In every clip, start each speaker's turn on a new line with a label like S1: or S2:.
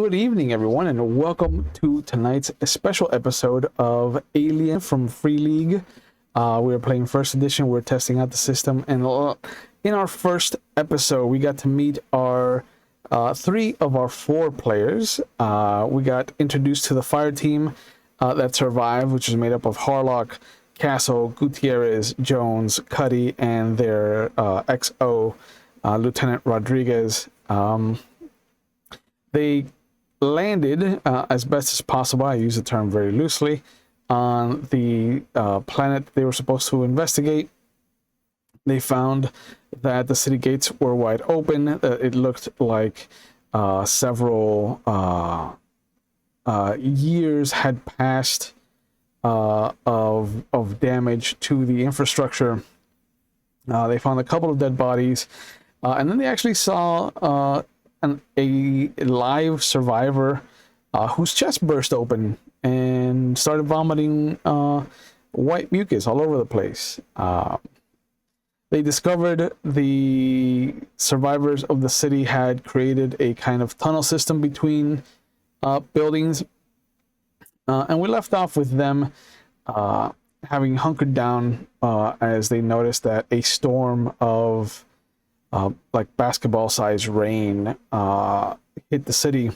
S1: Good evening, everyone, and welcome to tonight's special episode of Alien from Free League. We are playing First Edition. We're testing out the system, and in our first episode, we got to meet our three of our four players. We got introduced to the fire team that survived, which is made up of Harlock, Castle, Gutierrez, Jones, Cuddy, and their XO, Lieutenant Rodriguez. They landed as best as possible, I use the term very loosely, on the planet they were supposed to investigate. They found that the city gates were wide open. It looked like several years had passed of damage to the infrastructure. They found a couple of dead bodies, and then they actually saw a live survivor whose chest burst open and started vomiting white mucus all over the place. They discovered the survivors of the city had created a kind of tunnel system between buildings, and we left off with them having hunkered down as they noticed that a storm of like basketball-sized rain hit the city.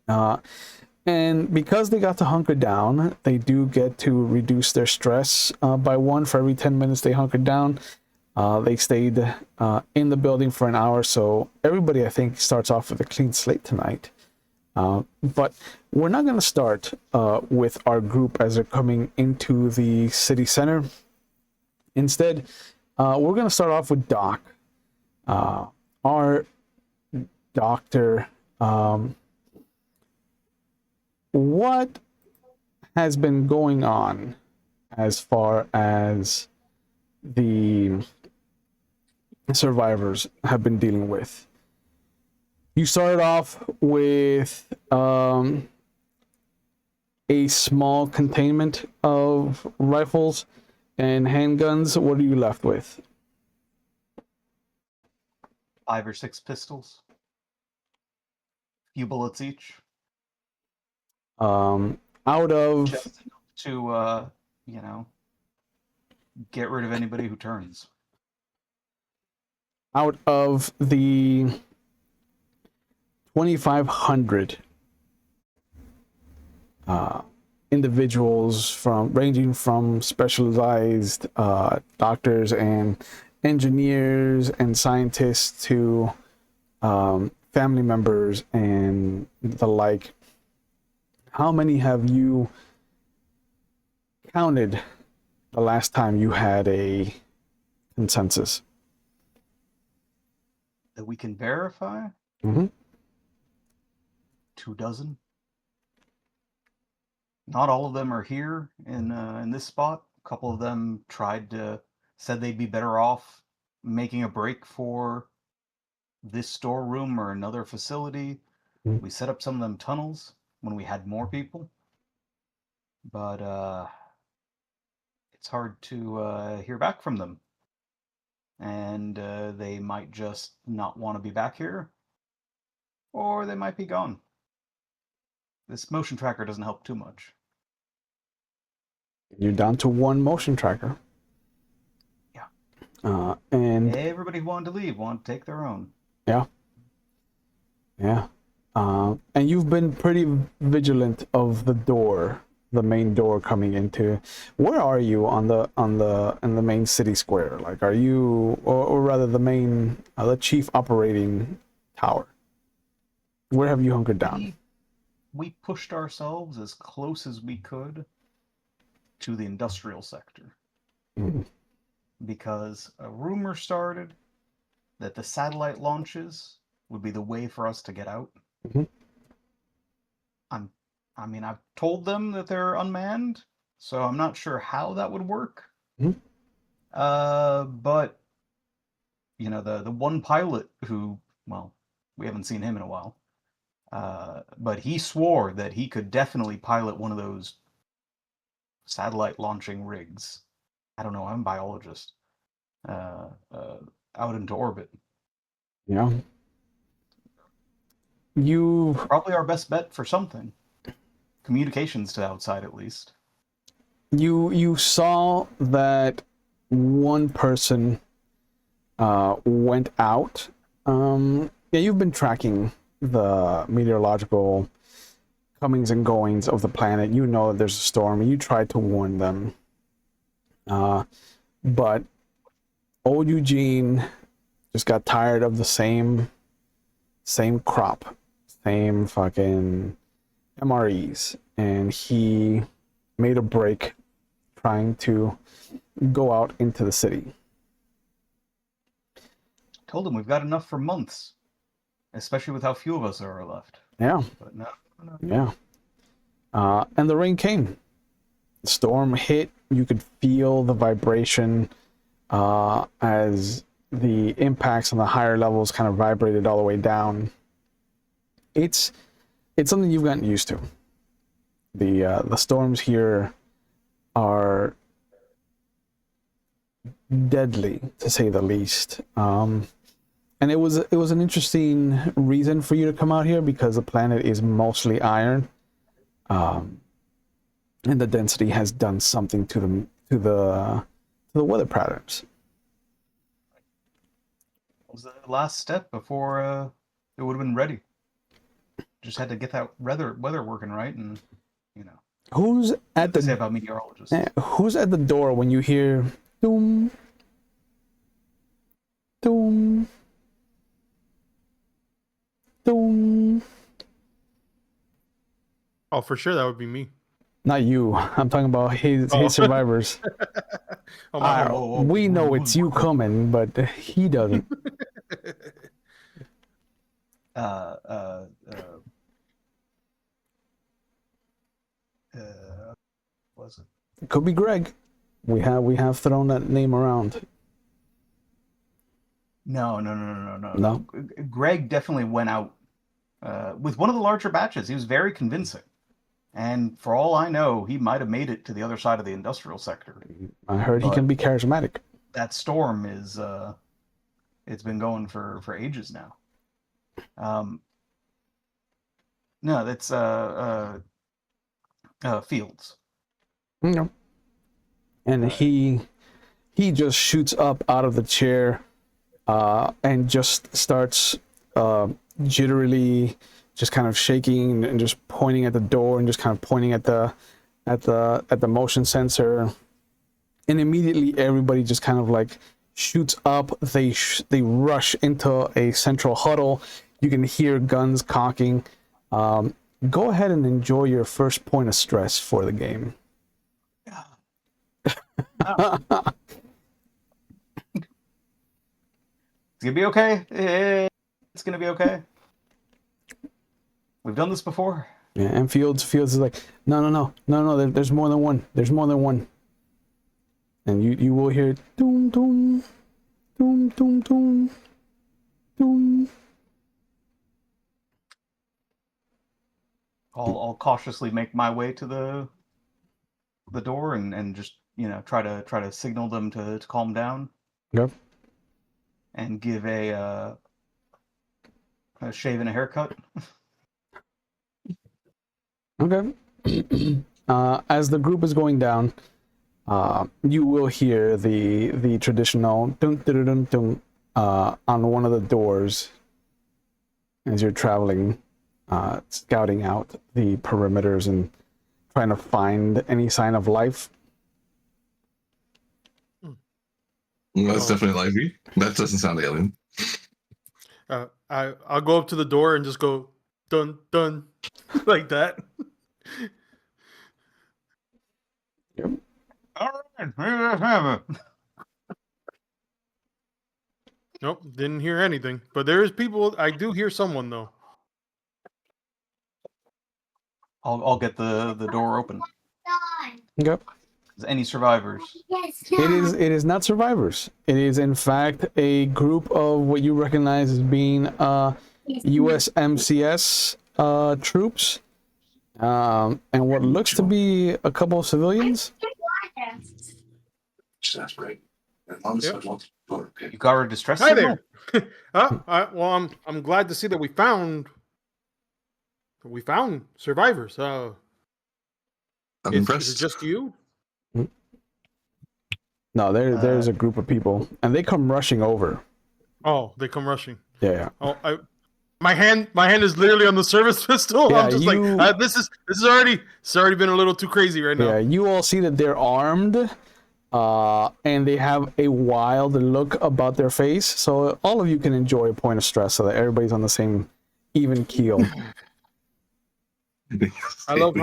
S1: And because they got to hunker down, they do get to reduce their stress by one for every 10 minutes they hunkered down. They stayed in the building for an hour, so everybody, I think, starts off with a clean slate tonight. But we're not going to start with our group as they're coming into the city center. Instead, we're going to start off with Doc. Our doctor, what has been going on as far as the survivors have been dealing with? You started off with a small containment of rifles and handguns. What are you left with?
S2: 5 or 6 pistols. Few bullets each.
S1: Out of...
S2: Just enough to, get rid of anybody who turns.
S1: Out of the 2,500 individuals ranging from specialized doctors and engineers and scientists to family members and the like, how many have you counted the last time you had a consensus?
S2: That we can verify?
S1: Mm-hmm.
S2: 24. Not all of them are here in this spot. A couple of them said they'd be better off making a break for this storeroom or another facility.
S1: Mm-hmm.
S2: We set up some of them tunnels when we had more people. But it's hard to hear back from them. And they might just not want to be back here. Or they might be gone. This motion tracker doesn't help too much.
S1: You're down to one motion tracker.
S2: Yeah.
S1: And
S2: everybody who wanted to leave wanted to take their own.
S1: Yeah. And you've been pretty vigilant of the door, the main door coming into. Where are you in the main city square? Like, are you, or rather, the chief operating tower? Where have you hunkered down?
S2: We pushed ourselves as close as we could to the industrial sector.
S1: Mm-hmm.
S2: Because a rumor started that the satellite launches would be the way for us to get out.
S1: Mm-hmm.
S2: I've told them that they're unmanned, so I'm not sure how that would work.
S1: Mm-hmm.
S2: But the one pilot who, well, we haven't seen him in a while. But he swore that he could definitely pilot one of those satellite launching rigs. I don't know, I'm a biologist. Out into orbit.
S1: Yeah. you
S2: Probably our best bet for something. Communications to outside, at least.
S1: you saw that one person went out. Yeah, you've been tracking the meteorological comings and goings of the planet. You know that there's a storm, and you tried to warn them. But old Eugene just got tired of the same crop, same fucking MREs, and he made a break trying to go out into the city.
S2: Told him we've got enough for months, especially with how few of us are left.
S1: Yeah,
S2: But no.
S1: yeah. And the rain came. The storm hit. You could feel the vibration as the impacts on the higher levels kind of vibrated all the way down. It's something you've gotten used to. The storms here are deadly, to say the least. And it was an interesting reason for you to come out here because the planet is mostly iron, and the density has done something to the weather patterns.
S2: It was the last step before it would have been ready. Just had to get that weather working right, and
S1: Who's at
S2: say
S1: the
S2: about meteorologists.
S1: who's at the door when you hear doom, doom, doom?
S3: Oh, for sure, that would be me.
S1: Not you. I'm talking about his survivors.
S3: Oh, my
S1: We know it's you coming, but he doesn't.
S2: Was it?
S1: It could be Greg. We have thrown that name around.
S2: No.
S1: No?
S2: Greg definitely went out with one of the larger batches. He was very convincing. And for all I know, he might have made it to the other side of the industrial sector.
S1: I heard he can be charismatic.
S2: That storm is it's been going for ages now. No, that's Fields.
S1: No. And he just shoots up out of the chair and just starts jitterily just kind of shaking and just pointing at the door and just kind of pointing at the motion sensor. And immediately everybody just kind of like shoots up. They rush into a central huddle. You can hear guns cocking. Go ahead and enjoy your first point of stress for the game.
S2: It's gonna be okay. It's gonna be okay. We've done this before.
S1: Yeah, and Fields is like, no. There's more than one. There's more than one. And you will hear doom doom doom doom doom doom.
S2: I'll cautiously make my way to the door and just try to signal them to calm down.
S1: Yep.
S2: And give a shave and a haircut.
S1: Okay. As the group is going down, you will hear the traditional dun dun dun dun on one of the doors as you're traveling, scouting out the perimeters and trying to find any sign of life.
S4: Well, that's definitely lively. That doesn't sound alien.
S3: I'll go up to the door and just go dun dun like that.
S1: Yep.
S2: All right.
S3: Nope, didn't hear anything. But there is people. I do hear someone though.
S2: I'll get the door open.
S1: Yep.
S2: Any survivors?
S1: It is not survivors. It is in fact a group of what you recognize as being USMCS troops, and what looks to be a couple of civilians.
S4: That's great.
S3: Yep.
S2: You got our distress
S3: Hi
S2: signal?
S3: there. Well, I'm glad to see that we found we found survivors.
S4: I'm
S3: Is
S4: impressed.
S3: it just you?
S1: No, there's a group of people, and they come rushing over.
S3: Oh, they come rushing.
S1: Yeah.
S3: Oh, my hand is literally on the service pistol.
S1: Yeah,
S3: I'm just like, this is already been a little too crazy right now.
S1: Yeah, you all see that they're armed, and they have a wild look about their face. So all of you can enjoy a point of stress, so that everybody's on the same even keel.
S3: I love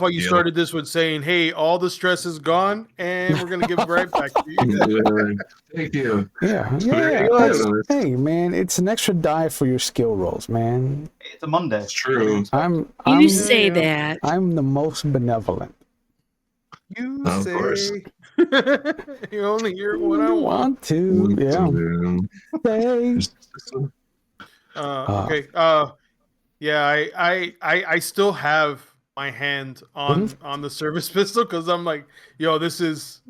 S3: how you started this with saying, "Hey, all the stress is gone, and we're gonna give it right back to you."
S4: Thank you.
S1: Yeah.
S4: Very
S1: That's-
S4: good.
S1: hey, man, it's an extra die for your skill rolls, man.
S2: It's a Monday.
S4: It's true.
S1: I'm
S5: You say
S3: yeah.
S5: that.
S1: I'm the most benevolent.
S3: You
S4: Of
S3: say
S4: course.
S3: you only hear what I want.
S1: to. Yeah. Say.
S3: Okay. Yeah, I still have my hand on the service pistol because I'm like, yo, this is.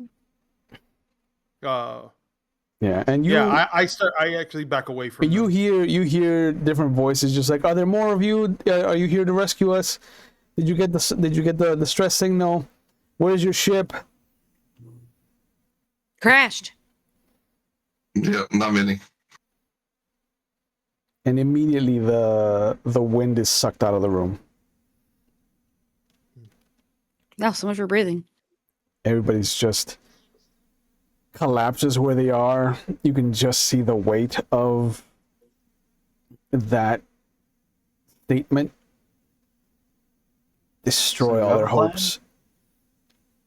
S1: Yeah, and you.
S3: Yeah, I actually back away from.
S1: You
S3: them.
S1: hear different voices, just like, are there more of you? Are you here to rescue us? Did you get the stress signal? Where's your ship?
S5: Crashed.
S4: Yeah, not many.
S1: And immediately the wind is sucked out of the room.
S5: No, so much for breathing.
S1: Everybody's just collapses where they are. You can just see the weight of that statement destroy
S2: So you
S1: all
S2: have
S1: their
S2: a plan?
S1: hopes.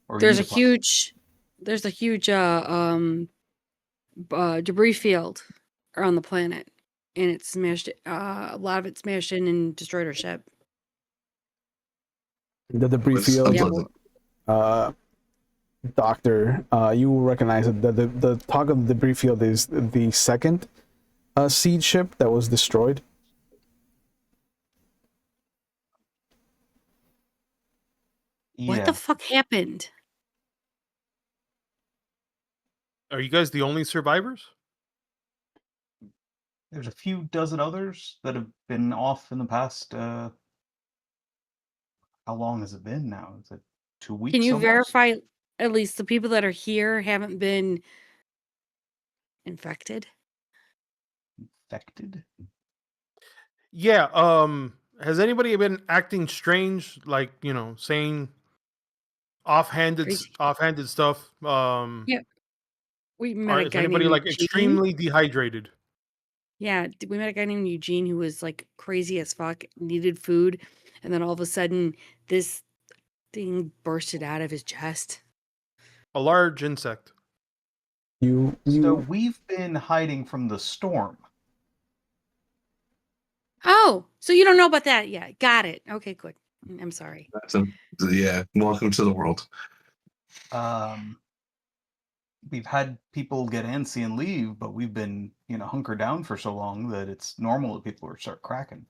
S2: Or you
S5: There's a
S2: need plan?
S5: huge debris field around the planet, and it's smashed. A lot of it smashed in and destroyed our ship.
S1: The debris
S4: It's
S1: field.
S4: unpleasant.
S1: Doctor, you will recognize that the talk of the debris field is the second seed ship that was destroyed.
S2: Yeah.
S5: What the fuck happened?
S3: Are you guys the only survivors?
S2: There's a few dozen others that have been off in the past. How long has it been now? Is it 2 weeks?
S5: Can you
S2: almost?
S5: verify at least the people that are here haven't been infected?
S2: Infected?
S3: Yeah. Has anybody been acting strange, like saying offhanded
S5: Crazy.
S3: stuff?
S5: Yeah. We met a
S3: Is
S5: guy
S3: anybody
S5: named
S3: like
S5: Eugene.
S3: extremely dehydrated?
S5: Yeah, we met a guy named Eugene who was like crazy as fuck, needed food, and then all of a sudden this thing bursted out of his chest.
S3: A large insect.
S1: You
S2: So we've been hiding from the storm.
S5: Oh, so you don't know about that yet. Got it. Okay, good. I'm sorry.
S4: Yeah, welcome to the world.
S2: We've had people get antsy and leave, but we've been, hunkered down for so long that it's normal that people start cracking.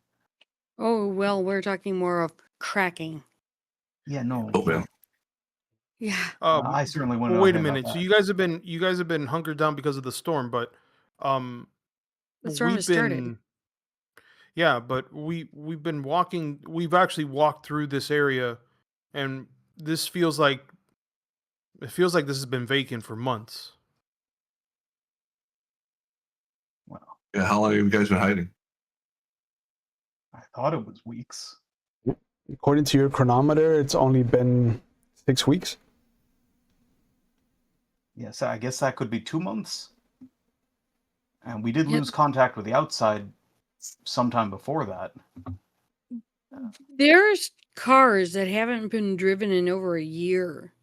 S5: Oh, well, we're talking more of cracking.
S2: Yeah, no.
S4: Oh, man.
S5: Yeah.
S2: I certainly wouldn't
S3: Well,
S2: know
S3: wait a
S2: anything
S3: minute.
S2: about
S3: So
S2: that.
S3: you guys have been hunkered down because of the storm, but
S5: The storm has started.
S3: Yeah, but we've been walking. We've actually walked through this area, and this feels like this has been vacant for months.
S2: Well,
S4: Yeah, how long have you guys been hiding?
S2: I thought it was weeks.
S1: according to your chronometer, it's only been 6 weeks.
S2: Yes, I guess that could be 2 months. And we did
S5: Yep.
S2: lose contact with the outside sometime before that.
S5: There's cars that haven't been driven in over a year.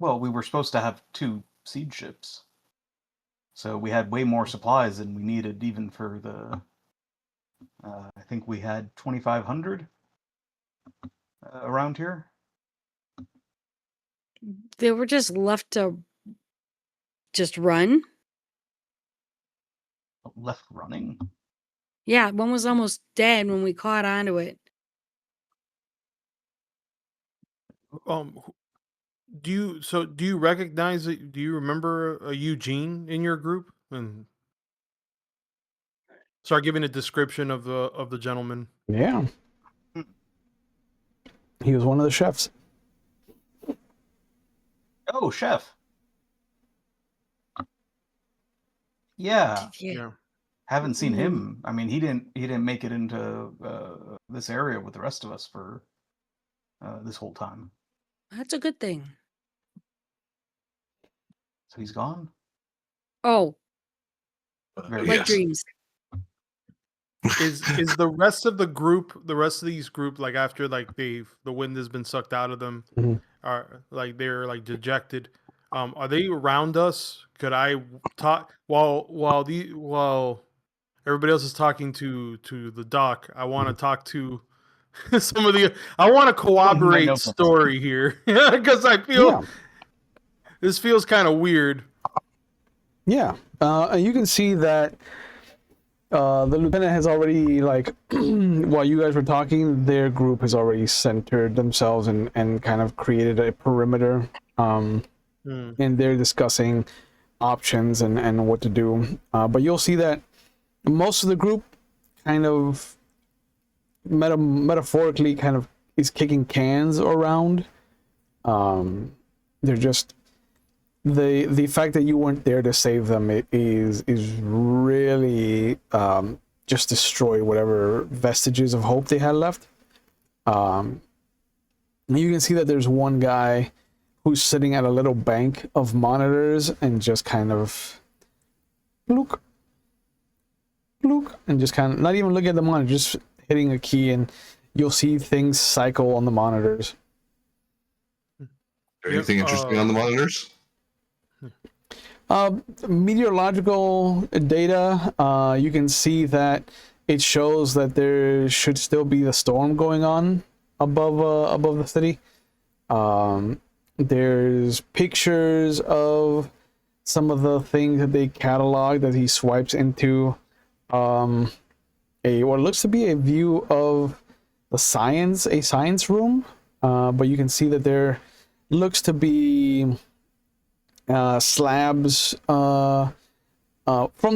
S2: Well, we were supposed to have 2 siege ships. So we had way more supplies than we needed even for the... I think we had 2,500 around here.
S5: They were just left to just run.
S2: Left running.
S5: Yeah, one was almost dead when we caught onto it.
S3: Do you recognize it? Do you remember a Eugene in your group? And start giving a description of the gentleman.
S1: Yeah. He was one of the chefs.
S2: Oh, chef. Yeah,
S5: Yeah.
S2: haven't seen
S5: Mhm.
S2: him. I mean, he didn't make it into this area with the rest of us for this whole time.
S5: That's a good thing.
S2: So he's gone.
S5: Oh,
S2: Very
S5: like
S4: Yes.
S5: dreams.
S3: Is the rest of the group, the rest of these group, like after like the wind has been sucked out of them,
S1: Mhm.
S3: are like they're like dejected? Are they around us? Could I talk while everybody else is talking to the doc? I want to talk to some of the. I want to corroborate
S2: know something.
S3: story here because I feel
S1: Yeah.
S3: this feels kind of weird.
S1: Yeah. And you can see that the lieutenant has already, like, while you guys were talking, their group has already centered themselves and kind of created a perimeter. And they're discussing options and what to do. But you'll see that most of the group kind of metaphorically kind of is kicking cans around. They're just the fact that you weren't there to save them is really just destroy whatever vestiges of hope they had left. You can see that there's one guy who's sitting at a little bank of monitors and just kind of look, and just kind of not even looking at the monitor, just hitting a key, and you'll see things cycle on the monitors.
S4: Anything interesting on the monitors?
S1: Meteorological data, you can see that it shows that there should still be the storm going on above the city. There's pictures of some of the things that they catalog that he swipes into what looks to be a view of a science room, but you can see that there looks to be slabs from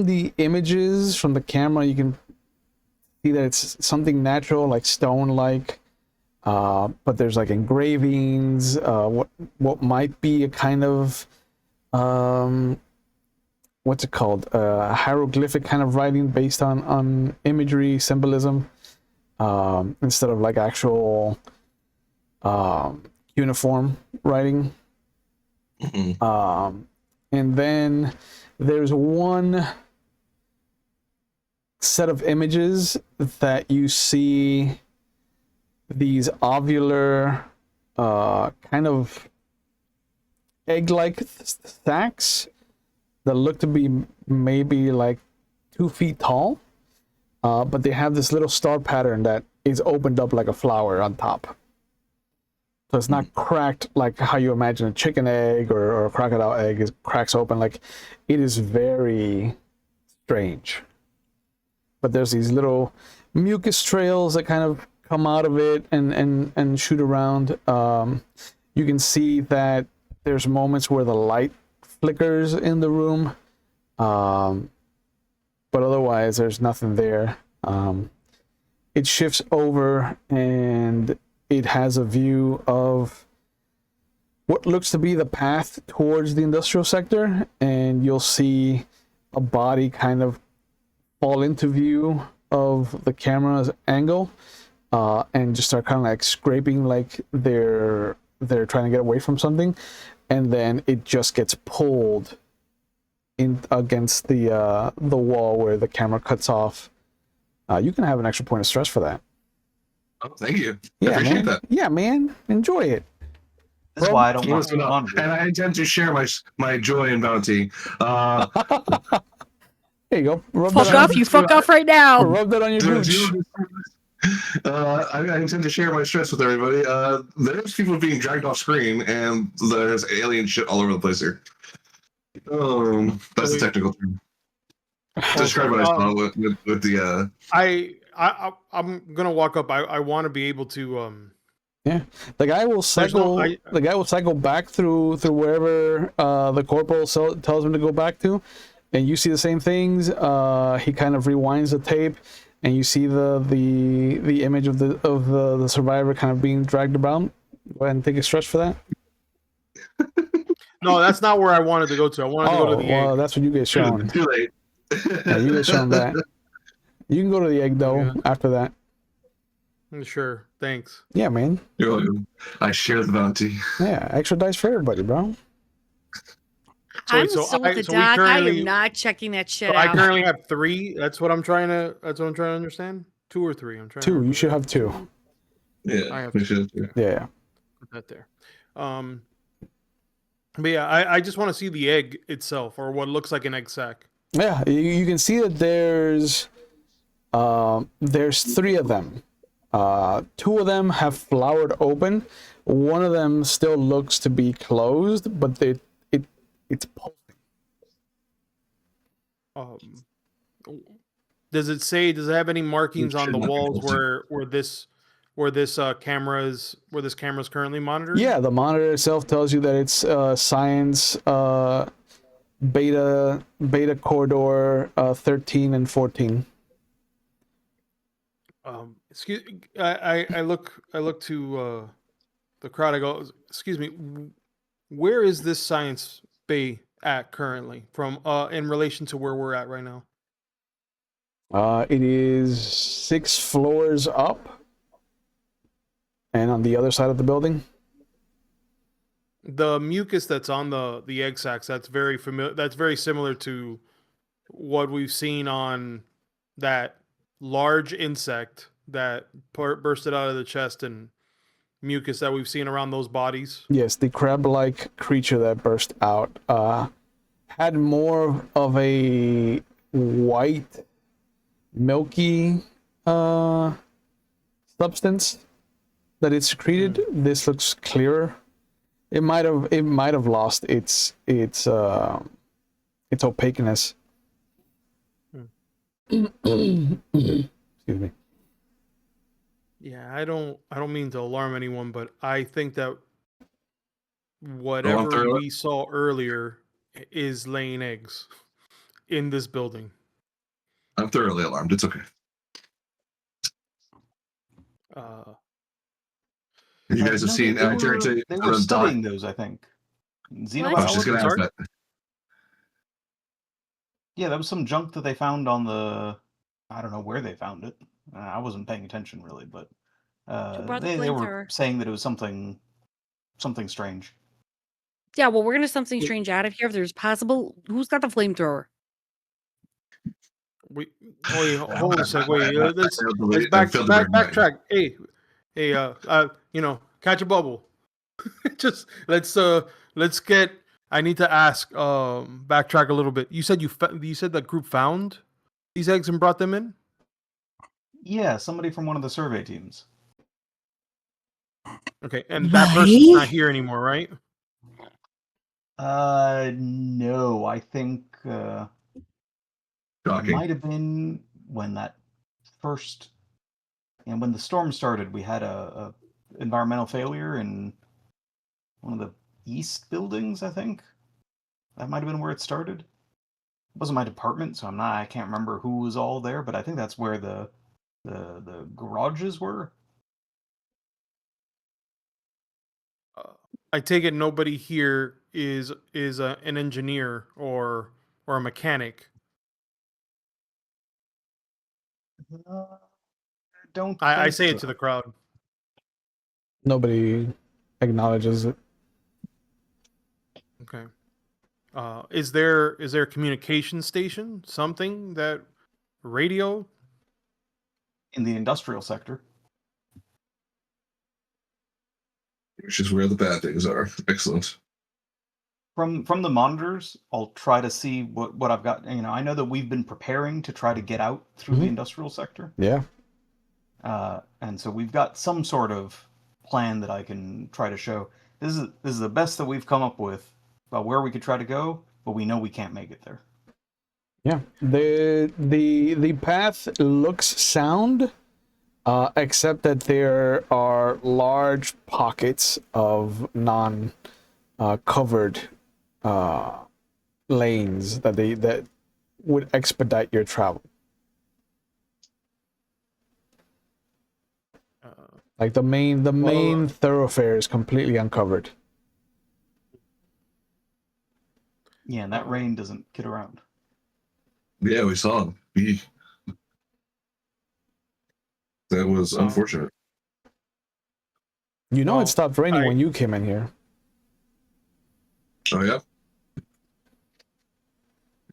S1: the images from the camera. You can see that it's something natural, like stone like, but there's like engravings, what might be a kind of what's it called, hieroglyphic kind of writing based on imagery symbolism, instead of like actual uniform writing. And then there's one set of images that you see these ovular kind of egg-like sacs that look to be maybe like 2 feet tall, but they have this little star pattern that is opened up like a flower on top. So it's not cracked like how you imagine a chicken egg or a crocodile egg is cracks open. Like, it is very strange. But there's these little mucus trails that kind of come out of it and shoot around. You can see that there's moments where the light flickers in the room, but otherwise there's nothing there. It shifts over and it has a view of what looks to be the path towards the industrial sector, and you'll see a body kind of fall into view of the camera's angle, and just start kind of like scraping, like they're trying to get away from something, and then it just gets pulled in against the wall where the camera cuts off. You can have an extra point of stress for that.
S4: Oh, thank you. I
S1: Yeah,
S4: appreciate
S1: man.
S4: that.
S1: Yeah, man. Enjoy it.
S2: This is why I don't want
S4: Listen
S2: to
S4: up.
S2: monitor.
S4: And I intend to share my joy and bounty.
S1: There you go. Rub
S5: Fuck
S1: that on,
S5: off, you fuck off right now.
S1: rub that on your gooch.
S4: I intend to share my stress with everybody. There's people being dragged off screen, and there's alien shit all over the place here. That's a technical term. Describe what I saw with the.
S3: I'm gonna walk up. I want to be able to.
S1: Yeah, the guy will cycle. The guy will cycle back through wherever the corporal tells him to go back to, and you see the same things. He kind of rewinds the tape, and you see the image of the survivor kind of being dragged about. Go ahead and take a stretch for that.
S3: No, that's not where I wanted to go to. I wanted to go to the
S1: well,
S3: egg.
S1: that's what you get shown.
S4: Too late.
S1: Yeah, you get shown that. You can go to the egg though
S3: Okay.
S1: after that.
S3: Sure, thanks.
S1: Yeah, man.
S4: You're welcome. I share the bounty.
S1: Yeah, extra dice for everybody, bro.
S5: I'm still with the
S3: so we
S5: doc. I
S3: currently-
S5: am not checking that shit
S3: So I
S5: out.
S3: currently have 3. That's what I'm trying to understand. 2 or 3. I'm trying. to
S1: 2. You
S3: remember
S1: should
S3: that.
S1: have 2.
S3: I
S4: Yeah,
S3: have
S4: we should.
S1: Yeah.
S3: Put that there. But yeah, I just want to see the egg itself, or what looks like an egg sac.
S1: Yeah, you can see that there's 3 of them. 2 of them have flowered open. One of them still looks to be closed, but it's pulsing.
S3: Does it have any markings on the
S4: should not be
S3: walls
S4: pulsing.
S3: where this camera's currently monitored?
S1: Yeah, the monitor itself tells you that it's science beta corridor 13 and 14.
S3: Excuse. I look to the crowd. I go, excuse me. Where is this science bay at currently, from in relation to where we're at right now?
S1: It is 6 floors up, and on the other side of the building.
S3: The mucus that's on the egg sacs, that's very familiar. That's very similar to what we've seen on that large insect that bursted out of the chest, and mucus that we've seen around those bodies.
S1: Yes, the crab-like creature that burst out had more of a white, milky substance that it secreted. This looks clearer. It might have lost its opaqueness. Excuse me.
S3: Yeah, I don't mean to alarm anyone, but I think that
S4: through
S3: whatever
S4: it?
S3: we saw earlier is laying eggs in this building.
S4: I'm thoroughly alarmed. It's okay. You guys have
S2: No,
S4: seen.
S2: They
S4: I turned to
S2: they were
S4: the doc.
S2: studying those, I think.
S4: I
S2: Xenobiology.
S4: was just going to ask
S3: Sorry?
S4: that.
S2: Yeah, that was some junk that they found on the. I don't know where they found it. I wasn't paying attention really, but
S5: Who brought the
S2: they were
S5: flamethrower?
S2: saying that it was something strange.
S5: Yeah, well, we're gonna something strange out of here. If there's possible, who's got the flamethrower?
S3: Wait, hold a sec. Wait, let's
S4: I failed to bring mine.
S3: backtrack. Hey, catch a bubble. Just let's get. I need to ask. Backtrack a little bit. You said you said that group found these eggs and brought them in.
S2: Yeah, somebody from one of the survey teams.
S3: Okay, and that person's not here anymore, right?
S2: No, I think it
S4: Shocking.
S2: might have been when that first, and when the storm started, we had a environmental failure in one of the east buildings. I think that might have been where it started. It wasn't my department, so I can't remember who was all there, but I think that's where the garages were.
S3: I take it nobody here is an engineer or a mechanic.
S2: Don't
S3: I
S2: think
S3: say it
S2: so.
S3: to the crowd.
S1: Nobody acknowledges it.
S3: Okay. Is there a communication station? Something that radio?
S2: In the industrial sector.
S4: Which is where the bad things are. Excellent.
S2: From the monitors, I'll try to see what I've got. I know that we've been preparing to try to get out through the industrial sector.
S1: Yeah.
S2: And so we've got some sort of plan that I can try to show. This is the best that we've come up with about where we could try to go, but we know we can't make it there.
S1: Yeah. The path looks sound, except that there are large pockets of non covered lanes that would expedite your travel? Like the main thoroughfare is completely uncovered.
S2: Yeah, and that rain doesn't kid around.
S4: Yeah, we saw him. That was unfortunate.
S1: You know, it stopped raining
S3: I-
S1: when you came in here.
S4: Oh yeah.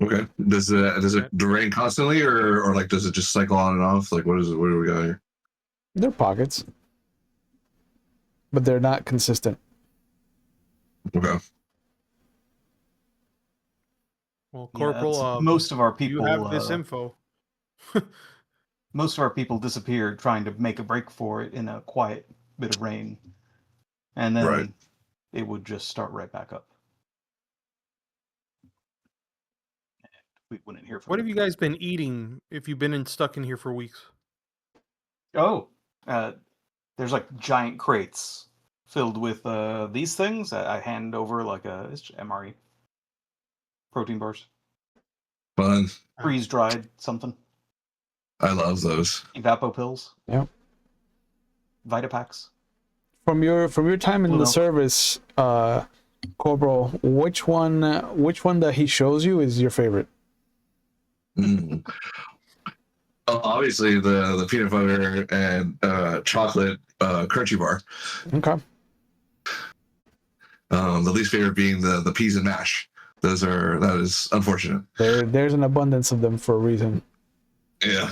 S4: Okay. Does it rain constantly, or like does it just cycle on and off? Like what is it? What do we got here?
S1: They're pockets, but they're not consistent.
S4: Okay.
S3: Well,
S2: Yeah,
S3: Corporal,
S2: most of our
S3: you
S2: people
S3: have this info.
S2: most of our people disappeared trying to make a break for it in a quiet bit of rain, and then
S4: Right.
S2: it would just start right back up. We wouldn't hear from
S3: What
S2: them.
S3: have you guys been eating if you've been stuck in here for weeks?
S2: Oh, there's like giant crates filled with these things. I hand over like it's MRE protein bars,
S4: Fun.
S2: freeze dried something,
S4: I love those.
S2: Evapo pills,
S1: Yeah.
S2: Vitapacks.
S1: From your time in
S2: Blue
S1: the
S2: milk.
S1: service, Corporal, which one that he shows you is your favorite?
S4: Mm. Obviously, the peanut butter and chocolate crunchy bar.
S1: Okay.
S4: The least favorite being the peas and mash. That is unfortunate.
S1: There's an abundance of them for a reason.
S4: Yeah.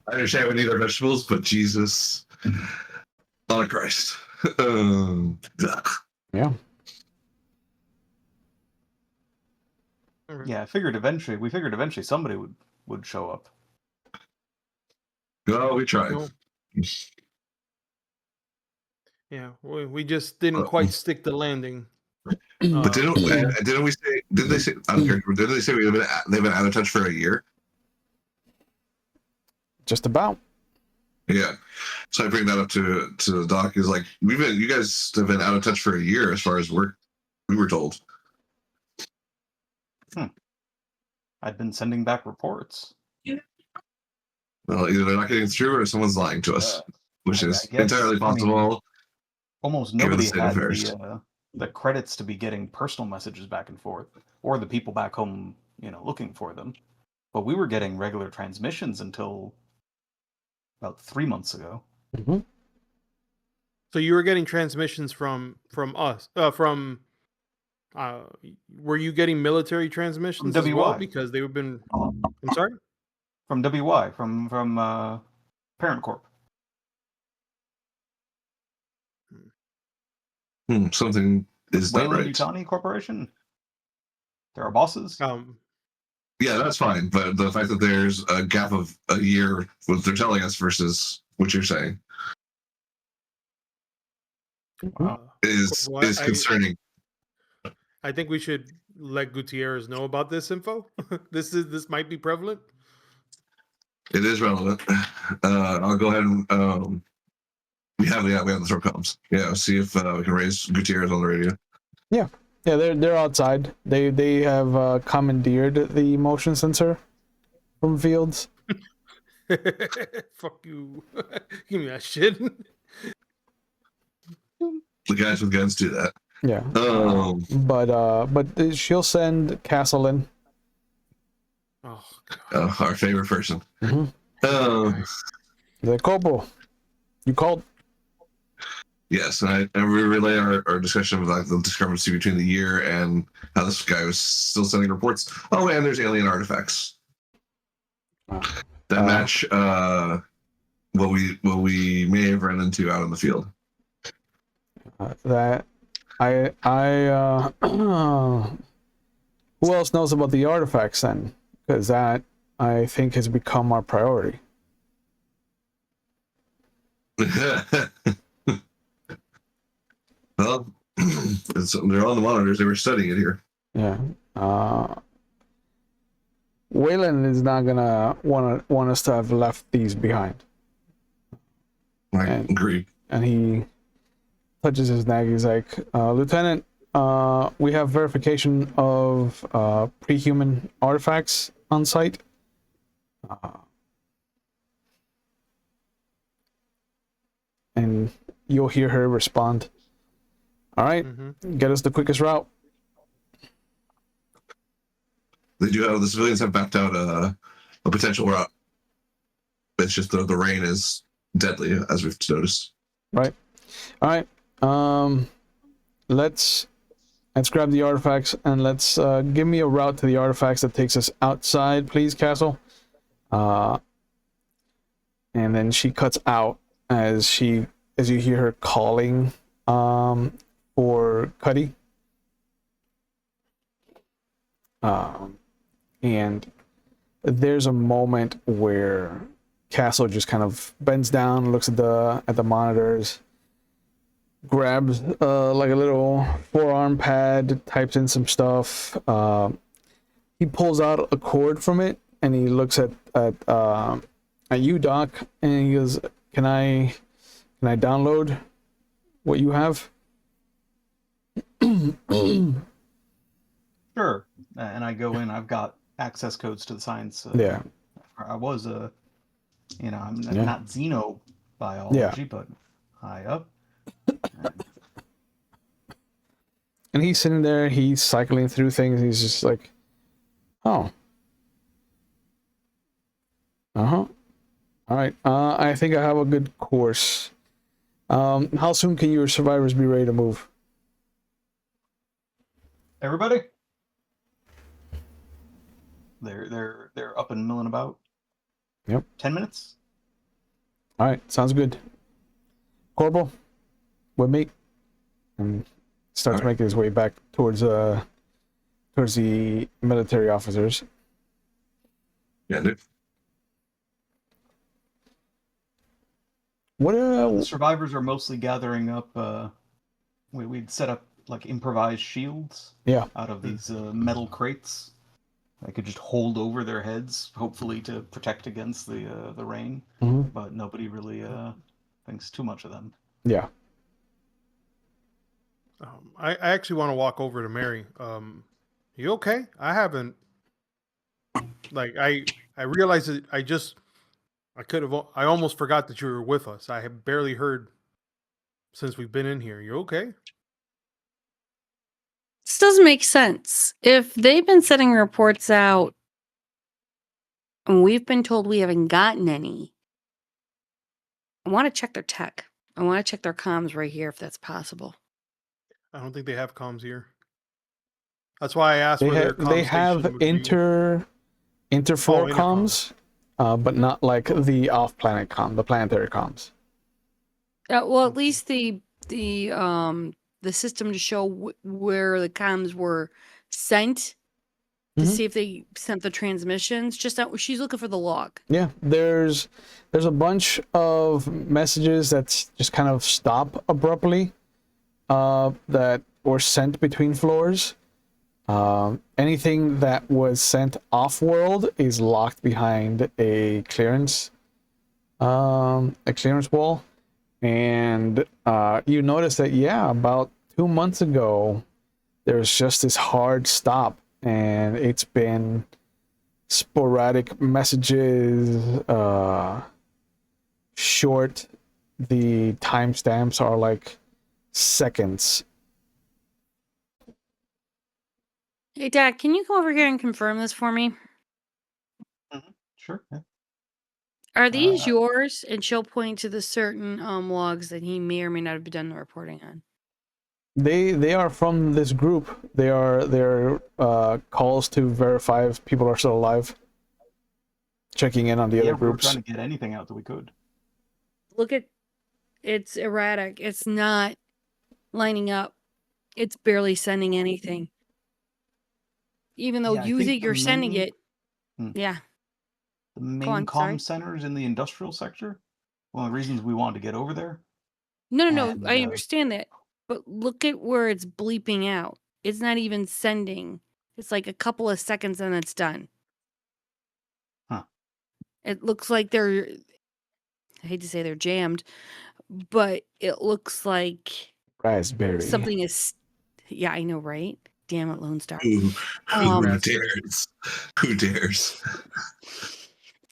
S4: I understand we need our vegetables, but Jesus, on a Christ. Ugh.
S1: Yeah.
S2: Yeah, we figured eventually somebody would show up.
S4: Well, we tried.
S3: No. Yeah, we just didn't quite stick the landing.
S4: But didn't we say? Did they say? I don't care. Didn't they say they've been out of touch for a year?
S1: Just about.
S4: Yeah. So I bring that up to the doc. Is like you guys have been out of touch for a year as far as we were told.
S2: I'd been sending back reports.
S4: Well, either they're not getting through or someone's lying to us, which
S2: I
S4: is
S2: guess,
S4: entirely
S2: I mean,
S4: possible.
S2: Almost
S4: Given the
S2: nobody
S4: state
S2: had
S4: of affairs.
S2: the credits to be getting personal messages back and forth, or the people back home, looking for them. But we were getting regular transmissions until about 3 months ago.
S1: Mm-hmm.
S3: So you were getting transmissions from us, were you getting military transmissions as well?
S2: WY.
S3: Because they've been. I'm sorry.
S2: From WY, from Parent Corp.
S4: Something is not
S2: Wayland
S4: right.
S2: Yutani Corporation. They're our bosses.
S4: Yeah, that's fine. But the fact that there's a gap of a year, what they're telling us versus what you're saying, is concerning.
S3: I think we should let Gutierrez know about this info. This might be prevalent.
S4: It is relevant. I'll go ahead and we have the throw comms. Yeah, see if we can raise Gutierrez on the radio.
S1: Yeah, they're outside. They have commandeered the motion sensor from Fields.
S3: Fuck you. Give me that shit.
S4: The guys with guns do that.
S1: Yeah. But she'll send Castle in.
S3: Oh, God.
S4: Our favorite person.
S1: Mm-hmm. The Corporal, you called.
S4: Yes, and we relay our discussion of like the discrepancy between the year and how this guy was still sending reports. Oh, and there's alien artifacts that match what we may have run into out in the field.
S1: That who else knows about the artifacts then? Because that I think has become our priority.
S4: Well, they're on the monitors. They were studying it here.
S1: Yeah. Wayland is not gonna want us to have left these behind.
S4: I agree.
S1: And he touches his neck. He's like, Lieutenant, we have verification of pre-human artifacts on site. And you'll hear her respond. All right, get us the quickest route.
S4: They do have the civilians have mapped out a potential route. It's just the rain is deadly, as we've noticed.
S1: Right. All right. Let's grab the artifacts and let's give me a route to the artifacts that takes us outside, please, Castle. And then she cuts out as you hear her calling for Cuddy. And there's a moment where Castle just kind of bends down, looks at the monitors, grabs like a little forearm pad, types in some stuff. He pulls out a cord from it and he looks at you, Doc, and he goes, Can I download what you have?
S2: Sure. And I go in. I've got access codes to the science.
S1: Yeah.
S2: I was I'm
S1: Yeah.
S2: not xenobiology, but high up.
S1: And he's sitting there, he's cycling through things, he's just like, oh. All right. I think I have a good course. How soon can your survivors be ready to move?
S2: Everybody? They're up and milling about.
S1: Yep.
S2: 10 minutes?
S1: All right, sounds good. Corporal, with me, and starts making his way back towards the military officers.
S4: Yeah, dude.
S1: What
S2: The survivors are mostly gathering up. We'd set up like improvised shields.
S1: Yeah.
S2: Out of these metal crates. I could just hold over their heads, hopefully to protect against the rain.
S1: Mm-hmm.
S2: But nobody really thinks too much of them.
S1: Yeah.
S3: I actually want to walk over to Mary. You okay? I haven't. Like I realized that I almost forgot that you were with us. I have barely heard since we've been in here. You okay?
S5: This doesn't make sense. If they've been sending reports out and we've been told we haven't gotten any, I want to check their tech. I want to check their comms right here if that's possible.
S3: I don't think they have comms here. That's why I asked
S1: They
S3: where their
S1: have
S3: comm
S1: they have
S3: station would be.
S1: interfloor comms, but not like the off-planet the planetary comms.
S5: Well, at least the system to show where the comms were sent to see if they sent the transmissions. Just that she's looking for the log.
S1: Yeah, there's a bunch of messages that just kind of stop abruptly, that were sent between floors. Anything that was sent off-world is locked behind a clearance wall. And you notice that, about 2 months ago, there's just this hard stop, and it's been sporadic messages, short. The timestamps are like seconds.
S5: Hey, Dad, can you come over here and confirm this for me?
S2: Sure. Yeah.
S5: Are these yours? And she'll point to the certain logs that he may or may not have done the reporting on.
S1: They are from this group. They're calls to verify if people are still alive. Checking in on the other
S2: We were
S1: groups.
S2: trying to get anything out that we could.
S5: Look at, it's erratic. It's not lining up. It's barely sending anything. Even though
S2: Yeah, I
S5: you
S2: think
S5: think
S2: the
S5: you're sending
S2: main-
S5: it. Yeah.
S2: The main
S5: on, sorry.
S2: comm center is in the industrial sector. One of the reasons we wanted to get over there.
S5: No,
S2: And,
S5: I understand that. But look at where it's bleeping out. It's not even sending. It's like a couple of seconds and it's done.
S2: Huh.
S5: It looks like I hate to say they're jammed, but it looks like
S1: Raspberry.
S5: something is Yeah, I know, right? Damn it, Lone Star.
S4: Who
S5: Um,
S4: dares? Who dares?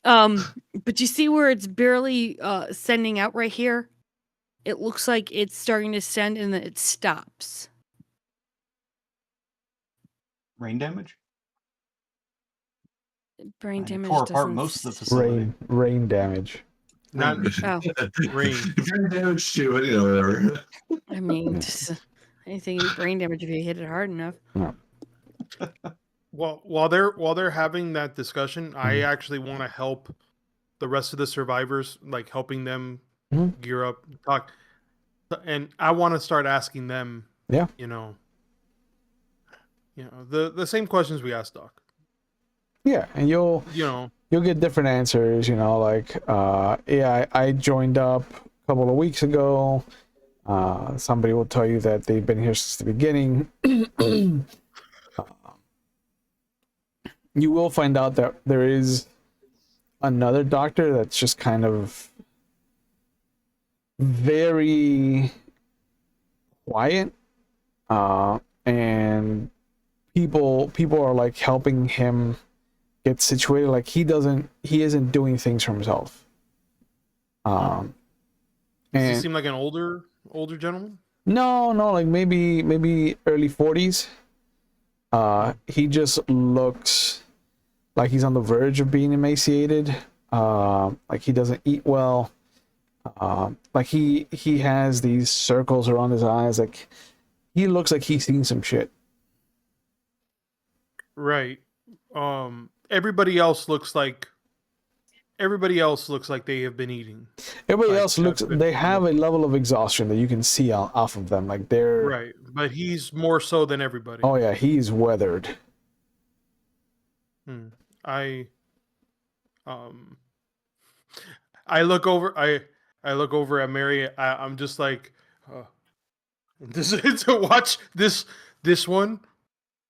S5: but you see where it's barely sending out right here? It looks like it's starting to send and then it stops.
S2: Rain damage?
S5: Brain
S2: And it
S5: damage
S2: tore apart
S5: doesn't.
S2: most of the facility.
S1: Rain damage.
S3: Not
S5: Oh,
S3: rain.
S4: If you're damaged to it, whatever.
S5: I mean,
S1: Yeah.
S5: just, anything can be brain damage if you hit it hard enough.
S1: No.
S3: Well, while they're having that discussion, I actually want to help the rest of the survivors, like helping them
S1: Mhm.
S3: gear up, talk, and I want to start asking them.
S1: Yeah.
S3: You know, the same questions we asked Doc.
S1: Yeah, and you'll get different answers. Like I joined up a couple of weeks ago. Somebody will tell you that they've been here since the beginning. You will find out that there is another doctor that's just kind of very quiet, and people are like helping him get situated. Like he isn't doing things for himself.
S3: Does he
S1: And
S3: seem like an older gentleman?
S1: no, like maybe early 40s. He just looks like he's on the verge of being emaciated. Like he doesn't eat well. Like he has these circles around his eyes. Like he looks like he's seen some shit.
S3: Right. Everybody else looks like they have been eating.
S1: Everybody
S3: Like,
S1: else looks. They have a level of exhaustion that you can see off of them. Like they're
S3: Right, but he's more so than everybody.
S1: Oh yeah, he's weathered.
S3: I look over. I look over at Mary. I'm just like, this to watch this one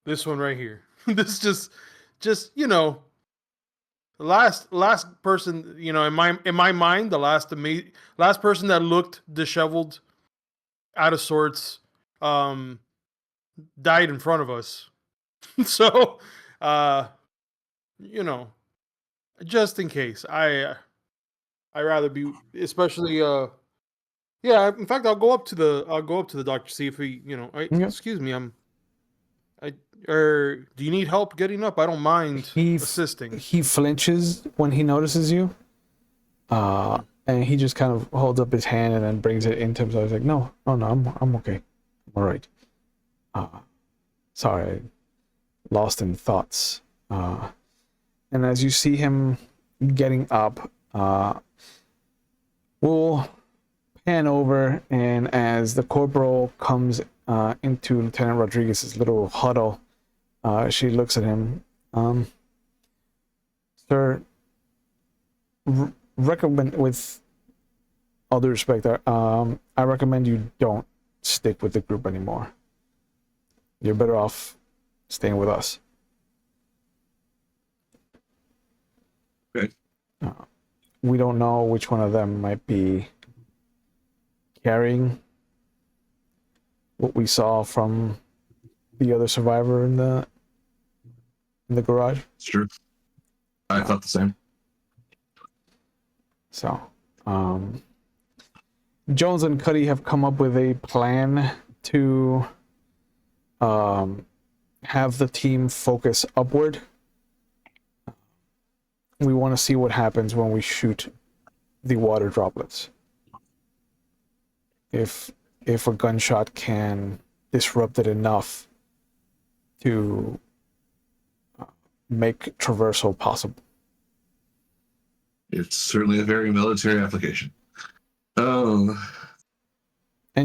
S3: right here. This just the last person, in my mind, the last person that looked disheveled, out of sorts, died in front of us. So, just in case, I rather be, especially yeah. In fact, I'll go up to the doctor, see if he, excuse me, or do you need help getting up? I don't mind assisting.
S1: He flinches when he notices you. And he just kind of holds up his hand and then brings it into himself. He's like, no, I'm okay. I'm all right. Sorry, lost in thoughts. And as you see him getting up, we'll pan over, and as the corporal comes into Lieutenant Rodriguez's little huddle, she looks at him. Sir, recommend, with all due respect, I recommend you don't stick with the group anymore. You're better off staying with us.
S4: Okay.
S1: We don't know which one of them might be carrying what we saw from the other survivor in the garage.
S4: It's true. I thought the same.
S1: So, Jones and Cuddy have come up with a plan to have the team focus upward. We want to see what happens when we shoot the water droplets. If a gunshot can disrupt it enough to make traversal possible.
S4: It's certainly a very military application.
S1: And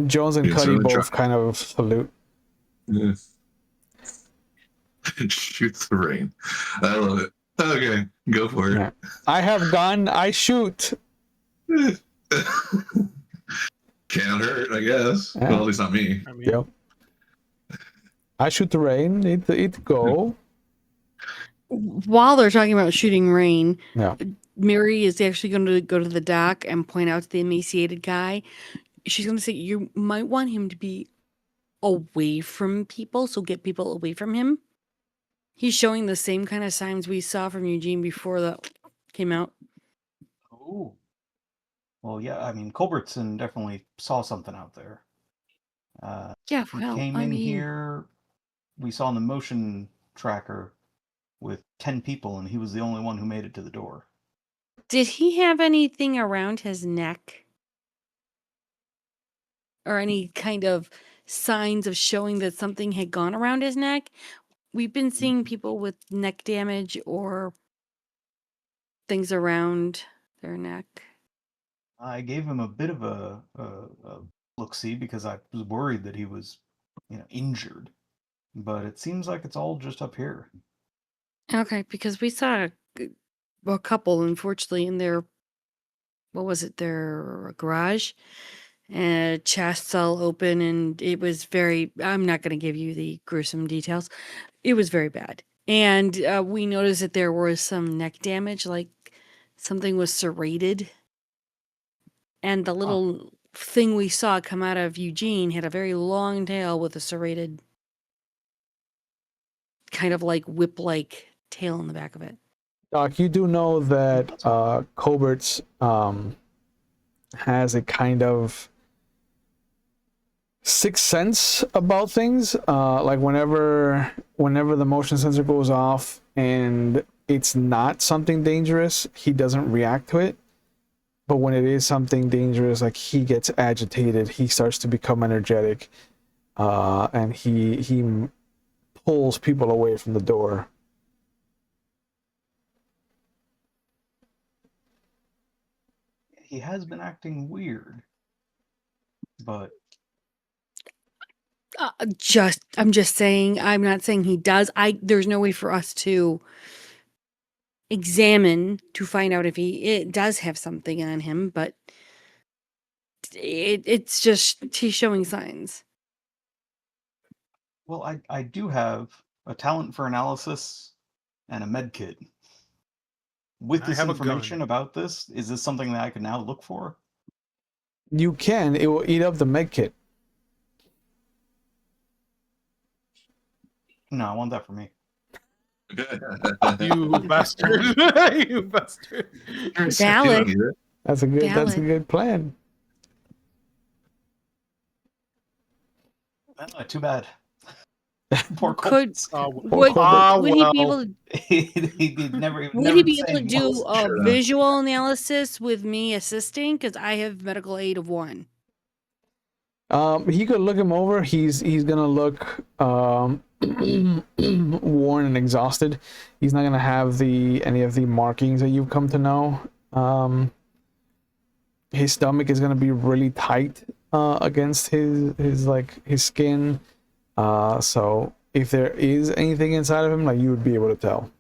S1: Jones and Cuddy both kind of salute.
S4: Yeah. Shoot the rain. I love it. Okay, go for it.
S1: Yeah. I have gun, I shoot.
S4: Can't hurt, I guess.
S1: Yeah.
S4: Well, at least not me.
S3: I mean,
S1: Yep. I shoot the rain. It go.
S5: While they're talking about shooting rain,
S1: Yeah.
S5: Mary is actually going to go to the dock and point out to the emaciated guy. She's going to say, you might want him to be away from people, so get people away from him. He's showing the same kind of signs we saw from Eugene before that came out.
S2: Oh. Well, yeah, I mean, Culbertson definitely saw something out there.
S5: Yeah,
S2: He
S5: well,
S2: came
S5: I
S2: in
S5: mean,
S2: here, we saw on the motion tracker with 10 people, and he was the only one who made it to the door.
S5: did he have anything around his neck? Or any kind of signs of showing that something had gone around his neck? We've been seeing people with neck damage or things around their neck.
S2: I gave him a bit of a look-see because I was worried that he was, injured. But it seems like it's all just up here.
S5: Okay, because we saw a couple, unfortunately, in their, what was it, their garage, and chests all open, and it was very, I'm not going to give you the gruesome details. It was very bad. And we noticed that there was some neck damage, like something was serrated. And the little thing we saw come out of Eugene had a very long tail with a serrated, kind of like whip-like tail in the back of it.
S1: Doc, you do know that Colbert's has a kind of sixth sense about things. Like whenever the motion sensor goes off and it's not something dangerous, he doesn't react to it. But when it is something dangerous, like he gets agitated, he starts to become energetic, and he pulls people away from the door.
S2: He has been acting weird. But
S5: I'm just saying, I'm not saying he does. There's no way for us to examine to find out if it does have something on him, but it's just he's showing signs.
S2: well, I do have a talent for analysis and a med kit. With
S3: I
S2: this
S3: have a
S2: information
S3: gun.
S2: about this, is this something that I can now look for?
S1: You can. It will eat up the med kit.
S2: No, I want that for me.
S3: You bastard. You bastard.
S5: Valid.
S1: That's a
S5: Valid.
S1: good plan.
S2: Too bad. Poor
S5: Could
S2: Colts.
S5: would he be able to
S2: He'd never
S5: would he be
S2: say
S5: able to
S2: he
S5: do
S2: wants
S5: a
S2: to.
S5: visual analysis with me assisting? Because I have medical aid of 1.
S1: He could look him over. He's gonna look worn and exhausted. He's not gonna have any of the markings that you've come to know. His stomach is gonna be really tight against his skin. So if there is anything inside of him, like, you would be able to tell.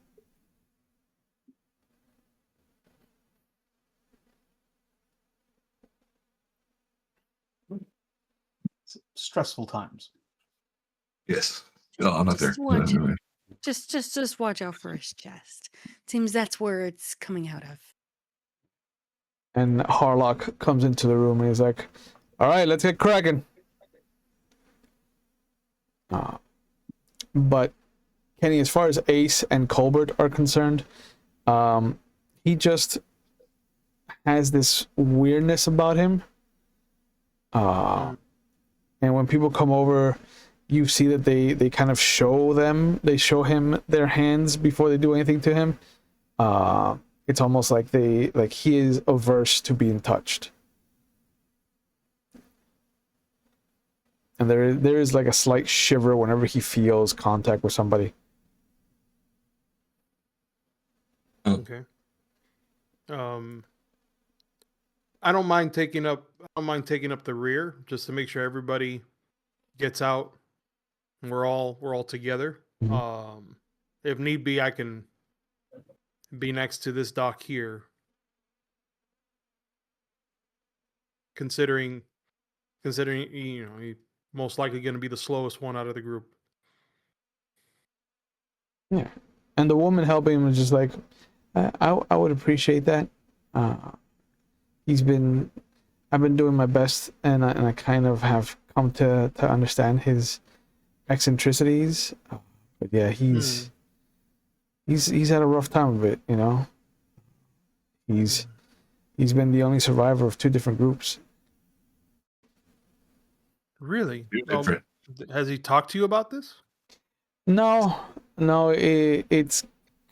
S2: Stressful times.
S4: Yes. No, I'm not there.
S5: Just watch just watch out for his chest. Seems that's where it's coming out of.
S1: And Harlock comes into the room and he's like, "All right, let's get cracking." But Kenny, as far as Ace and Colbert are concerned, he just has this weirdness about him. And when people come over, you see that they kind of show him their hands before they do anything to him. It's almost like he is averse to being touched. And there is like a slight shiver whenever he feels contact with somebody.
S3: Okay. I don't mind taking up the rear just to make sure everybody gets out and we're all together.
S1: Mhm.
S3: If need be, I can be next to this dock here. Considering he most likely going to be the slowest one out of the group.
S1: Yeah, and the woman helping him was just like, I would appreciate that. I've been doing my best, and I kind of have come to understand his eccentricities. But yeah, he's had a rough time of it, you know. He's been the only survivor of two different groups.
S3: Really?
S4: You're different.
S3: Has he talked to you about this?
S1: No, it's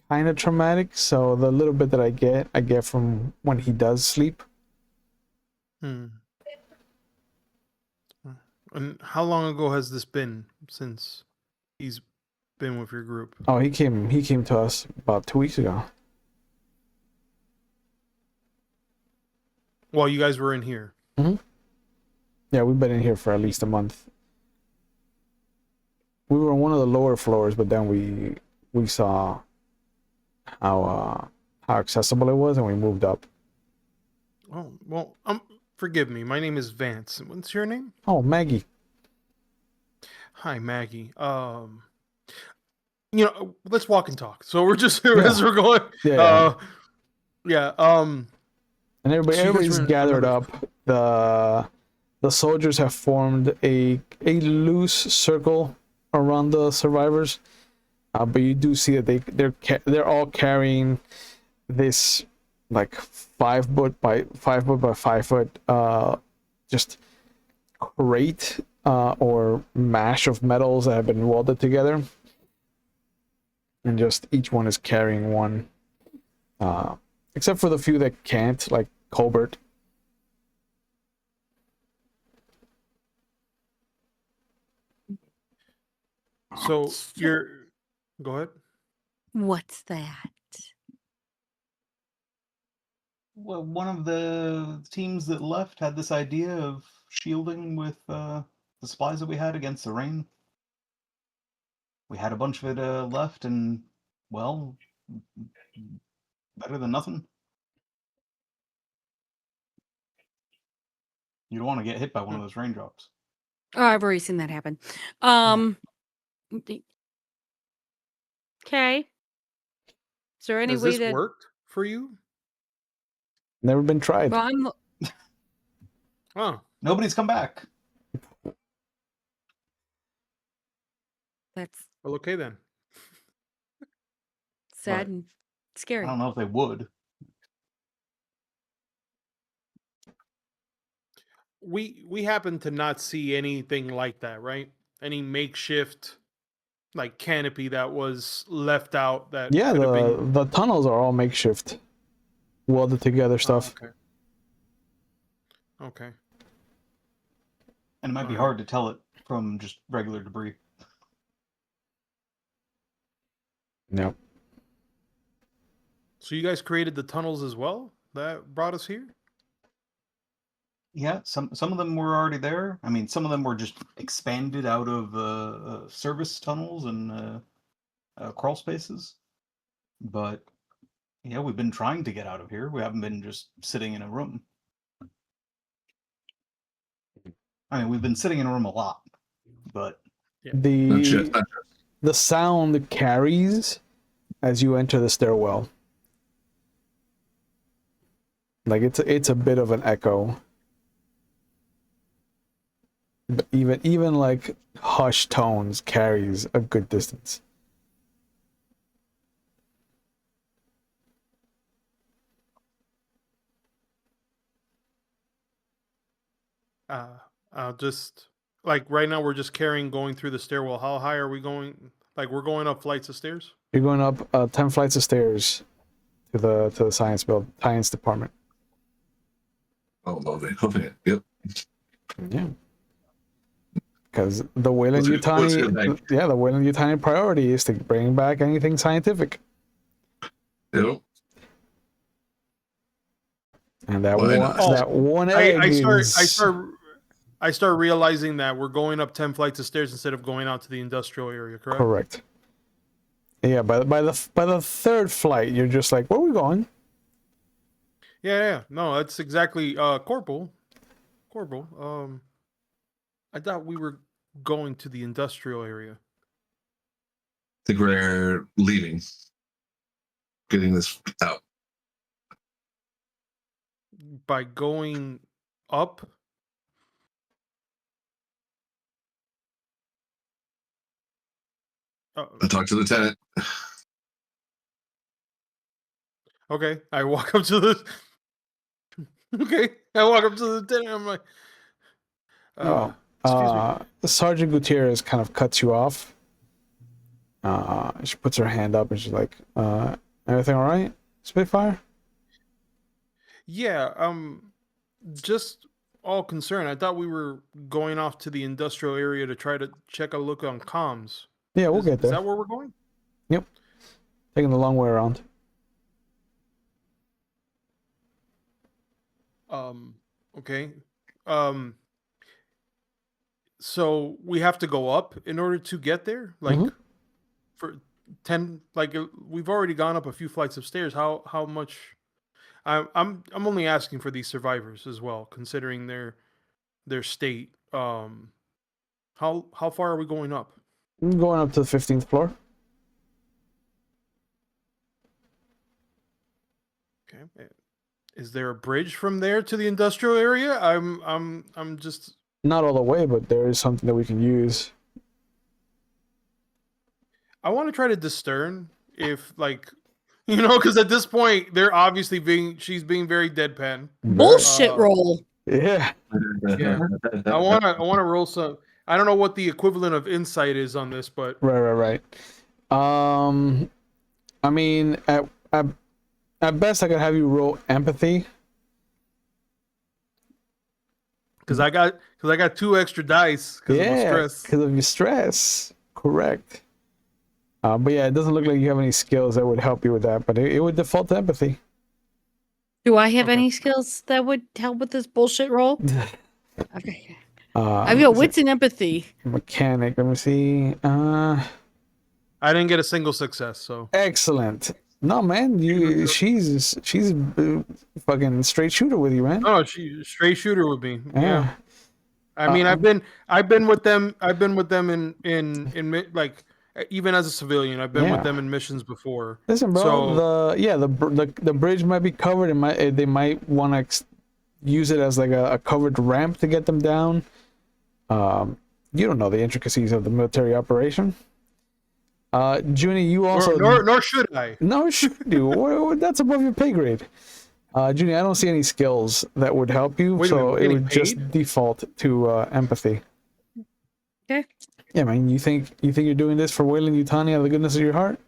S1: kind of traumatic. So the little bit that I get from when he does sleep.
S3: Hmm. And how long ago has this been since he's been with your group?
S1: Oh, he came to us about 2 weeks ago.
S3: While you guys were in here.
S1: Yeah, we've been in here for at least a month. We were on one of the lower floors, but then we saw how accessible it was, and we moved up.
S3: Oh, well, forgive me. My name is Vance. What's your name?
S1: Oh, Maggie.
S3: Hi, Maggie. Let's walk and talk. So we're just as we're going.
S1: Yeah.
S3: Yeah.
S1: And
S3: So you guys
S1: everybody's
S3: were in
S1: gathered
S3: another-
S1: up. The soldiers have formed a loose circle around the survivors, but you do see that they're all carrying this like 5 foot by 5 foot by 5 foot just crate or mash of metals that have been welded together, and just each one is carrying one, except for the few that can't, like Colbert.
S3: So you're. Go ahead.
S5: What's that?
S2: Well, one of the teams that left had this idea of shielding with the supplies that we had against the rain. We had a bunch of it left, and well, better than nothing. You don't want to get hit by one of those raindrops.
S5: Oh, I've already seen that happen. Okay. Is there any
S3: Has
S5: way
S3: this
S5: that
S3: worked for you?
S1: Never been tried.
S5: well, I'm
S3: Oh,
S2: Nobody's come back.
S5: that's
S3: well, okay then.
S5: sad
S2: But
S5: and
S2: I
S5: scary.
S2: don't know if they would.
S3: We happen to not see anything like that, right? Any makeshift like canopy that was left out that
S1: Yeah,
S3: could have been.
S1: the tunnels are all makeshift, welded together
S3: Oh,
S1: stuff.
S3: okay. Okay.
S2: And it might be
S3: Alright.
S2: hard to tell it from just regular debris.
S1: Yep.
S3: So you guys created the tunnels as well that brought us here?
S2: Yeah, some of them were already there. I mean, some of them were just expanded out of service tunnels and crawl spaces. But yeah, we've been trying to get out of here. We haven't been just sitting in a room. I mean, we've been sitting in a room a lot, but
S4: Not
S1: The
S4: just,
S1: the sound carries as you enter the stairwell. Like it's a bit of an echo. But even like hushed tones carries a good distance.
S3: Just like right now we're just going through the stairwell. How high are we going? Like we're going up flights of stairs?
S1: You're going up 10 flights of stairs to the science department.
S4: oh, lovely. Yep.
S1: Yeah. Because the Wayland
S4: What's it like?
S1: Yutani, the Wayland Yutani priority is to bring back anything scientific.
S4: Yep.
S1: And that
S4: Why
S1: one,
S4: not?
S1: that one egg
S3: I start realizing that we're going up 10 flights of stairs instead of going out to the industrial area, correct?
S1: correct. Yeah, by the third flight, you're just like, where are we going?
S3: Yeah. No, that's exactly Corporal. I thought we were going to the industrial area.
S4: I think we're leaving. Getting this out.
S3: By going up?
S4: I talked to the tenant.
S3: Okay, I walk up to the. Okay, I walk up to the tenant. I'm like,
S1: Oh,
S3: excuse me.
S1: Sergeant Gutierrez kind of cuts you off. She puts her hand up and she's like, everything all right, Spitfire?
S3: Yeah, just all concerned. I thought we were going off to the industrial area to try to check a look on comms.
S1: Yeah, we'll get
S3: Is
S1: there.
S3: that where we're going?
S1: Yep. Taking the long way around.
S3: Okay. So we have to go up in order to get there? Like
S1: Mhm.
S3: for 10 like we've already gone up a few flights of stairs. How much I'm only asking for these survivors as well, considering their state. How far are we going up?
S1: I'm going up to the 15th floor.
S3: Okay. Is there a bridge from there to the industrial area? I'm just
S1: Not all the way, but there is something that we can use.
S3: I want to try to discern if like because at this point they're obviously she's being very deadpan.
S5: Bullshit
S3: Uh,
S5: roll.
S1: Yeah.
S3: Yeah. I wanna roll some. I don't know what the equivalent of insight is on this, but
S1: Right. I mean, at best, I could have you roll empathy.
S3: because I got 2 extra dice because of my
S1: Yeah,
S3: stress.
S1: because of your stress. Correct. But yeah, it doesn't look like you have any skills that would help you with that, but it would default to empathy.
S5: Do I have
S3: Okay.
S5: any skills that would help with this bullshit roll? Okay.
S1: Uh,
S5: I've got wits and empathy.
S1: Mechanic. Let me see.
S3: I didn't get a single success, so
S1: Excellent. No, man, she's fucking straight shooter with you, man.
S3: oh, she straight shooter with me. Yeah. I mean,
S1: Um,
S3: I've been with them in like even as a civilian, I've been
S1: Yeah.
S3: with them in missions before.
S1: Listen, bro.
S3: So
S1: The bridge might be covered. They might want to use it as like a covered ramp to get them down. You don't know the intricacies of the military operation. Junie, you also
S3: nor should I.
S1: no, should you? That's above your pay grade. Junie, I don't see any skills that would help you,
S3: Wait a minute,
S1: so
S3: we're
S1: it
S3: getting
S1: would just
S3: paid?
S1: default to empathy.
S5: Okay.
S1: Yeah, man. You think you're doing this for Wayland Yutani out of the goodness of your heart?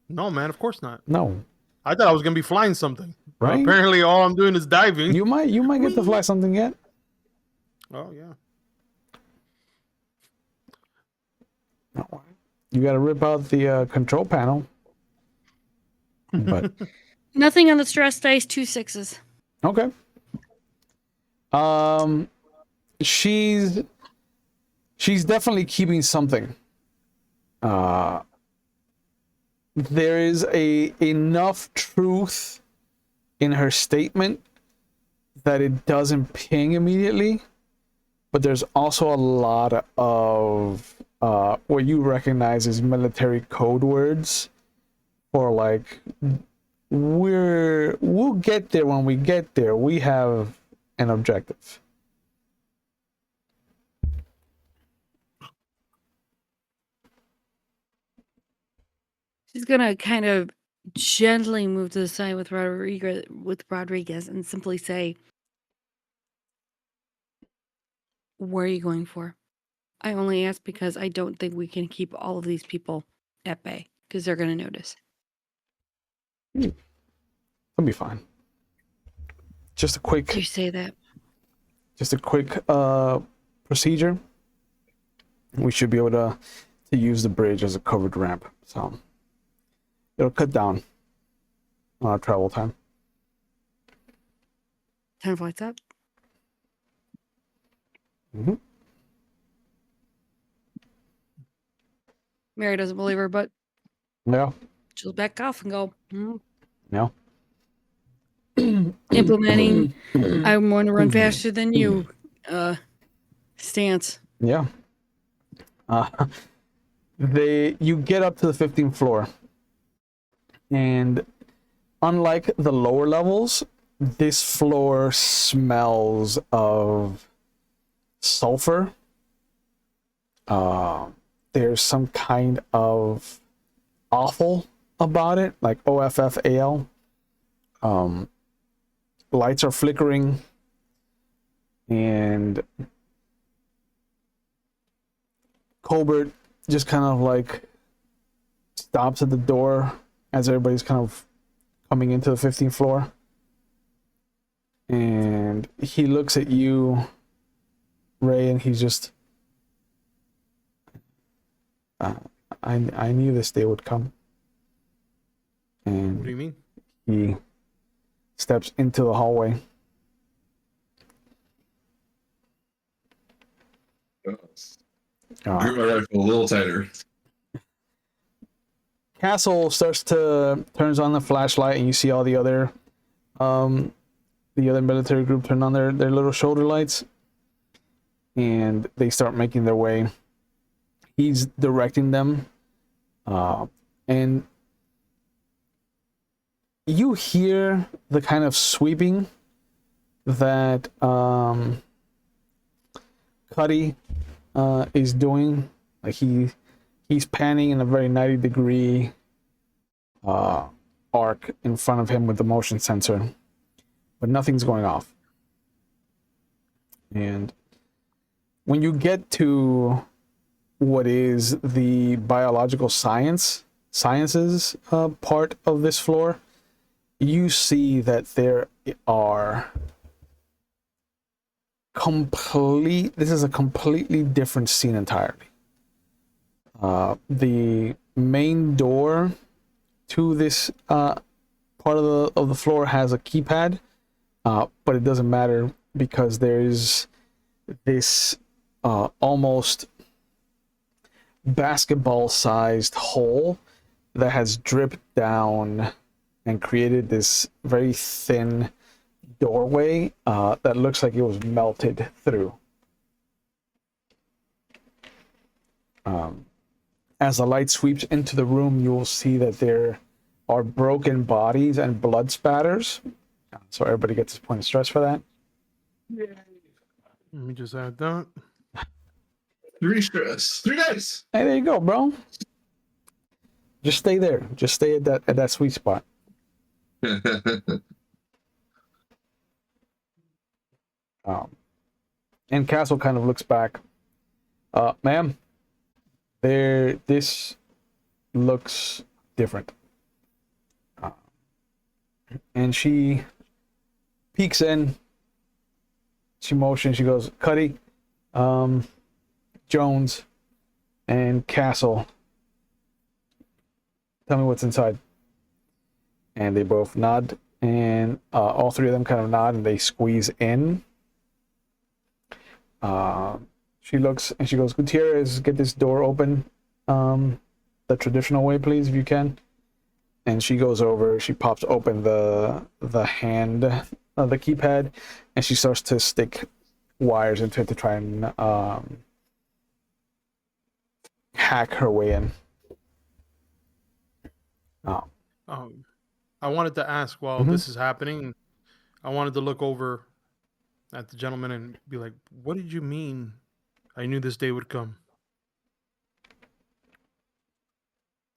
S3: No, man, of course not.
S1: No,
S3: I thought I was gonna be flying something.
S1: Right?
S3: Apparently, all I'm doing is diving.
S1: you might get to fly something yet.
S3: Oh yeah.
S1: No. You got to rip out the control panel. But
S5: Nothing on the stress dice, 2 6s.
S1: okay. She's definitely keeping something. There is enough truth in her statement that it doesn't ping immediately, but there's also a lot of what you recognize as military code words for like we'll get there when we get there. We have an objective.
S5: She's gonna kind of gently move to the side with Rodriguez and simply say, "Where are you going for?" I only ask because I don't think we can keep all of these people at bay because they're gonna notice.
S1: It'll be fine. Just a quick
S5: You say that.
S1: procedure. We should be able to use the bridge as a covered ramp, so it'll cut down on our travel time.
S5: 10 flights up.
S1: Mm-hmm.
S5: Mary doesn't believe her, but
S1: Yeah.
S5: she'll back off and go,
S1: No.
S5: implementing I want to run faster than you stance.
S1: Yeah. You get up to the 15th floor, and unlike the lower levels, this floor smells of sulfur, there's some kind of awful about it, like OFFAL. Lights are flickering, and Colbert just kind of like stops at the door as everybody's kind of coming into the 15th floor, and he looks at you, Ray, and he's just, I knew this day would come. And
S3: What do you mean?
S1: he steps into the hallway.
S4: Grip my rifle a little tighter.
S1: Castle turns on the flashlight, and you see all the other military group turn on their little shoulder lights, and they start making their way. He's directing them, and you hear the kind of sweeping that Cuddy is doing. Like he's panning in a very 90-degree arc in front of him with the motion sensor, but nothing's going off. And when you get to what is the biological sciences part of this floor, you see that there are this is a completely different scene entirely. The main door to this part of the floor has a keypad, but it doesn't matter because there's this almost basketball-sized hole that has dripped down and created this very thin doorway that looks like it was melted through. As the light sweeps into the room, you will see that there are broken bodies and blood spatters. So everybody gets a point of stress for that.
S3: Let me just add that.
S4: 3 stress. 3 dice.
S1: Hey, there you go, bro. Just stay there. Just stay at that sweet spot. And Castle kind of looks back. Ma'am, this looks different. And she peeks in. She motions. She goes, Cuddy, Jones, and Castle, tell me what's inside. And they both nod, and all three of them kind of nod, and they squeeze in. She looks and she goes, Gutierrez, get this door open the traditional way, please, if you can. And she goes over, she pops open the hand, the keypad, and she starts to stick wires into it to try and hack her way in.
S3: I wanted to ask while this is happening, I wanted to look over at the gentleman and be like, what did you mean I knew this day would come?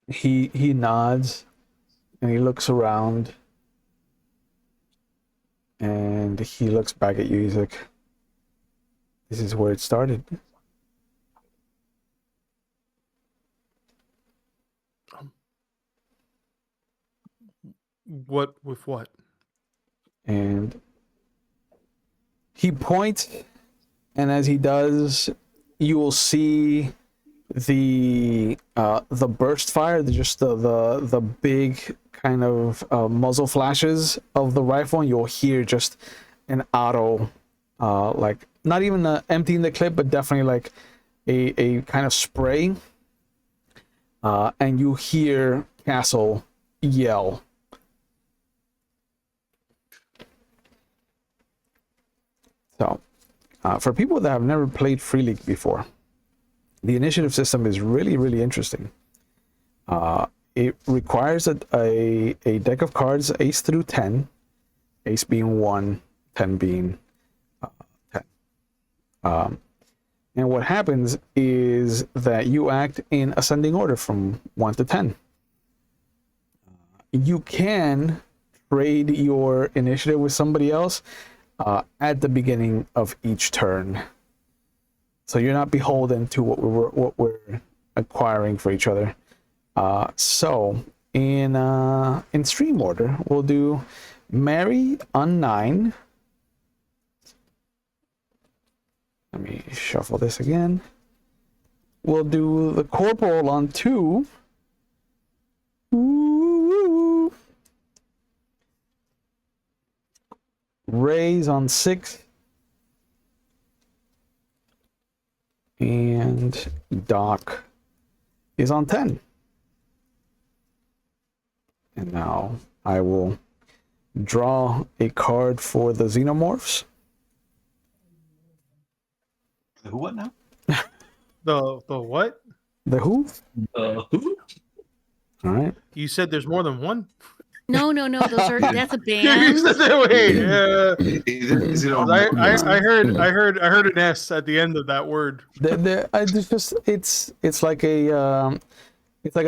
S1: He nods and he looks around and he looks back at you. He's like, this is where it started.
S3: What with what?
S1: And he points, and as he does, you will see the burst fire, just the big kind of muzzle flashes of the rifle, and you'll hear just an auto, like not even emptying the clip, but definitely like a kind of spray, and you hear Castle yell. So, for people that have never played Free League before, the initiative system is really, really interesting. It requires a deck of cards, ace through 10, ace being 1, 10 being 10. And what happens is that you act in ascending order from 1 to 10. You can trade your initiative with somebody else at the beginning of each turn. So you're not beholden to what we're acquiring for each other. So in stream order, we'll do Mary on 9. Let me shuffle this again. We'll do the corporal on 2. Ooh. Ray's on 6. And Doc is on 10. And now I will draw a card for the xenomorphs.
S2: The who what now?
S3: The what?
S1: The who?
S4: Who?
S1: All right.
S3: You said there's more than one?
S5: No, that's a
S3: You
S5: band.
S3: said that way. I
S4: I
S3: heard an S at the end of that word.
S1: It's like a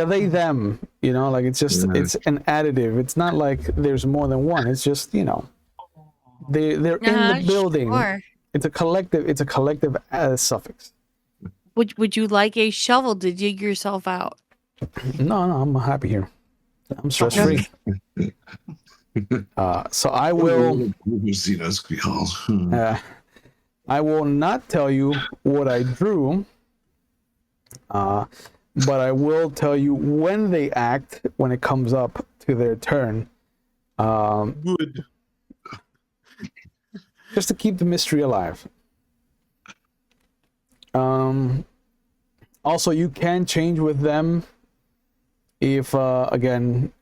S1: they them, you know, like it's just it's an additive. It's not like there's more than one. It's just, you know, they're in the building.
S5: Sure.
S1: It's a collective suffix.
S5: Would you like a shovel to dig yourself out?
S1: No, I'm happy here. I'm stress free. So I will. I will not tell you what I drew, but I will tell you when they act when it comes up to their turn.
S3: Good.
S1: Just to keep the mystery alive. Also, you can change with them if, again,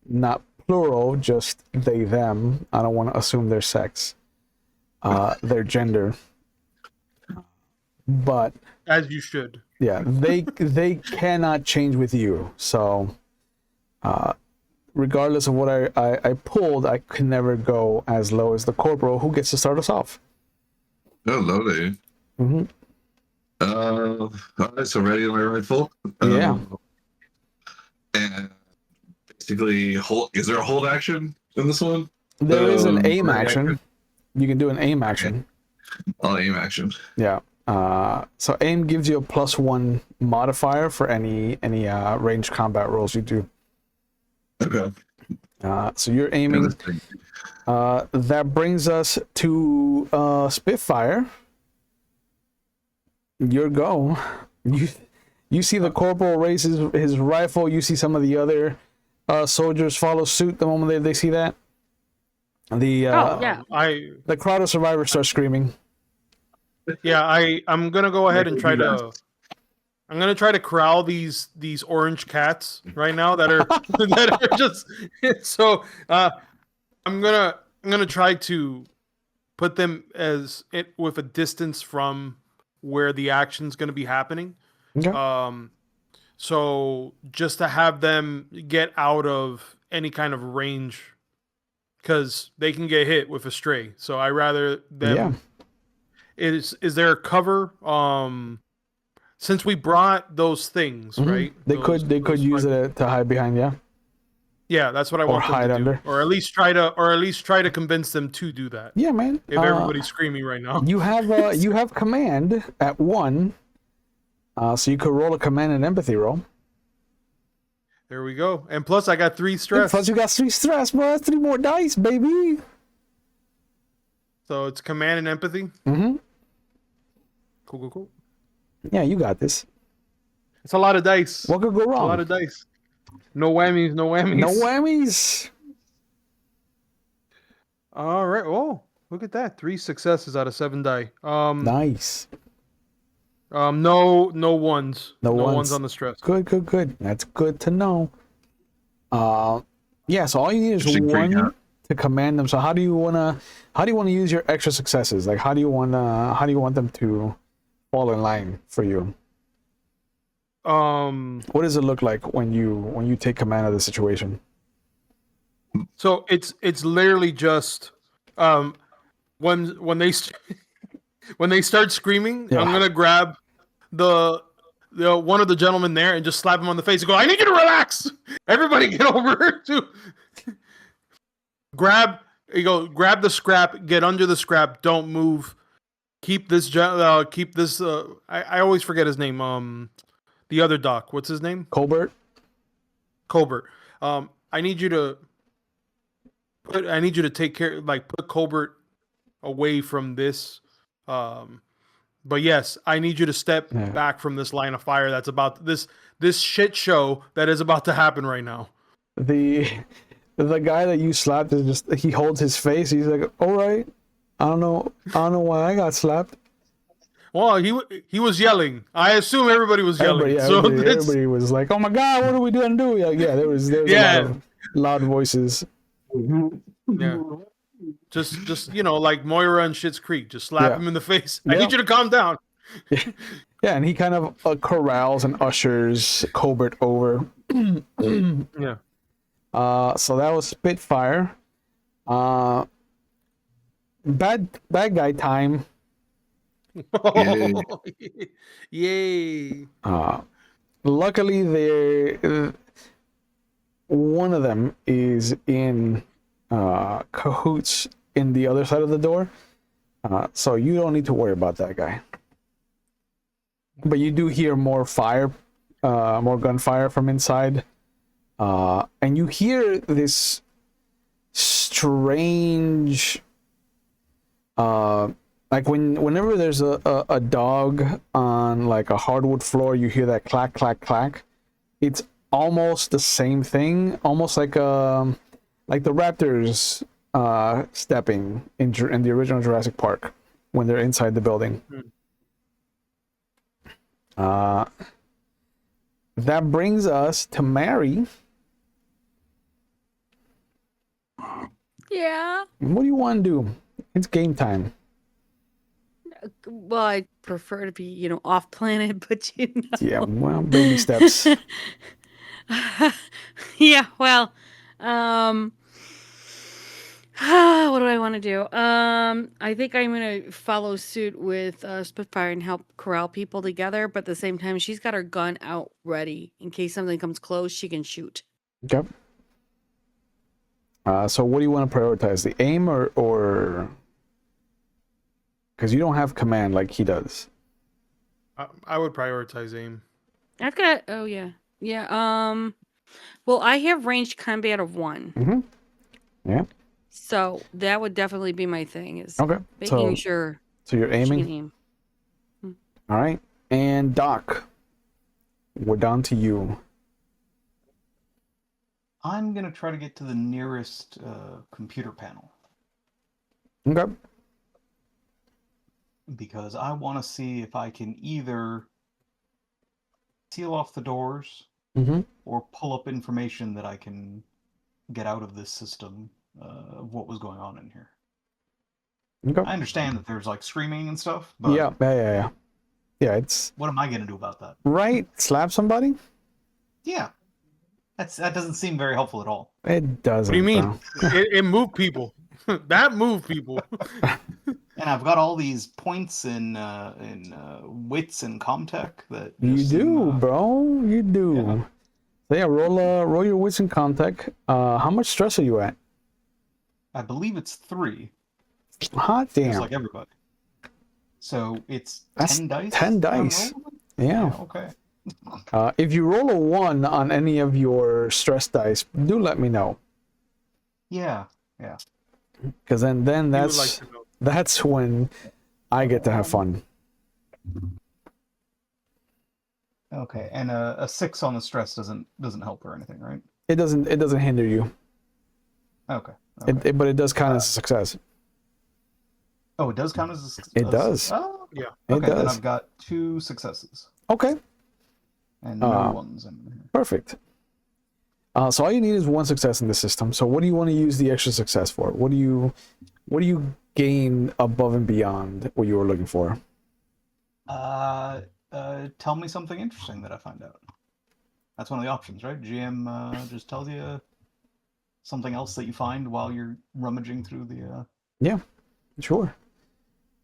S1: not plural, just they, them. I don't want to assume their sex, their gender. But
S3: As you should.
S1: yeah, they cannot change with you. So, regardless of what I pulled, I could never go as low as the corporal, who gets to start us off.
S4: Oh, loading.
S1: Mm-hmm.
S4: All right, so ready on my rifle.
S1: Yeah.
S4: And basically, hold. Is there a hold action in this one?
S1: There is an aim
S4: right
S1: action. You can do an aim action.
S4: I'll aim action.
S1: Yeah. So aim gives you a +1 modifier for any ranged combat rolls you do.
S4: Okay.
S1: So you're aiming. That brings us to Spitfire. Your go. You see the corporal raise his rifle. You see some of the other soldiers follow suit the moment they see that. The crowd of survivors start screaming.
S3: Yeah, I'm gonna go ahead and try to. I'm gonna try to corral these orange cats right now that are that are just. So I'm gonna try to put them with a distance from where the action's gonna be happening.
S1: Okay.
S3: So just to have them get out of any kind of range, because they can get hit with a stray. So I rather them.
S1: Yeah.
S3: Is there a cover? Since we brought those things,
S1: Mm-hmm.
S3: right?
S1: They could use it to hide behind. Yeah.
S3: Yeah, that's what I want them
S1: hide
S3: to
S1: under.
S3: do, or at least try to convince them to do that.
S1: Yeah, man.
S3: If everybody's screaming right now,
S1: you have command at 1, so you could roll a command and empathy roll.
S3: there we go. And plus, I got 3 stress,
S1: Plus, you got 3 stress, bro. That's 3 more dice, baby.
S3: so it's command and empathy.
S1: Mm-hmm.
S3: Cool.
S1: Yeah, you got this.
S3: It's a lot of dice.
S1: What could go wrong?
S3: A lot of dice. No whammies.
S1: No whammies.
S3: All right. Oh, look at that. 3 successes out of 7 die.
S1: Nice.
S3: No ones.
S1: No ones.
S3: Ones on the stress.
S1: Good. That's good to know. Yeah. So all you need is
S4: Interesting
S1: 1 to command them. So how do you wanna use your extra successes? Like how do you want them to fall in line for you? What does it look like when you take command of the situation?
S3: So it's literally just when they when they start screaming,
S1: Yeah.
S3: I'm gonna grab the one of the gentlemen there and just slap him on the face and go, "I need you to relax. Everybody, get over to grab." You go grab the scrap, get under the scrap, don't move. Keep this. Keep this. I always forget his name. The other doc. What's his name?
S1: Colbert.
S3: Colbert. I need you to take care. Like put Colbert away from this. But yes, I need you to step back from this line of fire. That's about this shit show that is about to happen right now.
S1: The guy that you slapped is just, he holds his face. He's like, all right. I don't know why I got slapped.
S3: Well, he was yelling. I assume everybody was yelling.
S1: Everybody was like, "Oh my god, what are we gonna do?" Yeah, there was a lot of loud voices.
S3: Yeah, just like Moira and Schitt's Creek, just slap him in the face. I need you to calm down.
S1: Yeah, and he kind of corrals and ushers Colbert over.
S3: Yeah.
S1: So that was Spitfire. Bad guy time.
S3: Yay.
S1: Luckily, one of them is in cahoots in the other side of the door, so you don't need to worry about that guy. But you do hear more fire, more gunfire from inside, and you hear this strange, like whenever there's a dog on like a hardwood floor, you hear that clack clack clack. It's almost the same thing, almost like the raptors stepping in the original Jurassic Park when they're inside the building. That brings us to Mary.
S5: Yeah.
S1: What do you want to do? It's game time.
S5: Well, I prefer to be, off planet, but
S1: Yeah, well, baby steps.
S5: Yeah, well, what do I want to do? I think I'm gonna follow suit with Spitfire and help corral people together, but at the same time, she's got her gun out ready in case something comes close. She can shoot.
S1: Okay. So what do you want to prioritize? The aim or because you don't have command like he does.
S3: I would prioritize aim.
S5: I've got. Oh yeah. Well, I have ranged combat of 1.
S1: Mm-hmm. Yeah.
S5: So that would definitely be my thing. Is
S1: Okay.
S5: making sure.
S1: So you're
S5: she
S1: aiming.
S5: can aim.
S1: All right. And Doc, we're down to you.
S2: I'm gonna try to get to the nearest computer panel
S1: Okay.
S2: because I want to see if I can either seal off the doors
S1: Mm-hmm.
S2: or pull up information that I can get out of this system of what was going on in here.
S1: Okay.
S2: I understand that there's like screaming and stuff, but
S1: Yeah. Yeah, it's
S2: what am I gonna do about that?
S1: right. Slap somebody?
S2: Yeah, that doesn't seem very helpful at all.
S1: It doesn't.
S3: What do you mean?
S1: Bro.
S3: It moved people. That moved people.
S2: And I've got all these points in wits and comtech that
S1: You
S2: just
S1: do,
S2: seem,
S1: bro. You do.
S2: yeah.
S1: So yeah, roll your wits and contact. How much stress are you at?
S2: I believe it's 3,
S1: Hot
S2: just
S1: damn.
S2: like everybody. So it's
S1: That's
S2: 10 dice.
S1: 10
S2: that I'm
S1: dice.
S2: rolling?
S1: Yeah.
S2: Okay.
S1: If you roll a 1 on any of your stress dice, do let me know.
S2: Yeah.
S1: Because then
S3: You would
S1: that's
S3: like to know.
S1: that's when I get to have fun.
S2: Okay. And a 6 on the stress doesn't help or anything, right?
S1: It doesn't hinder you.
S2: Okay.
S1: But it does count as a success.
S2: Oh, it does count as a success.
S1: It does.
S2: Oh,
S3: Yeah.
S1: It
S2: okay. Then
S1: does.
S2: I've got 2 successes
S1: Okay.
S2: and no ones in here.
S1: Perfect. So all you need is 1 success in the system. So what do you want to use the extra success for? What do you gain above and beyond what you were looking for?
S2: Tell me something interesting that I find out. That's one of the options, right? GM just tells you something else that you find while you're rummaging through the.
S1: Yeah, sure.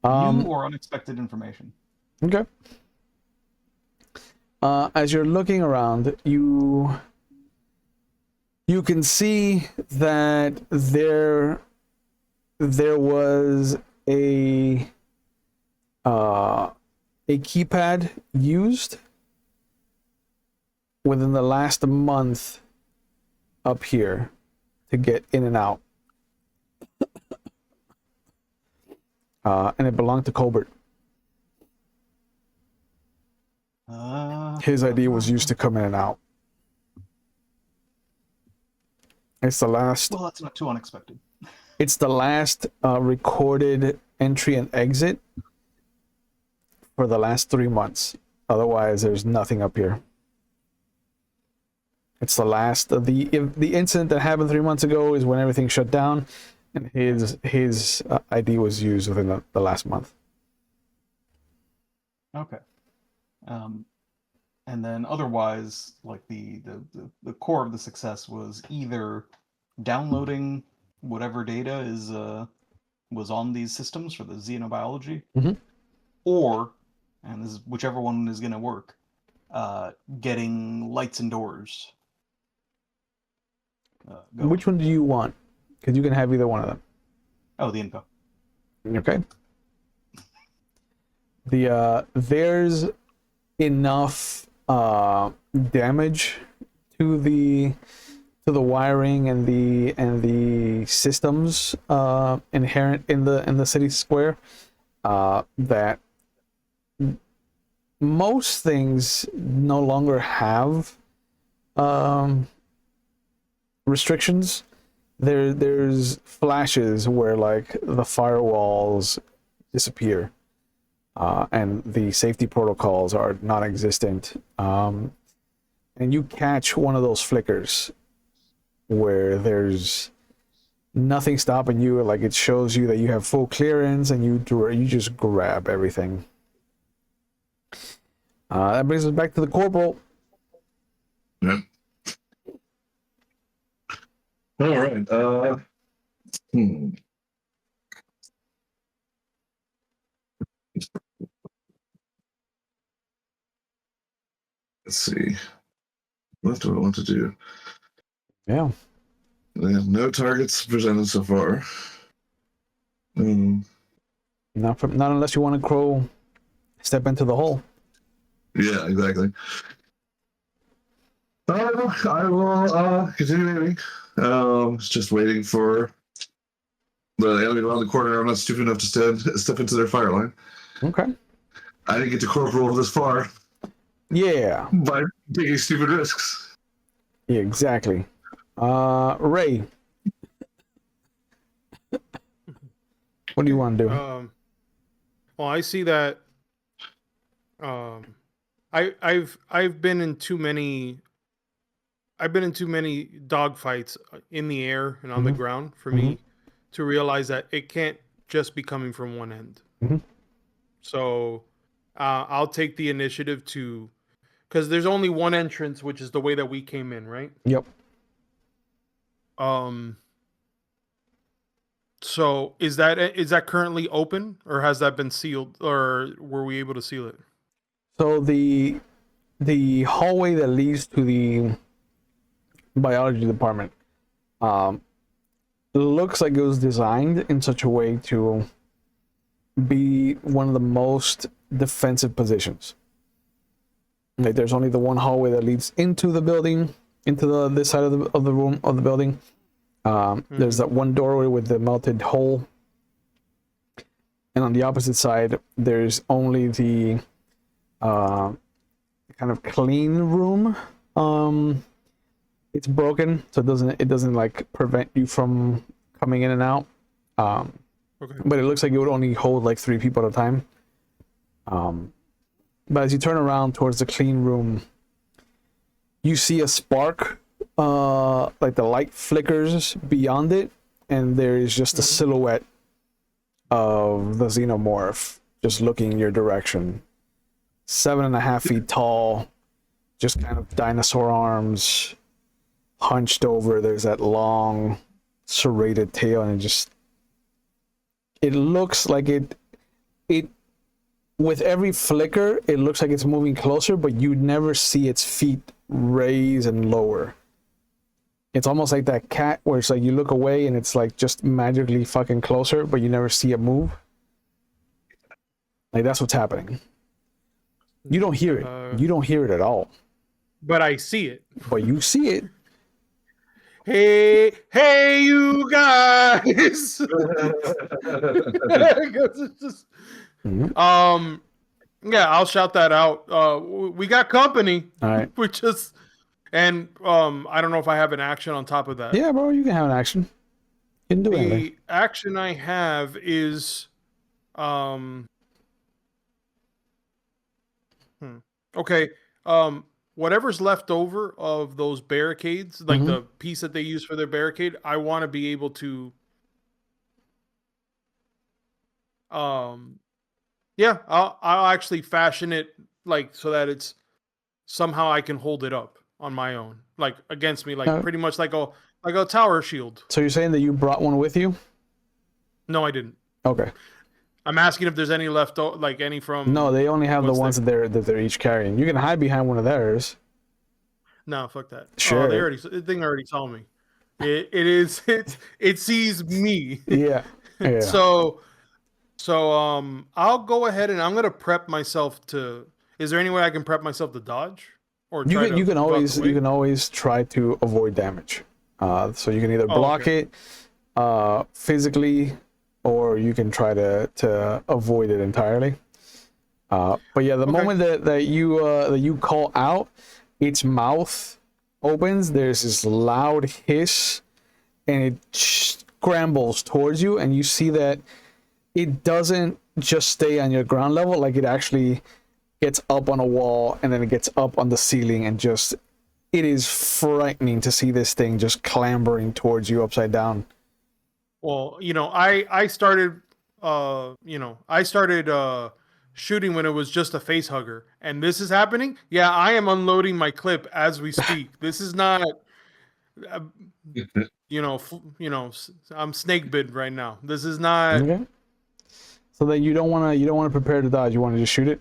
S1: Um,
S2: New or unexpected information.
S1: Okay. As you're looking around, you can see that there was a keypad used within the last month up here to get in and out, and it belonged to Colbert. His ID was used to come in and out. It's the last.
S2: Well, that's not too unexpected.
S1: It's the last recorded entry and exit for the last 3 months. Otherwise, there's nothing up here. It's the last. The incident that happened 3 months ago is when everything shut down, and his ID was used within the last month.
S2: Okay. And then otherwise, like the core of the success was either downloading whatever data was on these systems for the xenobiology,
S1: Mhm.
S2: or, and this is whichever one is going to work, getting lights and doors. Going.
S1: Which one do you want? Because you can have either one of them.
S2: Oh, the info.
S1: Okay. There's enough damage to the wiring and the systems inherent in the city square that most things no longer have restrictions. There's flashes where like the firewalls disappear. And the safety protocols are non-existent. And you catch one of those flickers where there's nothing stopping you. Like it shows you that you have full clearance, and you just grab everything. That brings us back to the corporal.
S4: Yep. All right. Let's see. What do I want to do?
S1: Yeah.
S4: They have no targets presented so far.
S1: Not unless you want to step into the hole.
S4: Yeah, exactly. I will continue maybe. Just waiting for the alien around the corner. I'm not stupid enough to step into their fire line.
S1: Okay.
S4: I didn't get to corporal this far
S1: Yeah.
S4: by taking stupid risks.
S1: Yeah, exactly. Ray, what do you want to do?
S3: Well, I see that. I've been in too many. I've been in too many dogfights in the air and on the ground for me to realize that it can't just be coming from one end. So I'll take the initiative to, because there's only one entrance, which is the way that we came in, right?
S1: Yep.
S3: So is that currently open, or has that been sealed, or were we able to seal it?
S1: So the hallway that leads to the biology department looks like it was designed in such a way to be one of the most defensive positions. Like there's only the one hallway that leads into the building, into this side of the room of the building. There's that one doorway with the melted hole, and on the opposite side there's only the kind of clean room. It's broken, so it doesn't like prevent you from coming in and out.
S3: Okay.
S1: But it looks like it would only hold like 3 people at a time. But as you turn around towards the clean room, you see a spark, like the light flickers beyond it, and there is just a silhouette of the xenomorph just looking in your direction. 7.5 feet tall, just kind of dinosaur arms, hunched over. There's that long serrated tail, and it looks like it it with every flicker, it looks like it's moving closer, but you never see its feet raise and lower. It's almost like that cat where it's like you look away and it's like just magically fucking closer, but you never see it move. Like that's what's happening. You don't hear it. You don't hear it at all.
S3: But I see it.
S1: But you see it.
S3: Hey, you guys! It's just, yeah, I'll shout that out. We got company.
S1: All right.
S3: We just, and I don't know if I have an action on top of that.
S1: Yeah, bro, you can have an action. You can do anything.
S3: The action I have is, okay, whatever's left over of those barricades, like the piece that they use for their barricade, I want to be able to, yeah, I'll actually fashion it like so that it's somehow I can hold it up on my own, like against me, like pretty much like a tower shield.
S1: So you're saying that you brought one with you?
S3: No, I didn't.
S1: Okay.
S3: I'm asking if there's any left, like any from.
S1: No, they only have the ones that they're each carrying. You can hide behind one of theirs.
S3: No, fuck that.
S1: Sure.
S3: Oh, the thing already saw me. It sees me.
S1: Yeah. Yeah.
S3: So I'll go ahead and I'm gonna prep myself to. Is there any way I can prep myself to dodge? Or
S1: you can always try to avoid damage. So you can either block it physically, or you can try to avoid it entirely. But yeah, the moment that you call out, its mouth opens. There's this loud hiss, and it scrambles towards you, and you see that it doesn't just stay on your ground level. Like it actually gets up on a wall, and then it gets up on the ceiling, and just it is frightening to see this thing just clambering towards you upside down.
S3: Well, I started shooting when it was just a face hugger, and this is happening. Yeah, I am unloading my clip as we speak. This is not, I'm snake bit right now. This is not.
S1: Okay. So then you don't want to prepare to dodge. You want to just shoot it?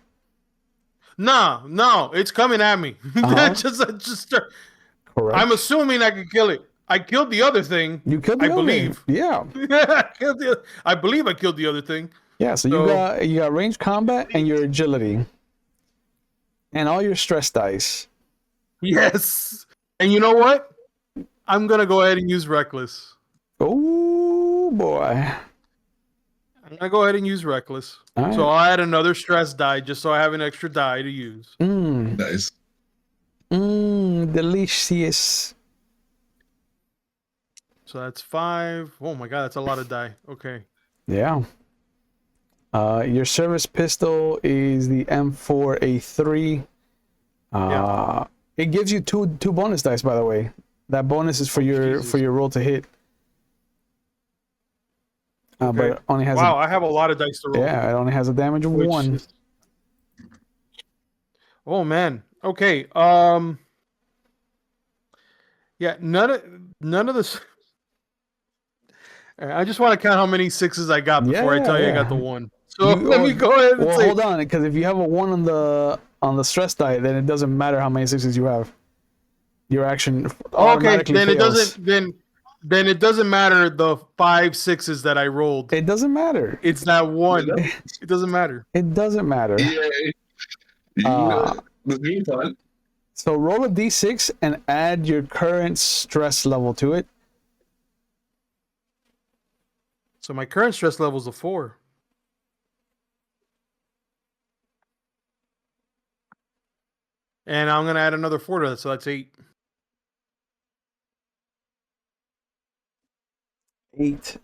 S3: No, it's coming at me. just start.
S1: Correct.
S3: I'm assuming I can kill it. I killed the other thing.
S1: You killed the other thing. Yeah.
S3: I believe I killed the other thing.
S1: Yeah, so you got range combat and your agility. And all your stress dice.
S3: Yes. And you know what? I'm gonna go ahead and use reckless.
S1: Oh boy.
S3: I'm gonna go ahead and use reckless.
S1: Right.
S3: So I'll add another stress die just so I have an extra die to use.
S4: Nice.
S1: Delicious.
S3: So that's 5. Oh my god, that's a lot of die. Okay.
S1: Yeah. Your service pistol is the M4A3. It gives you two bonus dice, by the way. That bonus is for your roll to hit. But it only has
S3: I have a lot of dice to roll.
S1: Yeah, it only has a damage of 1.
S3: Oh man. Okay. Yeah, none of this. I just want to count how many 6s I got before I tell you I got the 1. So let me go ahead and say.
S1: Hold on, because if you have a 1 on the stress die, then it doesn't matter how many 6s you have. Your action automatically
S3: then
S1: fails.
S3: Then it doesn't matter the 5 6s that I rolled.
S1: It doesn't matter.
S3: It's that 1. It doesn't matter.
S1: It doesn't matter. So roll a d6 and add your current stress level to it.
S3: So my current stress level is a 4. And I'm going to add another 4 to that, so that's 8.
S1: 8.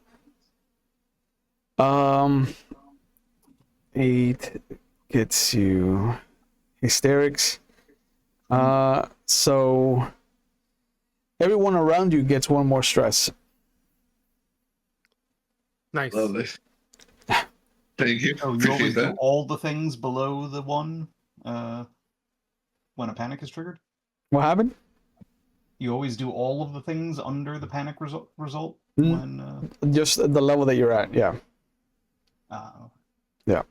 S1: 8 gets you hysterics. So everyone around you gets 1 more stress.
S3: Nice.
S4: Lovely. Thank you.
S2: Oh, you always do all the things below the 1 when a panic is triggered?
S1: What happened?
S2: You always do all of the things under the panic result when
S1: just the level that you're at, yeah.
S2: Yeah.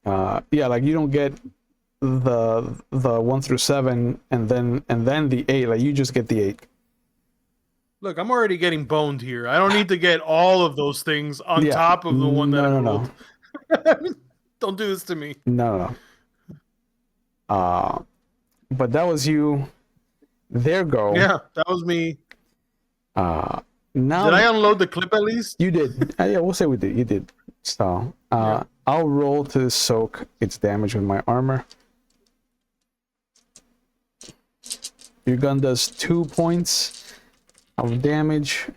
S1: Yeah, like you don't get the 1 through 7 and then the 8. Like you just get the 8.
S3: Look, I'm already getting boned here. I don't need to get all of those things on
S1: Yeah.
S3: top of the one that I
S1: No.
S3: rolled. Don't do this to me.
S1: No. But that was you. There go.
S3: Yeah, that was me.
S1: Now
S3: Did I unload the clip at least?
S1: you did. Yeah, we'll say we did. You did. So
S3: Yeah.
S1: I'll roll to soak its damage with my armor. Your gun does 2 points of damage.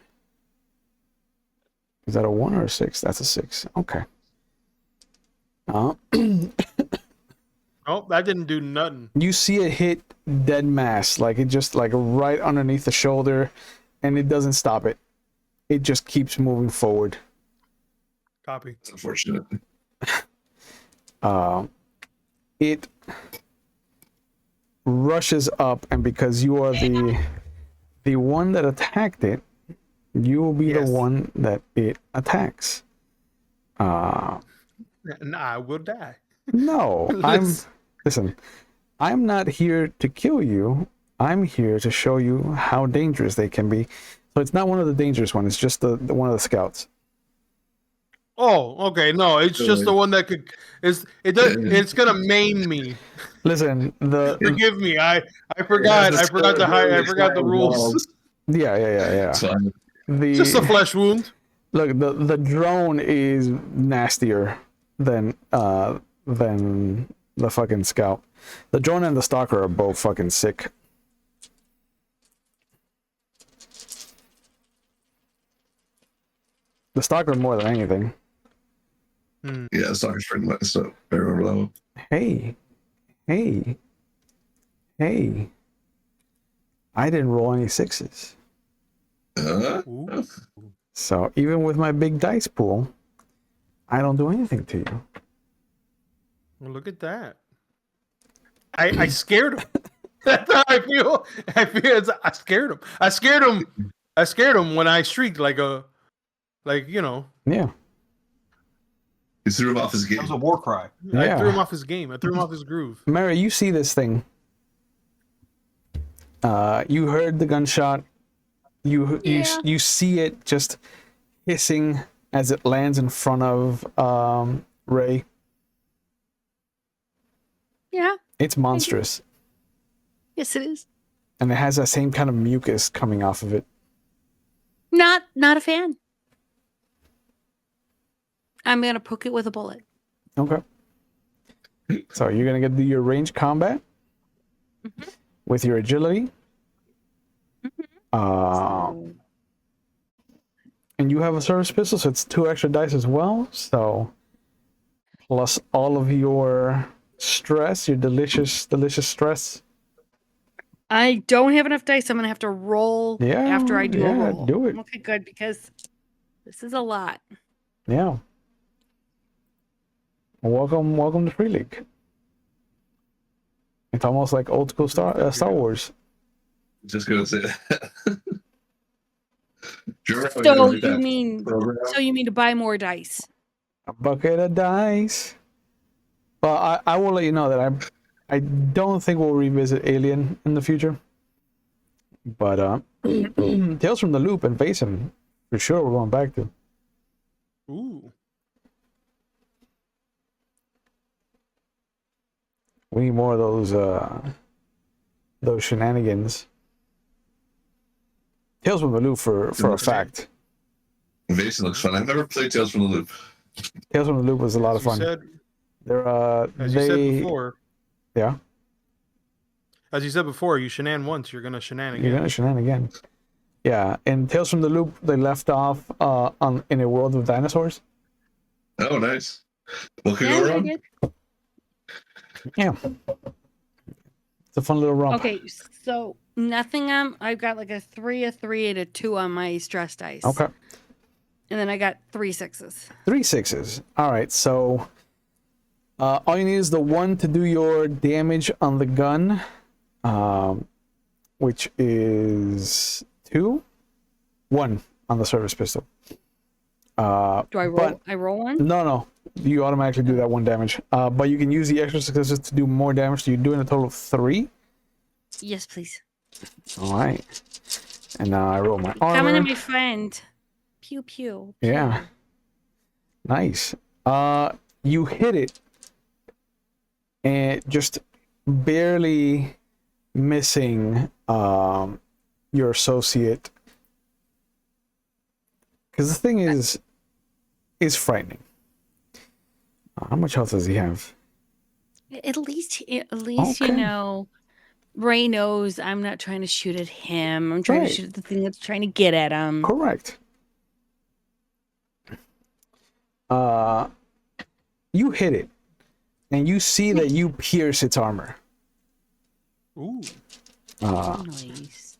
S1: Is that a 1 or a 6? That's a 6. Okay.
S3: Oh, that didn't do nothing.
S1: You see it hit dead mass, like it just like right underneath the shoulder, and it doesn't stop it. It just keeps moving forward.
S3: Copy.
S4: It's unfortunate.
S1: It rushes up, and because you are the one that attacked it, you will be
S3: Yes.
S1: the one that it attacks.
S3: And I will die.
S1: No, listen. I'm not here to kill you. I'm here to show you how dangerous they can be. So it's not one of the dangerous ones. It's just the one of the scouts.
S3: Oh, okay. No, it's just the one that could. It's gonna maim me.
S1: Listen,
S3: Forgive me. I forgot. I forgot the rules.
S1: yeah.
S4: It's fine.
S3: Just a flesh wound.
S1: Look, the drone is nastier than the fucking scout. The drone and the stalker are both fucking sick. The stalker more than anything.
S4: Yeah, Stalker's pretty much so very level.
S1: Hey. I didn't roll any 6s.
S3: Ooh.
S1: So even with my big dice pool, I don't do anything to you.
S3: Well, look at that. I scared him. That's how I feel. I scared him. I scared him when I shrieked like you know.
S1: Yeah.
S4: You threw him off his
S2: That
S4: game.
S2: was a war cry.
S1: Yeah.
S3: I threw him off his game. I threw him off his groove.
S1: Mary, you see this thing. You heard the gunshot. You see it just hissing as it lands in front of Ray.
S5: Yeah.
S1: It's monstrous.
S5: Yes, it is.
S1: And it has that same kind of mucus coming off of it.
S5: Not a fan. I'm gonna poke it with a bullet.
S1: Okay. So you're gonna do your range combat with your agility. And you have a service pistol, so it's 2 extra dice as well. So plus all of your stress, your delicious stress.
S5: I don't have enough dice. I'm gonna have to roll after I do a roll.
S1: Do it.
S5: Okay, good, because this is a lot.
S1: Yeah. Welcome to Free League. It's almost like old school Star Wars.
S4: Just gonna say that.
S5: So you mean to buy more dice?
S1: A bucket of dice. Well, I will let you know that I don't think we'll revisit Alien in the future. But Tales from the Loop and Basin, for sure we're going back to.
S3: Ooh.
S1: We need more of those shenanigans. Tales from the Loop for a fact.
S4: Invasion looks fun. I've never played Tales from the Loop.
S1: Tales from the Loop was a lot of fun.
S3: As you said before.
S1: Yeah.
S3: As you said before, you shenan once, you're gonna shenan again.
S1: You're gonna shenan again. Yeah, in Tales from the Loop, they left off in a world of dinosaurs.
S4: Oh, nice. What could
S5: Yeah,
S4: go
S5: I
S4: wrong?
S5: did.
S1: Yeah. It's a fun little romp.
S5: Okay, so nothing. I've got like a 3, a 3, and a 2 on my stress dice.
S1: Okay.
S5: And then I got 3 6s.
S1: 3 6s. All right, so all you need is the 1 to do your damage on the gun, which is 2, 1 on the service pistol.
S5: Do I roll? I roll one.
S1: No. You automatically do that 1 damage. But you can use the extra successes to do more damage. So you're doing a total of 3.
S5: Yes, please.
S1: All right. And now I roll my armor.
S5: Coming to my friend. Pew pew. Pew.
S1: Yeah. Nice. You hit it, and just barely missing your associate. Because the thing is frightening. How much health does he have?
S5: At least
S1: Okay.
S5: you know, Ray knows I'm not trying to shoot at him. I'm trying
S1: Right.
S5: to shoot at the thing that's trying to get at him.
S1: Correct. You hit it, and you see that you pierce its armor.
S3: Ooh.
S5: Nice.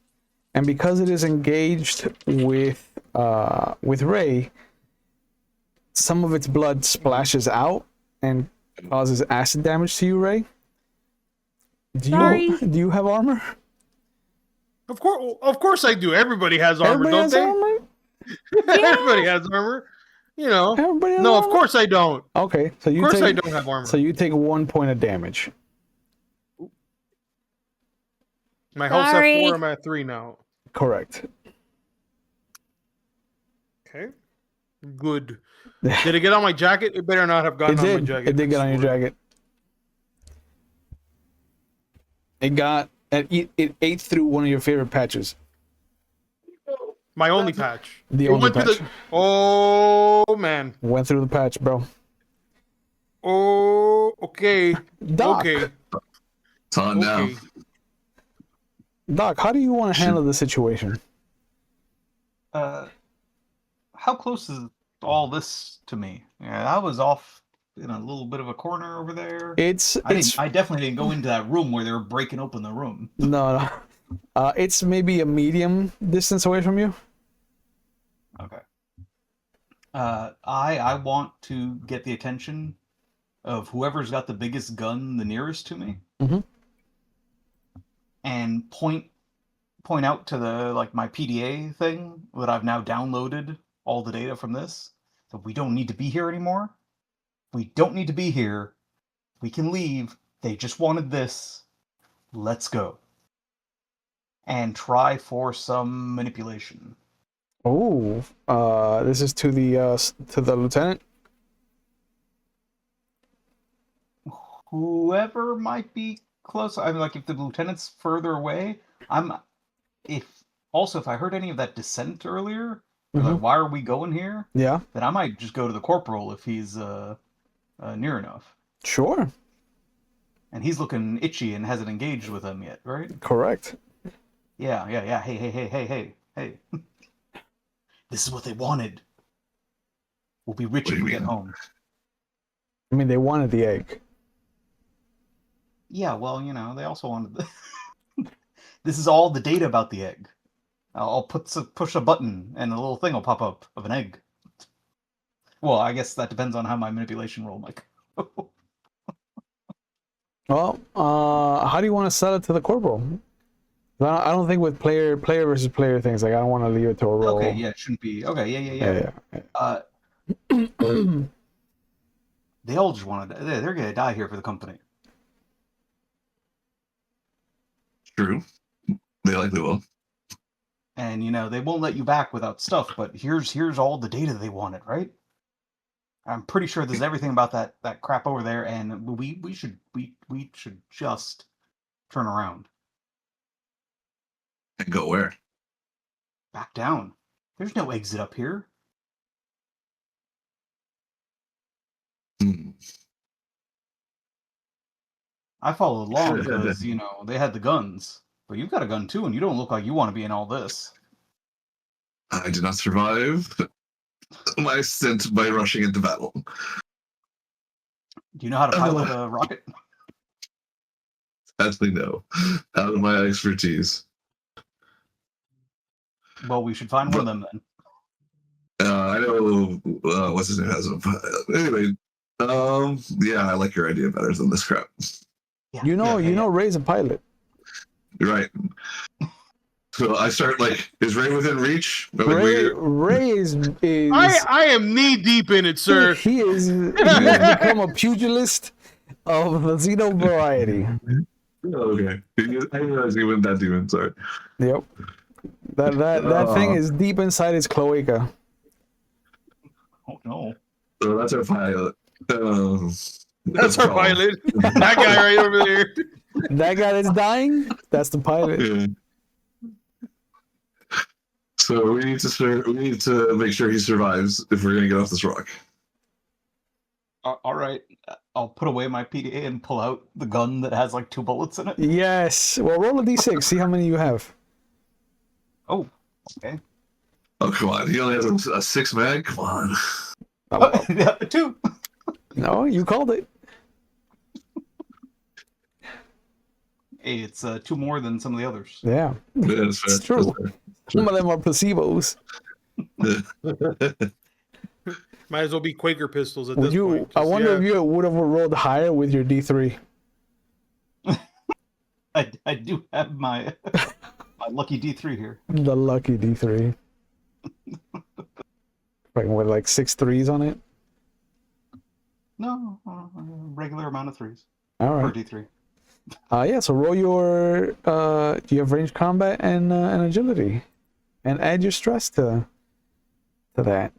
S1: And because it is engaged with Ray, some of its blood splashes out and causes acid damage to you, Ray.
S5: Sorry.
S1: Do you have armor?
S3: Of course I do. Everybody has armor,
S1: Everybody
S3: don't
S1: has
S3: they?
S1: armor?
S3: Everybody has armor. You know.
S1: Everybody has
S3: No,
S1: armor?
S3: of course I don't.
S1: Okay, so you
S3: Of course I
S1: take
S3: don't have armor.
S1: so you take 1 point of damage.
S3: My health's at
S5: Sorry.
S3: 4. I'm at 3 now.
S1: Correct.
S3: Okay. Good. Did it get on my jacket? It better not have gotten
S1: It
S3: on my
S1: did.
S3: jacket.
S1: It did get on your
S3: Swear.
S1: jacket. It ate through one of your favorite patches.
S3: My only patch.
S1: The
S3: It
S1: only
S3: went through
S1: patch.
S3: Oh man.
S1: Went through the patch, bro.
S3: Oh, okay.
S1: Doc.
S3: Okay.
S4: It's on now.
S3: Okay.
S1: Doc, how do you want to handle the situation?
S2: How close is all this to me? Yeah, I was off in a little bit of a corner over there. I definitely didn't go into that room where they were breaking open the room.
S1: No. It's maybe a medium distance away from you.
S2: Okay. I want to get the attention of whoever's got the biggest gun the nearest to me, and point out to the my PDA thing that I've now downloaded all the data from this. That we don't need to be here anymore. We don't need to be here. We can leave. They just wanted this. Let's go. And try for some manipulation.
S1: Oh, this is to the lieutenant.
S2: Whoever might be close. I mean, if the lieutenant's further away, if I heard any of that dissent earlier, why are we going here?
S1: Yeah.
S2: Then I might just go to the corporal if he's near enough.
S1: Sure.
S2: And he's looking itchy and hasn't engaged with them yet, right?
S1: Correct.
S2: Yeah. Hey. This is what they wanted. We'll be rich if we get home.
S1: I mean, they wanted the egg.
S2: Yeah, well, they also wanted This is all the data about the egg. I'll push a button and a little thing will pop up of an egg. Well, I guess that depends on how my manipulation roll might go.
S1: Well, how do you want to sell it to the corporal? I don't think with player versus player things, I don't want to leave it to a roll.
S2: Okay, yeah, it shouldn't be. Okay, yeah. They all just want to. They're gonna die here for the company.
S4: True. They likely will.
S2: And they won't let you back without stuff. But here's all the data they wanted, right? I'm pretty sure there's everything about that crap over there, and we should just turn around.
S4: And go where?
S2: Back down. There's no exit up here. I followed along because, they had the guns. But you've got a gun too, and you don't look like you want to be in all this.
S4: I did not survive my stint by rushing into battle.
S2: Do you know how to pilot a rocket?
S4: Sadly, no. Out of my expertise.
S2: Well, we should find one of them then.
S4: I know what's his name has them. Anyway, yeah, I like your idea better than this crap.
S2: Yeah,
S1: you know, Ray's a pilot.
S4: You're right. So I start like, is Ray within reach? I mean,
S1: Ray is
S3: I am knee deep in it, sir.
S1: he has become a pugilist of the Xeno variety.
S4: Okay. I didn't realize he went that deep in. Sorry.
S1: Yep. That thing is deep inside its cloaca.
S2: Oh no.
S4: So that's our pilot.
S3: That's our pilot. That guy right over there.
S1: That guy that's dying, that's the pilot.
S4: Yeah. So we need to make sure he survives if we're gonna get off this rock.
S2: All right. I'll put away my PDA and pull out the gun that has like 2 bullets in it.
S1: Yes. Well, roll a d6. See how many you have.
S2: Oh, okay.
S4: Oh come on, he only has a 6 mag. Come on.
S1: Oh,
S2: Yeah, 2.
S1: no, you called it.
S2: Hey, it's 2 more than some of the others.
S1: Yeah.
S4: Yeah, that's fair.
S1: It's true.
S4: That's fair.
S1: Some of them are placebos.
S3: Might as well be Quaker pistols at
S1: Would
S3: this
S1: you?
S3: point.
S1: I
S3: Just,
S1: wonder
S3: yeah.
S1: if you would have rolled higher with your D3.
S2: I do have my lucky D3 here.
S1: The lucky D3. With like 6 threes on it.
S2: No, regular amount of 3s
S1: All
S2: per
S1: right.
S2: D3.
S1: Yeah. So roll your. Do you have range combat and agility, and add your stress to that.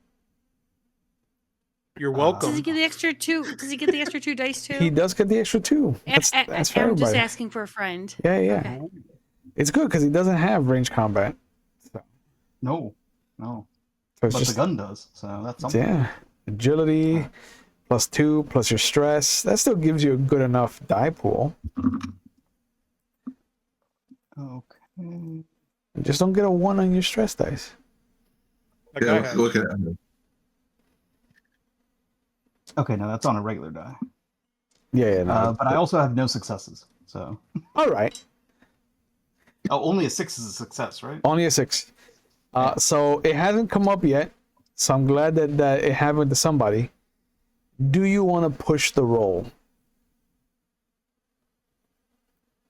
S3: You're
S5: Does
S3: welcome.
S5: he get the extra 2? Does he get the extra 2 dice too?
S1: He does get the extra 2. That's for
S5: I'm just
S1: everybody.
S5: asking for a friend.
S1: Yeah.
S5: Okay.
S1: It's good because he doesn't have range combat.
S2: No.
S1: So it's
S2: But
S1: just
S2: the gun does, so that's something.
S1: yeah, agility plus 2 plus your stress. That still gives you a good enough die pool.
S2: Okay.
S1: Just don't get a 1 on your stress dice.
S3: That guy
S4: Yeah,
S3: has.
S4: look at him.
S2: Okay, now that's on a regular die.
S1: Yeah. No.
S2: But I also have no successes, so.
S1: All right.
S2: Oh, only a 6 is a success, right?
S1: Only a 6. So it hasn't come up yet. So I'm glad that it happened to somebody. Do you want to push the roll?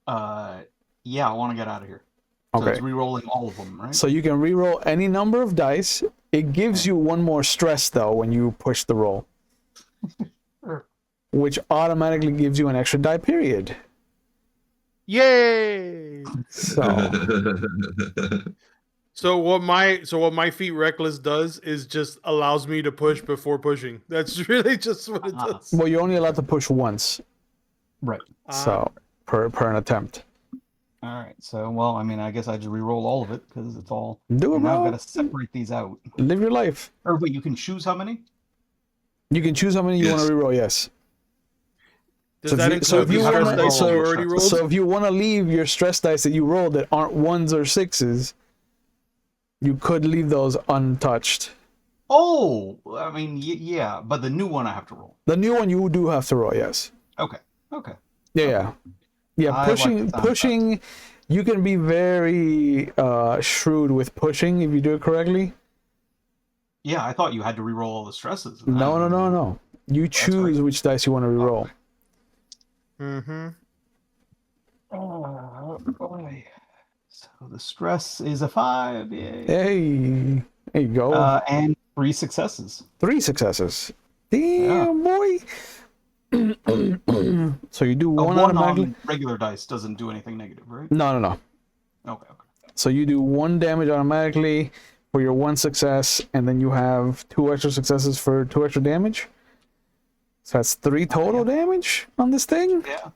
S2: Yeah, I want to get out of here. So
S1: Okay.
S2: it's re-rolling all of them, right?
S1: So you can re-roll any number of dice. It gives you 1 more stress though when you push the roll,
S2: Sure.
S1: which automatically gives you an extra die period.
S3: Yay!
S1: So
S3: So what my feat reckless does is just allows me to push before pushing. That's really just what it does.
S1: well, you're only allowed to push once.
S2: Right.
S1: So per an attempt.
S2: All right. So, well, I mean, I guess I just re-roll all of it because it's all.
S1: Do it,
S2: Now I've
S1: bro.
S2: got to separate these out.
S1: Live your life.
S2: Or wait, you can choose how many?
S1: You can choose how many you want
S4: Yes.
S1: to re-roll. Yes.
S3: Does
S1: So
S3: that
S1: if you- so
S3: include
S1: if
S3: the
S1: you
S3: stress
S1: wanna-
S3: dice
S1: so-
S3: you already rolled?
S1: So if you want to leave your stress dice that you rolled that aren't 1s or 6s, you could leave those untouched.
S2: Oh, I mean, yeah, but the new one I have to roll.
S1: The new one you do have to roll. Yes.
S2: Okay. Okay.
S1: Yeah.
S2: I like
S1: Pushing.
S2: the sound of that.
S1: Pushing. You can be very shrewd with pushing if you do it correctly.
S2: Yeah, I thought you had to re-roll all the stresses.
S1: No. You choose
S2: right.
S1: which dice you want to re-roll.
S3: Mm-hmm.
S2: Oh boy. So the stress is a 5. Yay.
S1: Hey, there you go.
S2: And 3 successes.
S1: 3 successes. Damn, boy. So you do
S2: A
S1: 1
S2: 1
S1: automatically.
S2: on regular dice doesn't do anything negative, right?
S1: No.
S2: Okay.
S1: So you do 1 damage automatically for your 1 success, and then you have 2 extra successes for 2 extra damage. So that's 3 total damage on this thing.
S2: Yeah.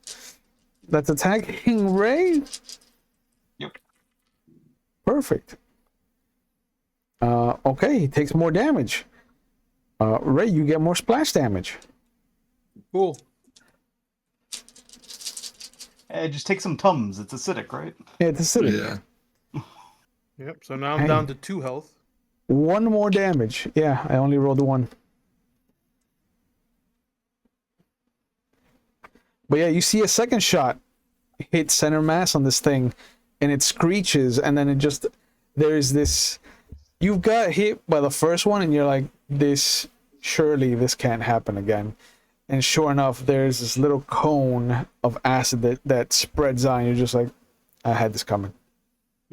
S1: That's attacking Ray.
S2: Yep.
S1: Perfect. Okay, he takes more damage. Ray, you get more splash damage.
S3: Cool.
S2: Just take some Tums. It's acidic, right?
S1: Yeah, it's acidic.
S4: Yeah.
S3: Yep. So now I'm
S1: Hey.
S3: down to 2 health.
S1: 1 more damage. Yeah, I only rolled 1. But yeah, you see a second shot hit center mass on this thing, and it screeches, and then it just there's this. You got hit by the first one, and you're like, surely this can't happen again. And sure enough, there's this little cone of acid that spreads out, and you're just like, I had this coming.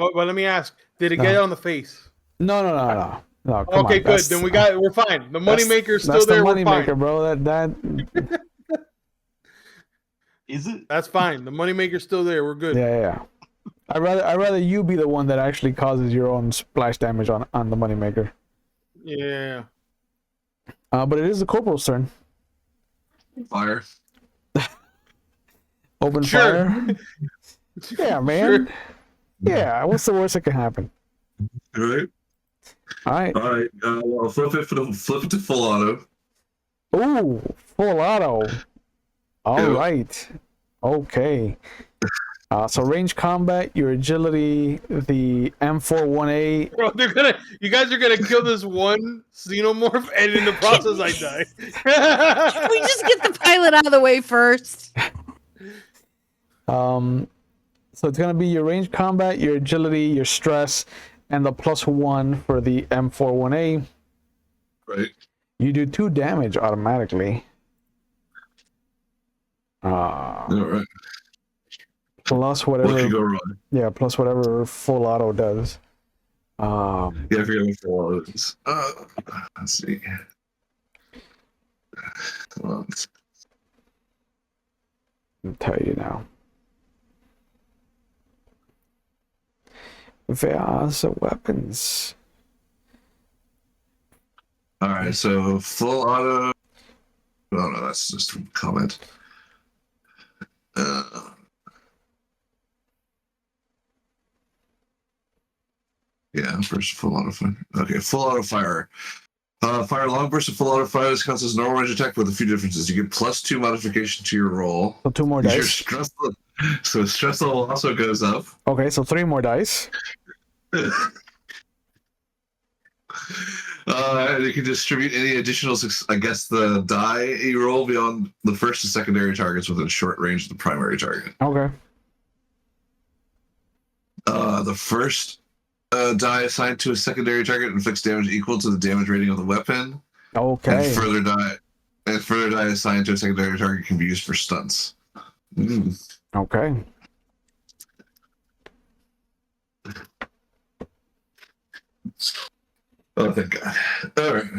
S3: But let me ask: did it
S1: No.
S3: get on the face?
S1: No. Come
S3: Okay,
S1: on.
S3: good. Then we're fine. The moneymaker's still
S1: That's
S3: there.
S1: the
S3: We're
S1: money
S3: fine.
S1: maker, bro. That
S2: Is it?
S3: That's fine. The moneymaker's still there. We're good.
S1: yeah. I'd rather you be the one that actually causes your own splash damage on the moneymaker.
S3: Yeah.
S1: But it is the corporal's turn.
S4: Fire.
S1: Open
S3: Sure.
S1: fire. Yeah, man.
S3: Sure.
S1: Yeah. What's the worst that can happen?
S4: All right.
S1: All right.
S4: All right. Well, flip it to full auto.
S1: Ooh, full auto. All
S4: Yeah.
S1: right. Okay. So range combat, your agility, the M41A.
S3: Bro, you guys are gonna kill this one xenomorph, and in the process, I die.
S5: Can we just get the pilot out of the way first?
S1: So it's gonna be your range combat, your agility, your stress, and the +1 for the M41A.
S4: Right.
S1: You do 2 damage automatically.
S4: All right.
S1: Plus
S4: What could
S1: whatever.
S4: go wrong?
S1: Yeah, plus whatever full auto does.
S4: Yeah, I forget what full auto is. Let's see. Come on.
S1: I'll tell you now. There's weapons.
S4: All right. So full auto. Oh no, that's just a comment. Yeah, first full auto fire. Okay, full auto fire. Fire long burst of full auto fire. This counts as normal range attack with a few differences. You get +2 modification to your roll.
S1: So 2 more
S4: Your
S1: dice.
S4: stress level also goes up.
S1: Okay, so 3 more dice.
S4: You can distribute any additional, the die you roll beyond the first and secondary targets within short range of the primary target.
S1: Okay.
S4: The first die assigned to a secondary target inflicts damage equal to the damage rating of the weapon.
S1: Okay.
S4: And further die assigned to a secondary target can be used for stunts.
S1: Okay.
S4: Oh, thank God. All right.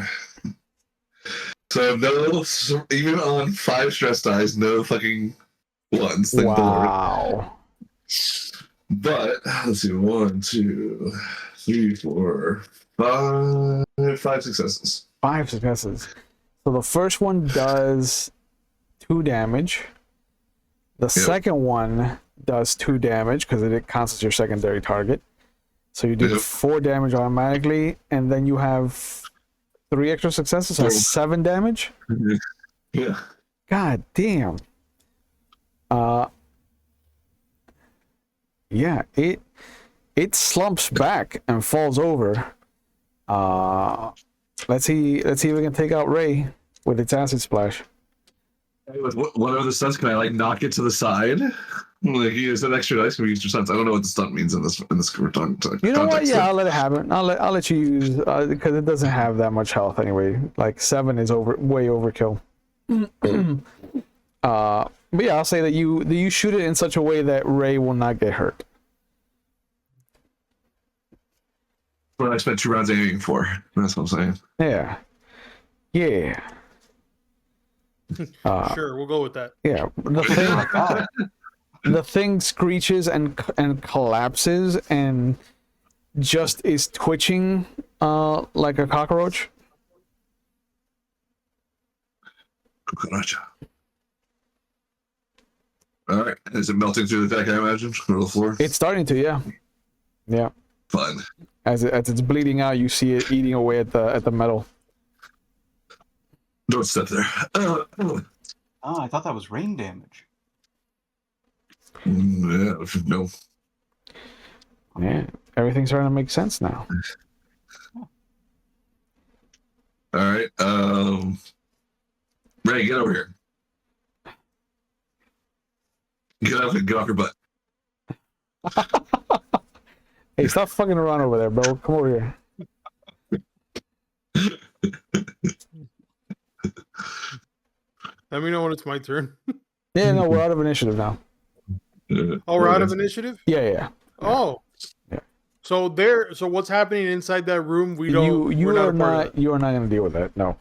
S4: So no, even on 5 stress dice, no fucking ones. Thank the Lord.
S1: Wow.
S4: But let's see, 1, 2, 3, 4, 5 successes.
S1: 5 successes. So the first one does 2 damage. The second one does 2 damage because it counts as your secondary target. So you do 4 damage automatically, and then you have 3 extra successes, so that's 7 damage.
S4: Yeah.
S1: God damn. Yeah, it slumps back and falls over. Let's see if we can take out Ray with its acid splash.
S4: With one of the stunts, can I like knock it to the side? Like use an extra dice, can we use your stunts? I don't know what the stunt means in this we're talking
S1: You know what?
S4: context.
S1: Yeah, I'll let it happen. I'll let you use because it doesn't have that much health anyway. Like 7 is way overkill. But yeah, I'll say that you shoot it in such a way that Ray will not get hurt.
S4: What I spent 2 rounds aiming for. That's what I'm saying.
S1: Yeah. Yeah.
S3: Sure, we'll go with that.
S1: Yeah. The thing screeches and collapses and just is twitching like a cockroach.
S4: Cucaracha. All right. Is it melting through the deck, I imagine? Or the floor?
S1: It's starting to, yeah. Yeah.
S4: Fun.
S1: As it's bleeding out, you see it eating away at the metal.
S4: Don't step there.
S2: I thought that was rain damage.
S4: Yeah, no.
S1: Yeah, everything's starting to make sense now.
S4: All right. Ray, get over here. Get off your butt.
S1: Hey, stop fucking around over there, bro. Come over here.
S3: Let me know when it's my turn.
S1: Yeah, no, we're out of initiative now.
S3: Oh, we're out of initiative?
S1: Yeah.
S3: Oh.
S1: Yeah.
S3: So what's happening inside that room? We're not a part of that.
S1: You are not going to deal with that. No.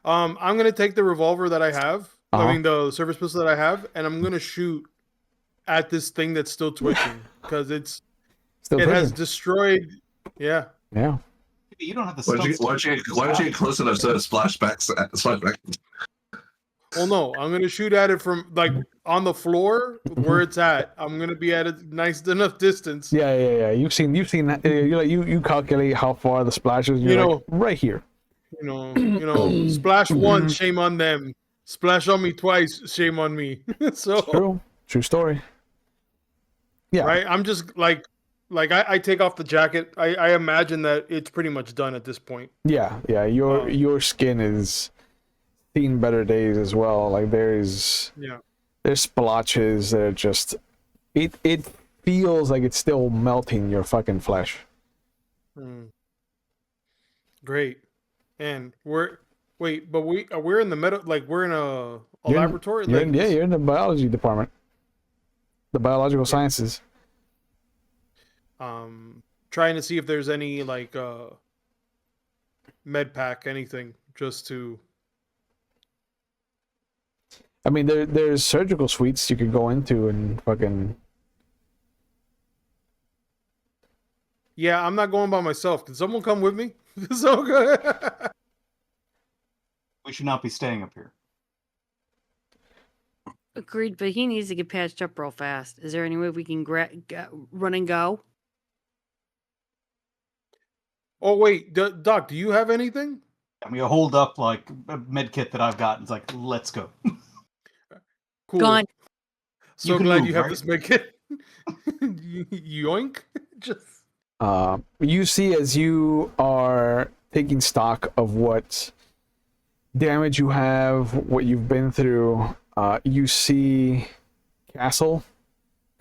S3: I'm gonna take the revolver that I have.
S1: Uh-huh.
S3: I mean the service pistol that I have, and I'm gonna shoot at this thing that's still twitching because it has destroyed. Yeah.
S1: Yeah.
S2: You don't have the
S4: Why don't you get close enough so it splashbacks?
S3: Well, no, I'm gonna shoot at it from like on the floor where it's at. I'm gonna be at a nice enough distance.
S1: Yeah. You've seen that. You calculate how far the splash is. You're like, right here.
S3: Splash once, shame on them. Splash on me twice, shame on me. So
S1: true story. Yeah.
S3: Right. I'm just like I take off the jacket. I imagine that it's pretty much done at this point.
S1: Yeah. Your skin is seen better days as well. Like there's splotches that are just it feels like it's still melting your fucking flesh.
S3: Great. And we're in the we're in a laboratory.
S1: You're in the biology department. The biological sciences.
S3: Trying to see if there's any like med pack, anything, just to.
S1: I mean, there's surgical suites you could go into and fucking.
S3: Yeah, I'm not going by myself. Can someone come with me?
S2: We should not be staying up here.
S5: Agreed, but he needs to get patched up real fast. Is there any way we can run and go?
S3: Oh wait, Doc, do you have anything?
S2: I mean, hold up like a med kit that I've got. It's like, let's go.
S5: Cool. Gone.
S3: So glad you have this med kit. Yoink. Just.
S1: You see as you are taking stock of what damage you have, what you've been through, you see Castle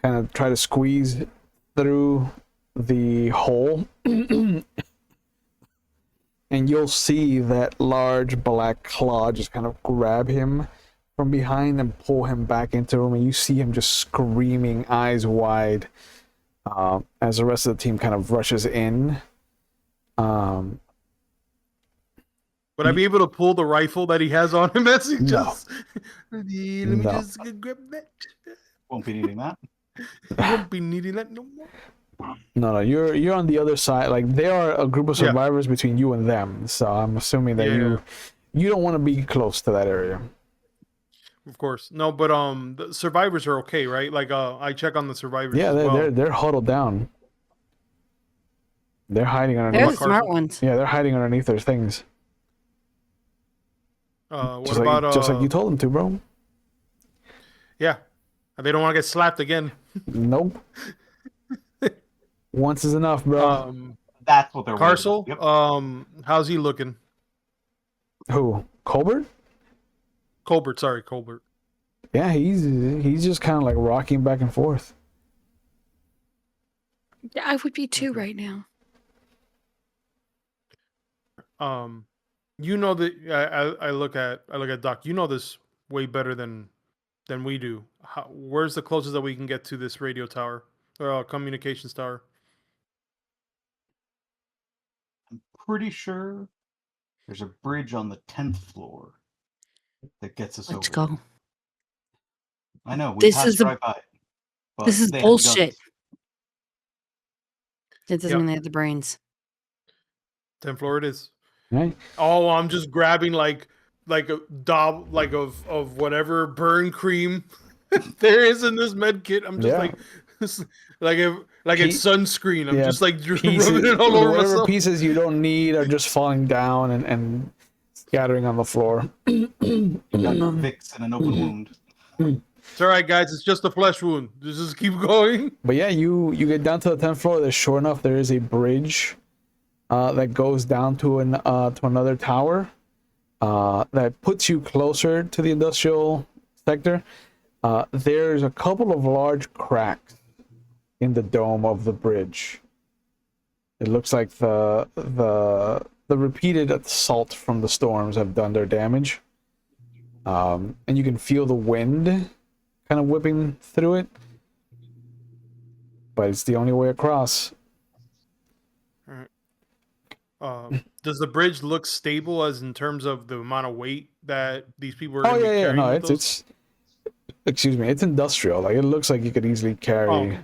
S1: kind of try to squeeze through the hole. And you'll see that large black claw just kind of grab him from behind and pull him back into the room. And you see him just screaming, eyes wide, as the rest of the team kind of rushes in.
S3: Would I be able to pull the rifle that he has on him as he just... Let me just grab that.
S2: Won't be needing that.
S3: Won't be needing that no more.
S1: No, you're on the other side. Like, there are a group of survivors between you and them, so I'm assuming that you don't want to be close to that area.
S3: Of course, no, but the survivors are okay, right? Like, I check on the survivors.
S1: Yeah, they're huddled down. They're hiding underneath.
S5: They're the smart ones.
S1: Yeah, they're hiding underneath their things.
S3: What about
S1: just like you told them to, bro?
S3: Yeah, they don't want to get slapped again.
S1: Nope. Once is enough, bro.
S2: That's what they're.
S3: Carcel,
S2: yep.
S3: How's he looking?
S1: Who? Colbert?
S3: Colbert.
S1: Yeah, he's just kind of like rocking back and forth.
S5: Yeah, I would be too right now.
S3: You know that I look at Doc. You know this way better than we do. Where's the closest that we can get to this radio tower or communications tower?
S2: I'm pretty sure there's a bridge on the 10th floor that gets us
S5: Let's
S2: over.
S5: go.
S2: I know. We passed right by it.
S5: This is bullshit. It doesn't mean they have the brains.
S3: 10th floor it is.
S1: Right.
S3: Oh, I'm just grabbing like a daub of whatever burn cream there is in this med kit. I'm just it's sunscreen. I'm just like rubbing it all over
S1: whatever
S3: myself.
S1: Pieces you don't need are just falling down and scattering on the floor.
S2: You got Vicks and an open wound.
S3: It's all right, guys. It's just a flesh wound. Just keep going.
S1: But yeah, you get down to the 10th floor. There's sure enough there is a bridge that goes down to another tower that puts you closer to the industrial sector. There's a couple of large cracks in the dome of the bridge. It looks like the repeated assault from the storms have done their damage. And you can feel the wind kind of whipping through it. but it's the only way across.
S3: Does the bridge look stable as in terms of the amount of weight that these people are
S1: Oh
S3: going to
S1: yeah,
S3: be
S1: yeah.
S3: carrying?
S1: No,
S3: with
S1: it's excuse me, it's industrial. Like it looks like you could easily carry.
S3: Oh, okay.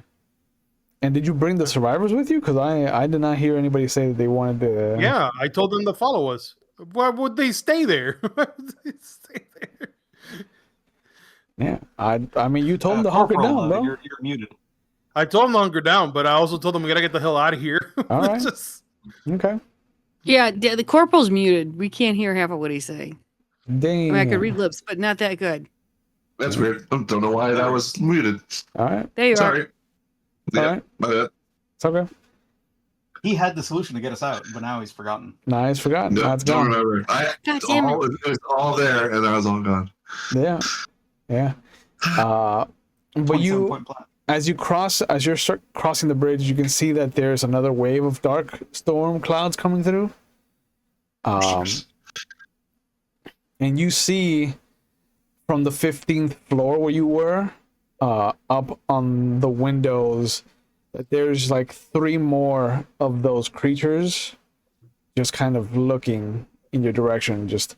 S1: And did you bring the survivors with you? Because I did not hear anybody say that they wanted to.
S3: Yeah, I told them to follow us. Why would they stay there? Why would they stay there?
S1: Yeah. I mean, you told them to hunker
S2: Corporal,
S1: down, bro.
S2: you're muted.
S3: I told them to hunker down, but I also told them we gotta get the hell out of here.
S1: All right.
S3: Just-
S1: Okay.
S5: Yeah, the corporal's muted. We can't hear half of what he's saying. I
S1: Damn.
S5: mean, I could read lips, but not that good.
S4: That's weird. I don't know why that was muted.
S1: All right.
S5: There you are.
S4: Sorry. Yeah,
S1: All right.
S4: my bad.
S1: It's okay.
S2: He had the solution to get us out, but now he's forgotten.
S1: Nah, it's forgotten.
S4: No,
S1: Now it's
S4: don't
S1: gone.
S4: remember.
S5: God damn it.
S4: It was all there, and I was all gone.
S1: Yeah. Yeah. But
S2: 27-point plan.
S1: as you're crossing the bridge, you can see that there's another wave of dark storm clouds coming through. And you see from the 15th floor where you were, up on the windows, that there's like 3 more of those creatures just kind of looking in your direction. Just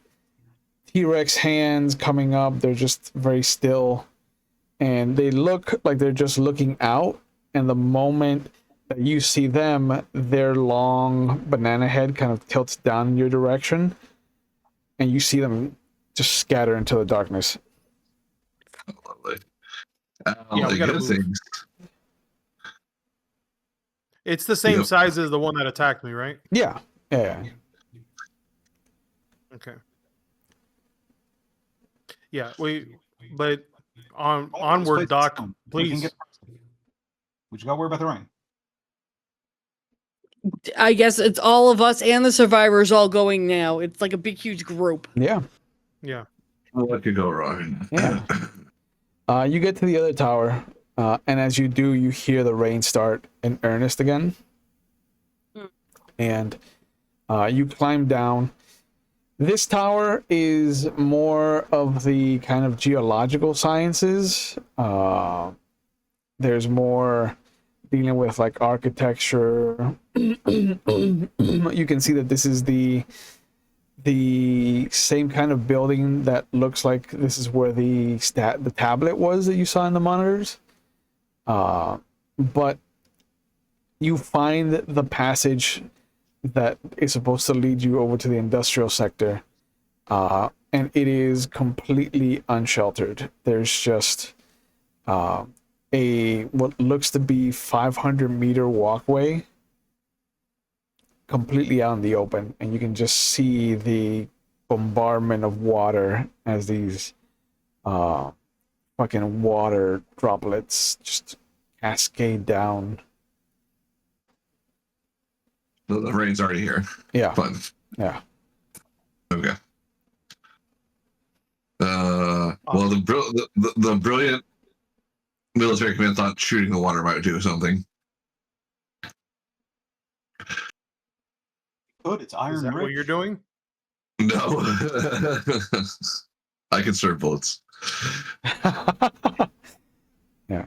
S1: T-Rex hands coming up. They're just very still. And they look like they're just looking out. And the moment that you see them, their long banana head kind of tilts down in your direction. And you see them just scatter into the darkness.
S4: Lovely.
S3: Yeah, we gotta
S4: Good
S3: move.
S4: things.
S3: It's the same
S4: Yep.
S3: size as the one that attacked me, right?
S1: Yeah. Yeah.
S3: Okay. Yeah, but onward, Doc,
S2: We can
S3: please.
S2: we just gotta worry about the rain.
S5: I guess it's all of us and the survivors all going now. It's like a big, huge group.
S1: Yeah.
S3: Yeah.
S4: What could go wrong?
S1: Yeah. You get to the other tower, and as you do, you hear the rain start in earnest again. And you climb down. This tower is more of the kind of geological sciences. There's more dealing with like architecture. You can see that this is the same kind of building that looks like this is where the tablet was that you saw in the monitors. But you find the passage that is supposed to lead you over to the industrial sector, and it is completely unsheltered. There's just a what looks to be 500-meter walkway completely out in the open, and you can just see the bombardment of water as these fucking water droplets just cascade down.
S4: The rain's already here.
S1: Yeah.
S4: Fun.
S1: Yeah.
S4: Okay. Well, the brilliant military command thought shooting the water might do something.
S2: Good, it's iron
S3: Is that
S2: rich.
S3: what you're doing?
S4: No. I can serve bullets.
S1: Yeah.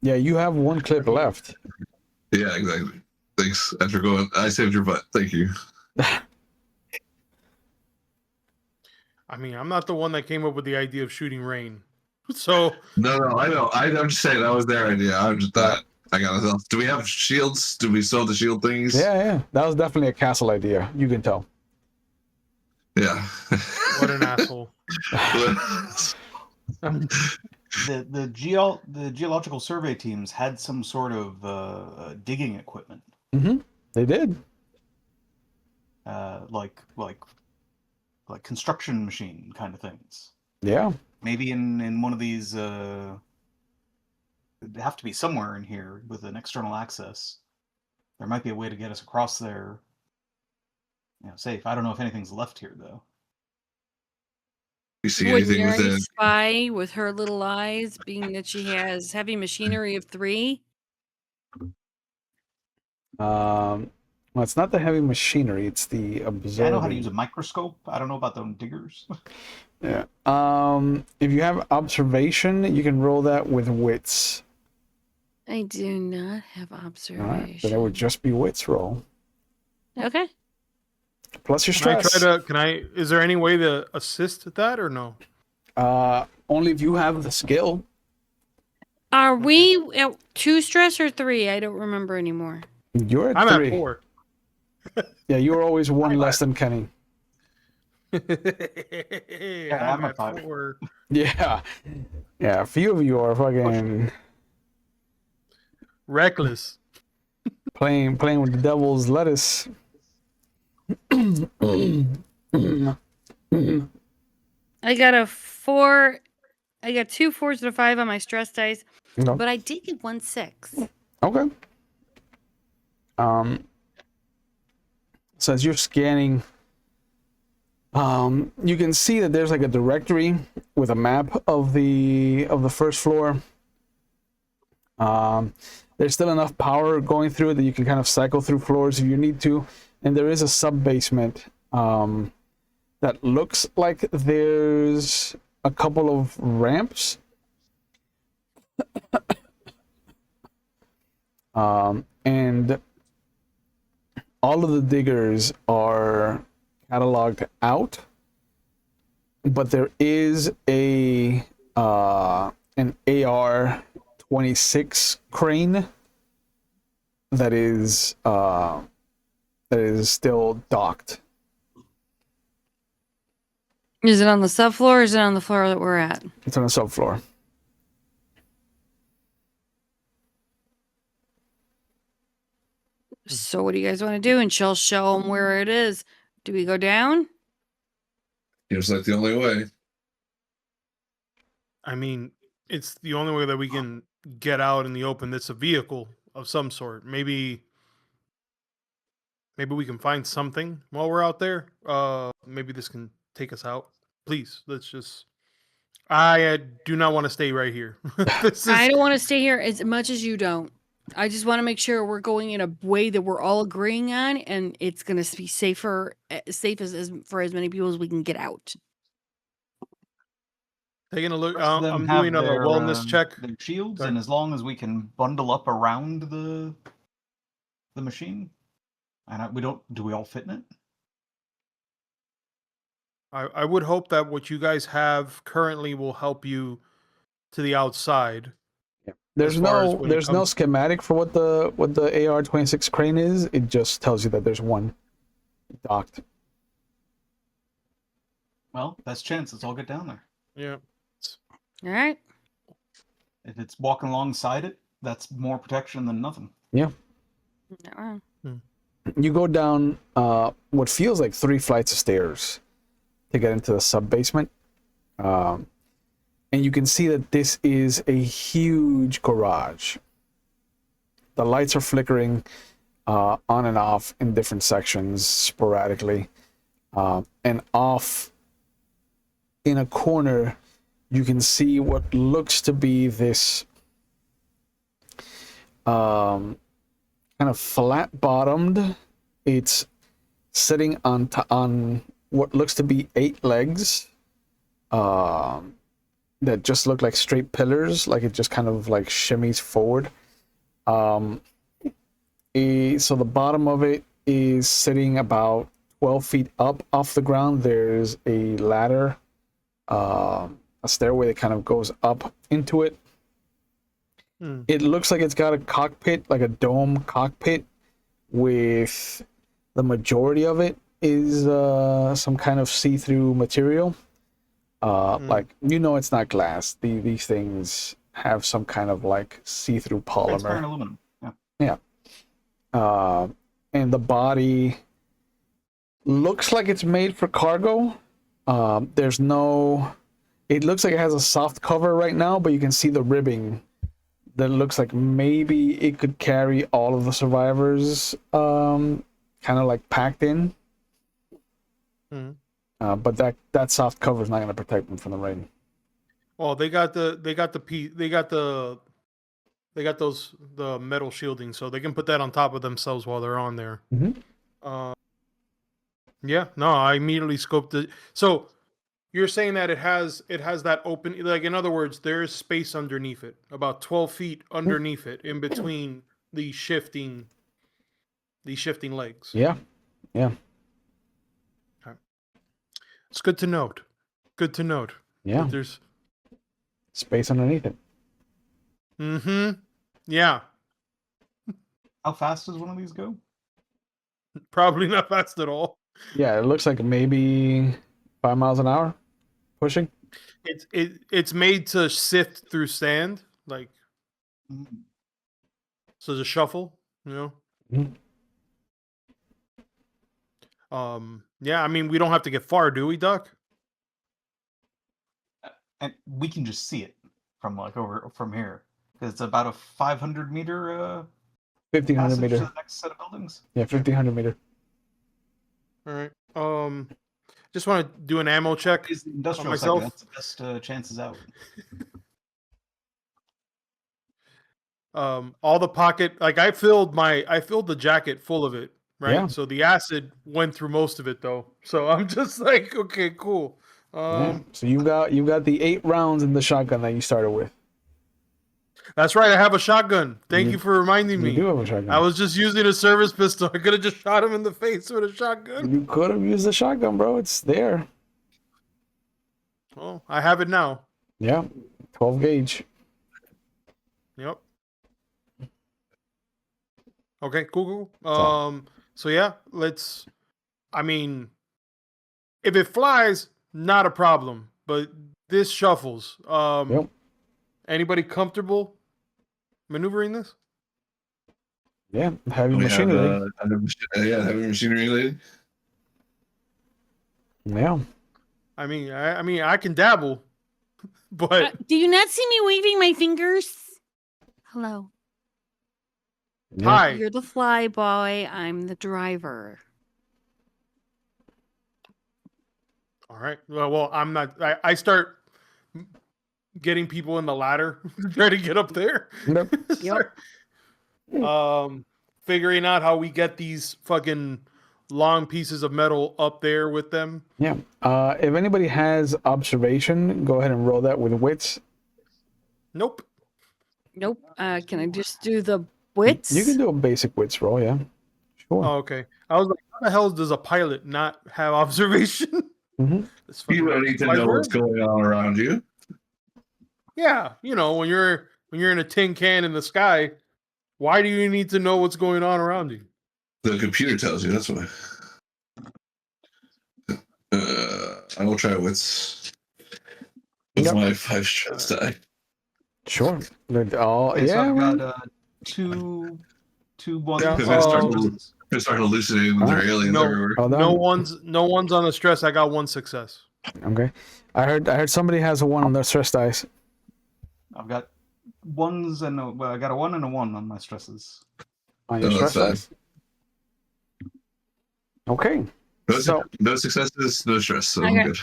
S1: Yeah, you have one clip left.
S4: Yeah, exactly. Thanks. After going, I saved your butt. Thank you.
S3: I mean, I'm not the one that came up with the idea of shooting rain. So
S4: No, I know. I'm just saying that was their idea. I'm just not. I got myself. Do we have shields? Do we sew the shield things?
S1: Yeah. That was definitely a castle idea. You can tell.
S4: Yeah.
S3: what an asshole.
S2: The geological survey teams had some sort of digging equipment,
S1: Mm-hmm. They did.
S2: like construction machine kind of things.
S1: Yeah.
S2: Maybe in one of these, it'd have to be somewhere in here with an external access. There might be a way to get us across there, safe. I don't know if anything's left here though.
S4: You see
S5: Would
S4: anything
S5: Mary
S4: within?
S5: spy with her little eyes, being that she has heavy machinery of 3?
S1: Well, it's not the heavy machinery. It's the
S2: Yeah, I know how to
S1: observing.
S2: use a microscope. I don't know about them diggers.
S1: Yeah. If you have observation, you can roll that with wits.
S5: I do not have
S1: All right.
S5: observation.
S1: Then it would just be wits roll.
S5: Okay.
S1: Plus your
S3: Can I
S1: stress.
S3: try to? Can I? Is there any way to assist that or no?
S1: Only if you have the skill.
S5: Are we at 2 stress or 3? I don't remember anymore.
S1: You're at
S3: I'm
S1: 3.
S3: at 4.
S1: Yeah, you're always one
S2: I'm
S1: less than Kenny.
S3: I'm
S2: I'm
S3: at
S2: at 5.
S3: 4.
S1: Yeah. Yeah, a few of you are fucking
S3: Reckless.
S1: playing with the devil's lettuce.
S5: I got a 4. I got 2 4s and a 5 on my stress dice,
S1: No.
S5: but I did get 1 6.
S1: Okay. So as you're scanning, you can see that there's like a directory with a map of the first floor. There's still enough power going through it that you can kind of cycle through floors if you need to, and there is a sub basement that looks like there's a couple of ramps. And all of the diggers are cataloged out, but there is a an AR-26 crane that is still docked.
S5: Is it on the subfloor or is it on the floor that we're at?
S1: It's on the subfloor.
S5: So what do you guys want to do? And she'll show them where it is. Do we go down?
S4: Seems like the only way.
S3: I mean, it's the only way that we can get out in the open. That's a vehicle of some sort. Maybe we can find something while we're out there. Maybe this can take us out. Please, let's just. I do not want to stay right here.
S5: I don't want to stay here as much as you don't. I just want to make sure we're going in a way that we're all agreeing on, and it's going to be safe for for as many people as we can get out.
S3: Taking a look.
S2: Rest of them
S3: I'm
S2: have
S3: doing a
S2: their,
S3: wellness check.
S2: Their shields,
S3: Sorry.
S2: and as long as we can bundle up around the machine, and we don't. Do we all fit in it?
S3: I would hope that what you guys have currently will help you to the outside.
S1: There's
S3: As far as
S1: no
S3: when it
S1: there's no
S3: comes-
S1: schematic for what the AR-26 crane is. It just tells you that there's one docked.
S2: Well, best chance. Let's all get down there.
S3: Yeah.
S5: All right.
S2: If it's walking alongside it, that's more protection than nothing.
S1: Yeah.
S5: Not wrong.
S1: You go down what feels like 3 flights of stairs to get into the sub basement, and you can see that this is a huge garage. The lights are flickering on and off in different sections sporadically, and off in a corner you can see what looks to be this kind of flat bottomed. It's sitting on what looks to be 8 legs that just look like straight pillars, like it just kind of like shimmies forward. So the bottom of it is sitting about 12 feet up off the ground. There's a ladder, a stairway that kind of goes up into it. It looks like it's got a cockpit, like a dome cockpit, with the majority of it is some kind of see-through material. Like, it's not glass. These things have some kind of like see-through
S2: Transparent
S1: polymer.
S2: aluminum.
S1: Yeah. And the body looks like it's made for cargo. There's no. It looks like it has a soft cover right now, but you can see the ribbing that looks like maybe it could carry all of the survivors, kind of like packed in. But that soft cover is not going to protect them from the rain.
S3: Well, they got the metal shielding, so they can put that on top of themselves while they're on there.
S1: Mm-hmm.
S3: Yeah, no, I immediately scoped it. So you're saying that it has that open, like in other words, there is space underneath it, about 12 feet underneath it, in between the shifting legs.
S1: Yeah. Yeah.
S3: It's good to note. Good to note.
S1: Yeah.
S3: That there's
S1: Space underneath it.
S3: Mm-hmm. Yeah.
S2: How fast does one of these go?
S3: Probably not fast at all.
S1: Yeah, it looks like maybe 5 miles an hour pushing.
S3: It's made to sift through sand, like
S2: Mm.
S3: so the shuffle, you know.
S1: Mhm.
S3: Yeah, I mean we don't have to get far, do we, Duck?
S2: And we can just see it from like over from here because it's about a 500-meter
S1: 1500
S2: passage to
S1: meter.
S2: the next set of buildings.
S1: Yeah, 1500 meter.
S3: All right. Just want to do an ammo check
S2: Is the
S3: on
S2: industrial sector?
S3: myself.
S2: That's the best chances out.
S3: All the pocket, like I filled the jacket full of it, right?
S1: Yeah.
S3: So the acid went through most of it though. So I'm just like, okay, cool.
S1: Yeah. So you got the 8 rounds in the shotgun that you started with.
S3: That's right. I have a shotgun. Thank
S1: You-
S3: you for reminding
S1: You
S3: me.
S1: do have a shotgun.
S3: I was just using a service pistol. I could have just shot him in the face with a shotgun.
S1: You could have used the shotgun, bro. It's there.
S3: Oh, I have it now.
S1: Yeah. 12 gauge.
S3: Yep. Okay, cool. So yeah, I mean, if it flies, not a problem. But this shuffles.
S1: Yep.
S3: Anybody comfortable maneuvering this?
S1: Yeah. Heavy
S4: We have,
S1: machinery.
S4: heavy machinery lady.
S1: Yeah.
S3: I mean, I can dabble, but
S5: Do you not see me waving my fingers? Hello.
S1: Yeah.
S3: hi.
S5: You're the fly boy. I'm the driver.
S3: All right. Well, I'm not. I start getting people in the ladder, try to get up there.
S1: Yep.
S3: Start, figuring out how we get these fucking long pieces of metal up there with them.
S1: Yeah. If anybody has observation, go ahead and roll that with wits.
S3: Nope.
S5: Nope. Can I just do the wits?
S1: You can do a basic wits roll, yeah. Sure.
S3: Oh, okay. I was like, how the hell does a pilot not have observation?
S1: Mhm.
S3: It's fucking
S4: You don't need to
S3: why
S4: know
S3: we're-
S4: what's going on around you.
S3: Yeah, you know, when you're in a tin can in the sky, why do you need to know what's going on around you?
S4: The computer tells you, that's why. I will try wits with
S1: Yep.
S4: my 5 stress die.
S1: Sure. Oh,
S2: Okay, so
S1: yeah.
S2: I've
S1: man.
S2: got two ones.
S3: Yeah,
S4: Because they start hallucinating with their aliens
S3: no.
S4: everywhere.
S1: Hold
S3: No
S1: on.
S3: one's on the stress. I got one success.
S1: Okay. I heard somebody has a 1 on their stress dice.
S2: I've got ones and I got a 1 and a 1 on my stresses.
S1: On your
S4: No, that's
S1: stress dice. Okay.
S4: No successes, no stress. So
S5: Okay.
S4: I'm good.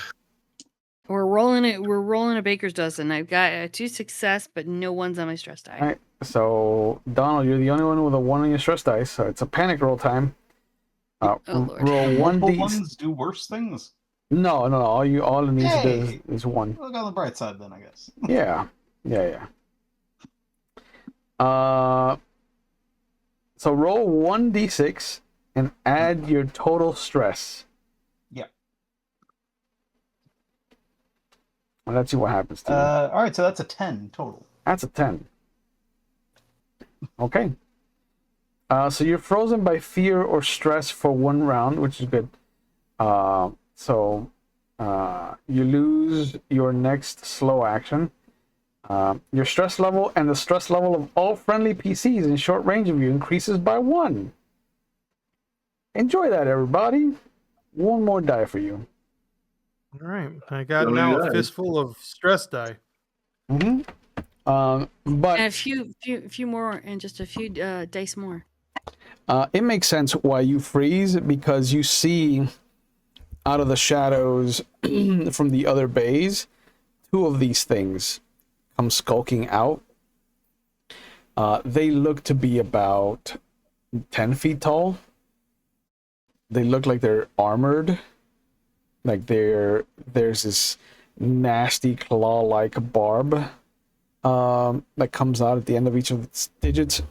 S5: We're rolling it. We're rolling a baker's dozen. I've got 2 success, but no ones on my stress die.
S1: All right. So, Donald, you're the only one with a 1 on your stress dice, so it's a panic roll time.
S5: Oh, Lord.
S1: Roll one
S2: Multiple
S1: d.
S2: ones do worse things.
S1: No. All it needs to do
S2: Hey!
S1: is 1.
S2: Look on the bright side, then, I guess.
S1: Yeah. So roll 1d6 and add your total stress.
S2: Yeah.
S1: And let's see what happens to you.
S2: All right, so that's a 10 total.
S1: That's a 10. Okay. So you're frozen by fear or stress for 1 round, which is good. You lose your next slow action. Your stress level and the stress level of all friendly PCs in short range of you increases by 1. Enjoy that, everybody. 1 more die for you.
S3: All right, I got
S4: How many
S3: now a
S4: dice?
S3: fistful of stress die.
S1: Mm-hmm. But
S5: And a few more, and just a few dice more.
S1: it makes sense why you freeze, because you see out of the shadows from the other bays, 2 of these things come skulking out. They look to be about 10 feet tall. They look like they're armored. Like there's this nasty claw-like barb that comes out at the end of each of its digits,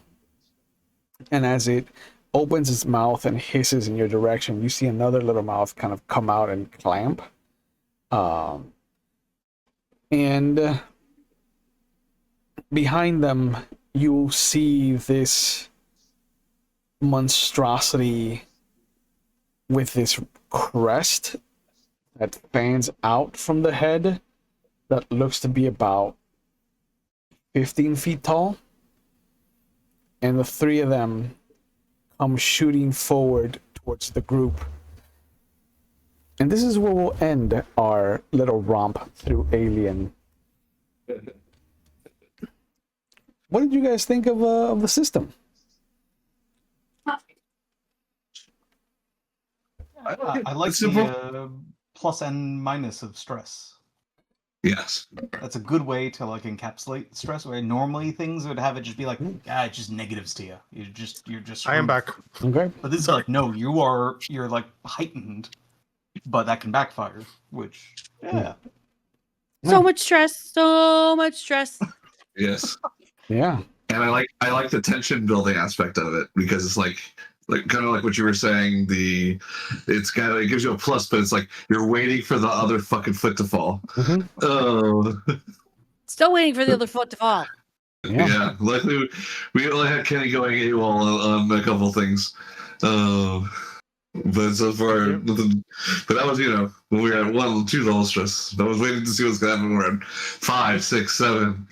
S1: and as it opens its mouth and hisses in your direction, you see another little mouth kind of come out and clamp. And behind them, you'll see this monstrosity with this crest that fans out from the head that looks to be about 15 feet tall. And the three of them come shooting forward towards the group. And this is where we'll end our little romp through Alien. What did you guys think of the system?
S2: I like the plus and minus of stress.
S4: Yes.
S2: That's a good way to like encapsulate stress. Where normally things would have it just be like, it's just negatives to you. You're just.
S3: I am back.
S1: Okay.
S2: But this is like, no, you're like heightened, but that can backfire. Which, yeah.
S5: So much stress. So much stress.
S4: Yes.
S1: Yeah.
S4: And I like the tension building aspect of it, because it's like kind of like what you were saying. It gives you a plus, but it's like you're waiting for the other fucking foot to fall.
S1: Mm-hmm.
S4: Oh.
S5: Still waiting for the other foot to fall.
S4: Yeah. Luckily, we only had Kenny going AWOL on a couple things. But so far, nothing. But that was, when we were at 1, 2 level stress. I was waiting to see what's going to happen. We're at 5, 6, 7.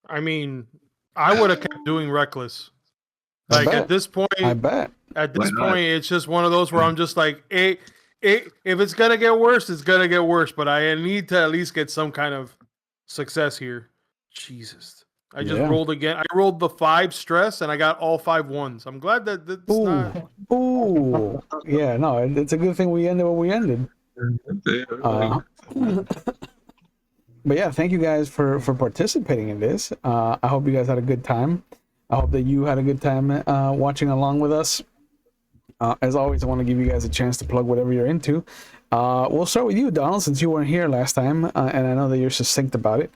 S3: I mean, I would have kept doing reckless.
S1: I
S3: Like
S1: bet.
S3: at this point, it's just one of those where I'm just like, if it's gonna get worse, it's gonna get worse. But I need to at least get some kind of success here. Jesus, I just rolled again. I rolled the 5 stress, and I got all 5 ones. I'm glad that that's not.
S1: Ooh. Yeah. No, it's a good thing we ended where we ended. But yeah, thank you guys for participating in this. I hope you guys had a good time. I hope that you had a good time watching along with us. As always, I want to give you guys a chance to plug whatever you're into. We'll start with you, Donald, since you weren't here last time, and I know that you're succinct about it.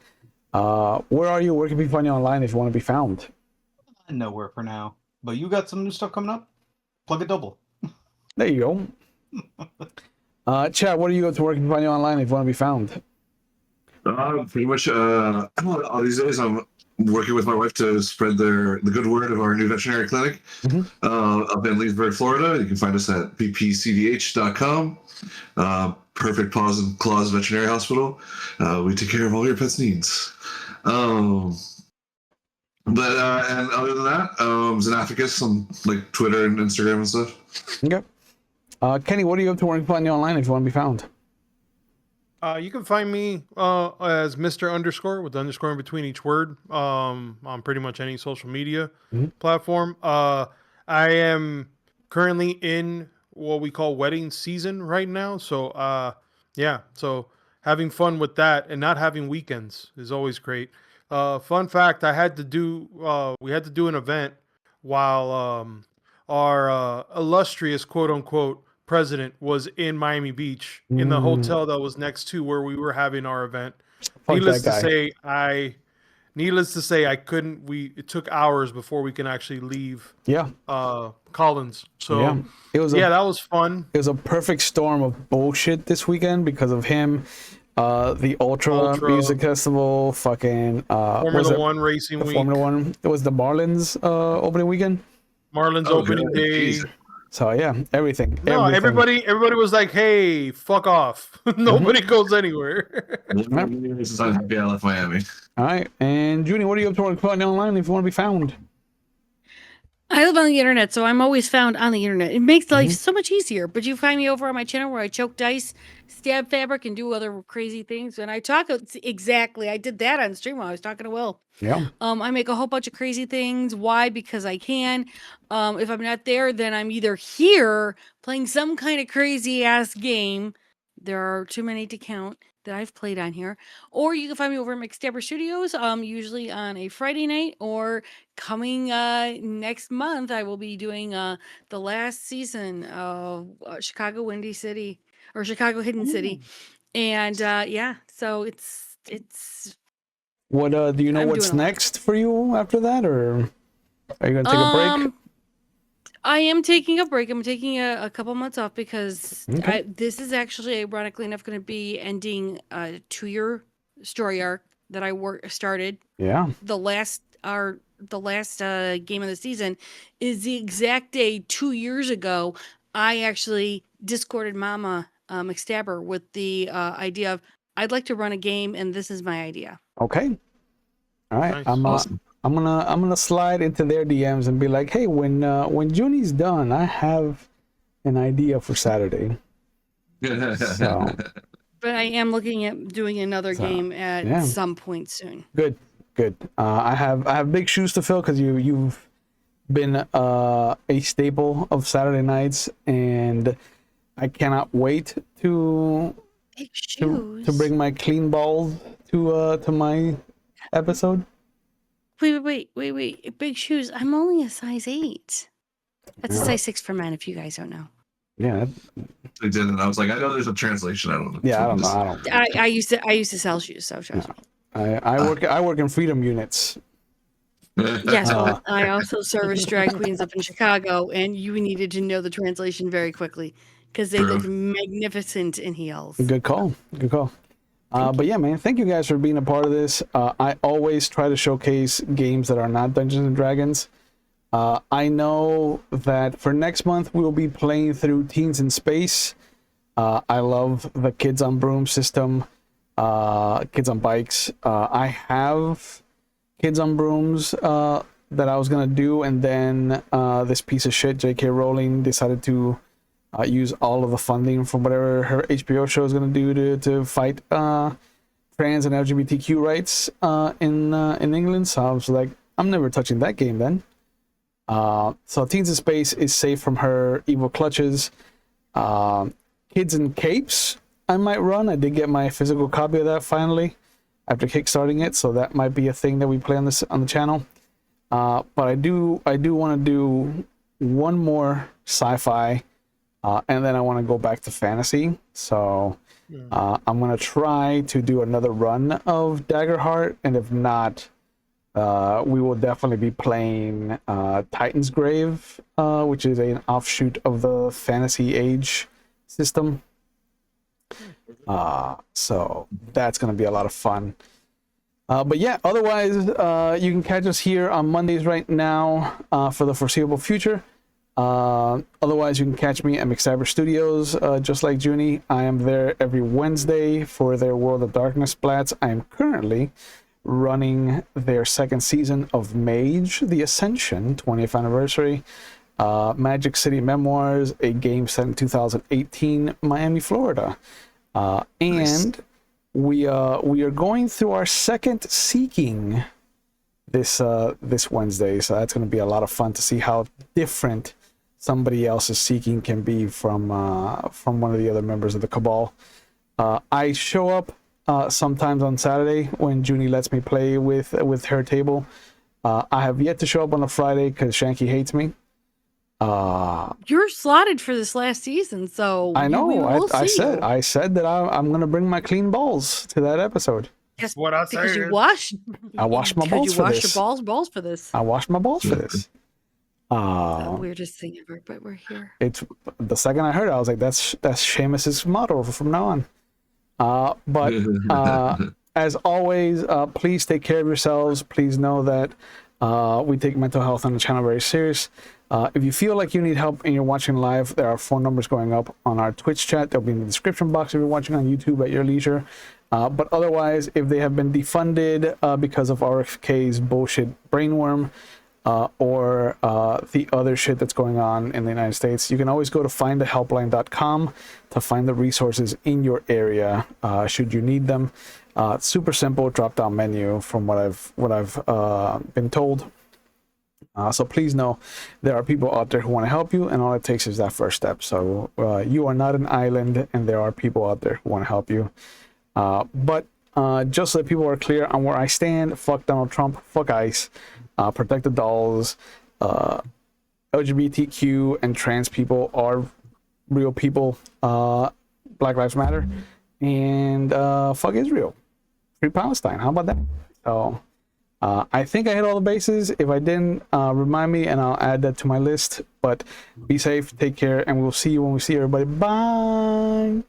S1: Where are you? Where can people find you online if you want to be found?
S2: Nowhere for now. But you got some new stuff coming up? Plug it double.
S1: There you go. Chad, what are you up to? Where can people find you online if you want to be found?
S4: Pretty much all these days I'm working with my wife to spread the good word of our new veterinary clinic up in Leesburg, Florida. You can find us at bpcvh.com. Perfect Paws and Claws Veterinary Hospital. We take care of all your pet's needs. And other than that, Xanathicus on like Twitter and Instagram and stuff.
S1: Okay. Kenny, what are you up to? Where can people find you online if you want to be found?
S3: You can find me as Mr. Underscore with the underscore in between each word on pretty much any social media platform. I am currently in what we call wedding season right now. So, so having fun with that and not having weekends is always great. Fun fact, we had to do an event while our illustrious quote unquote president was in Miami Beach in the hotel that was next to where we were having our event. Needless to say, I couldn't. It took hours before we can actually leave. Collins. So
S1: that
S3: was fun.
S1: It was a perfect storm of bullshit this weekend because of him. The Ultra Music Festival, fucking
S3: Formula One racing week.
S1: Formula One. It was the Marlins opening weekend.
S3: Marlins opening day.
S1: Jesus. So yeah, everything.
S3: No, everybody was like, "Hey, fuck off! Nobody goes anywhere."
S4: I'm happy I left Miami.
S1: All right, and Junie, what are you up to online if you want to be found?
S5: I live on the internet, so I'm always found on the internet. It makes life so much easier. But you find me over on my channel where I choke dice, stab fabric, and do other crazy things. And I talk exactly. I did that on stream while I was talking to Will.
S1: Yeah.
S5: I make a whole bunch of crazy things. Why? Because I can. If I'm not there, then I'm either here playing some kind of crazy ass game. There are too many to count that I've played on here. Or you can find me over at McStabber Studios, usually on a Friday night, or coming next month, I will be doing the last season of Chicago Windy City. or Chicago Hidden City. And yeah, so it's
S1: What do you know
S5: I'm
S1: what's
S5: doing a lot.
S1: next for you after that, or are you gonna take a break?
S5: I am taking a break. I'm taking a couple months off because
S1: Okay.
S5: this is actually, ironically enough, going to be ending a 2-year story arc that I started.
S1: Yeah.
S5: The last game of the season is the exact day 2 years ago. I actually discorded Mama McStabber with the idea of I'd like to run a game, and this is my idea.
S1: Okay. All right.
S3: Nice.
S4: Awesome.
S1: I'm gonna slide into their DMs and be like, hey, when Junie's done, I have an idea for Saturday. So
S5: But I am looking at doing another
S1: So,
S5: game at
S1: yeah.
S5: some point soon.
S1: good. I have big shoes to fill because you've been a staple of Saturday nights, and I cannot wait to
S5: Big shoes.
S1: to bring my clean balls to my episode.
S5: Wait. Big shoes. I'm only a size 8. That's
S1: Yeah.
S5: a size 6 for men, if you guys don't know.
S1: Yeah,
S4: I did, and I was like, I know there's a translation. I don't know.
S1: yeah. I don't know.
S5: I used to sell shoes, so trust me.
S1: I work in freedom units.
S5: Yes, well, I also service drag queens up in Chicago, and you needed to know the translation very quickly because they
S4: True.
S5: looked magnificent in heels.
S1: Good call. But yeah, man, thank you guys for being a part of this. I always try to showcase games that are not Dungeons and Dragons. I know that for next month we'll be playing through Teens in Space. I love the Kids on Broom system, Kids on Bikes. I have Kids on Brooms that I was gonna do, and then this piece of shit, J.K. Rowling, decided to use all of the funding from whatever her HBO show is going to do to fight trans and LGBTQ rights in England. So I was like, I'm never touching that game then. So Teens in Space is safe from her evil clutches. Kids in Capes I might run. I did get my physical copy of that finally after kickstarting it, so that might be a thing that we play on the channel. But I do want to do one more sci-fi. And then I want to go back to fantasy. So I'm going to try to do another run of Daggerheart. And if not, we will definitely be playing Titan's Grave, which is an offshoot of the Fantasy Age system. So that's going to be a lot of fun. But yeah, otherwise, you can catch us here on Mondays right now for the foreseeable future. Otherwise, you can catch me at McStabber Studios, just like Junie. I am there every Wednesday for their World of Darkness splats. I am currently running their second season of Mage, The Ascension, 20th anniversary, Magic City Memoirs, a game set in 2018, Miami, Florida. And we are going through our second Seeking this Wednesday, so that's going to be a lot of fun to see how different somebody else's Seeking can be from one of the other members of the Cabal. I show up sometimes on Saturday when Junie lets me play with her table. I have yet to show up on a Friday because Shanky hates me.
S5: You're slotted for this last season, so
S1: I know.
S5: we will
S1: I
S5: see you.
S1: said that I'm going to bring my clean balls to that episode.
S5: Yes,
S3: What I
S5: because you
S3: said.
S5: washed.
S1: I washed my
S5: because
S1: balls
S5: you
S1: for
S5: washed
S1: this.
S5: your balls for this.
S1: I washed my balls for this.
S5: The weirdest thing ever, but we're here.
S1: It's the second I heard it, I was like, that's Seamus's motto from now on. But as always, please take care of yourselves. Please know that we take mental health on the channel very serious. If you feel like you need help and you're watching live, there are phone numbers going up on our Twitch chat. They'll be in the description box if you're watching on YouTube at your leisure. But otherwise, if they have been defunded because of RFK's bullshit brainworm, or the other shit that's going on in the United States, you can always go to findahelpline.com to find the resources in your area should you need them. Super simple drop down menu from what I've been told. So please know there are people out there who want to help you, and all it takes is that first step. So you are not an island, and there are people out there who want to help you. But just so that people are clear on where I stand, fuck Donald Trump, fuck ICE, protect the dolls, LGBTQ and trans people are real people. Black Lives Matter, and fuck Israel, free Palestine. How about that? So I think I hit all the bases. If I didn't, remind me and I'll add that to my list. But be safe, take care, and we'll see you when we see everybody. Bye.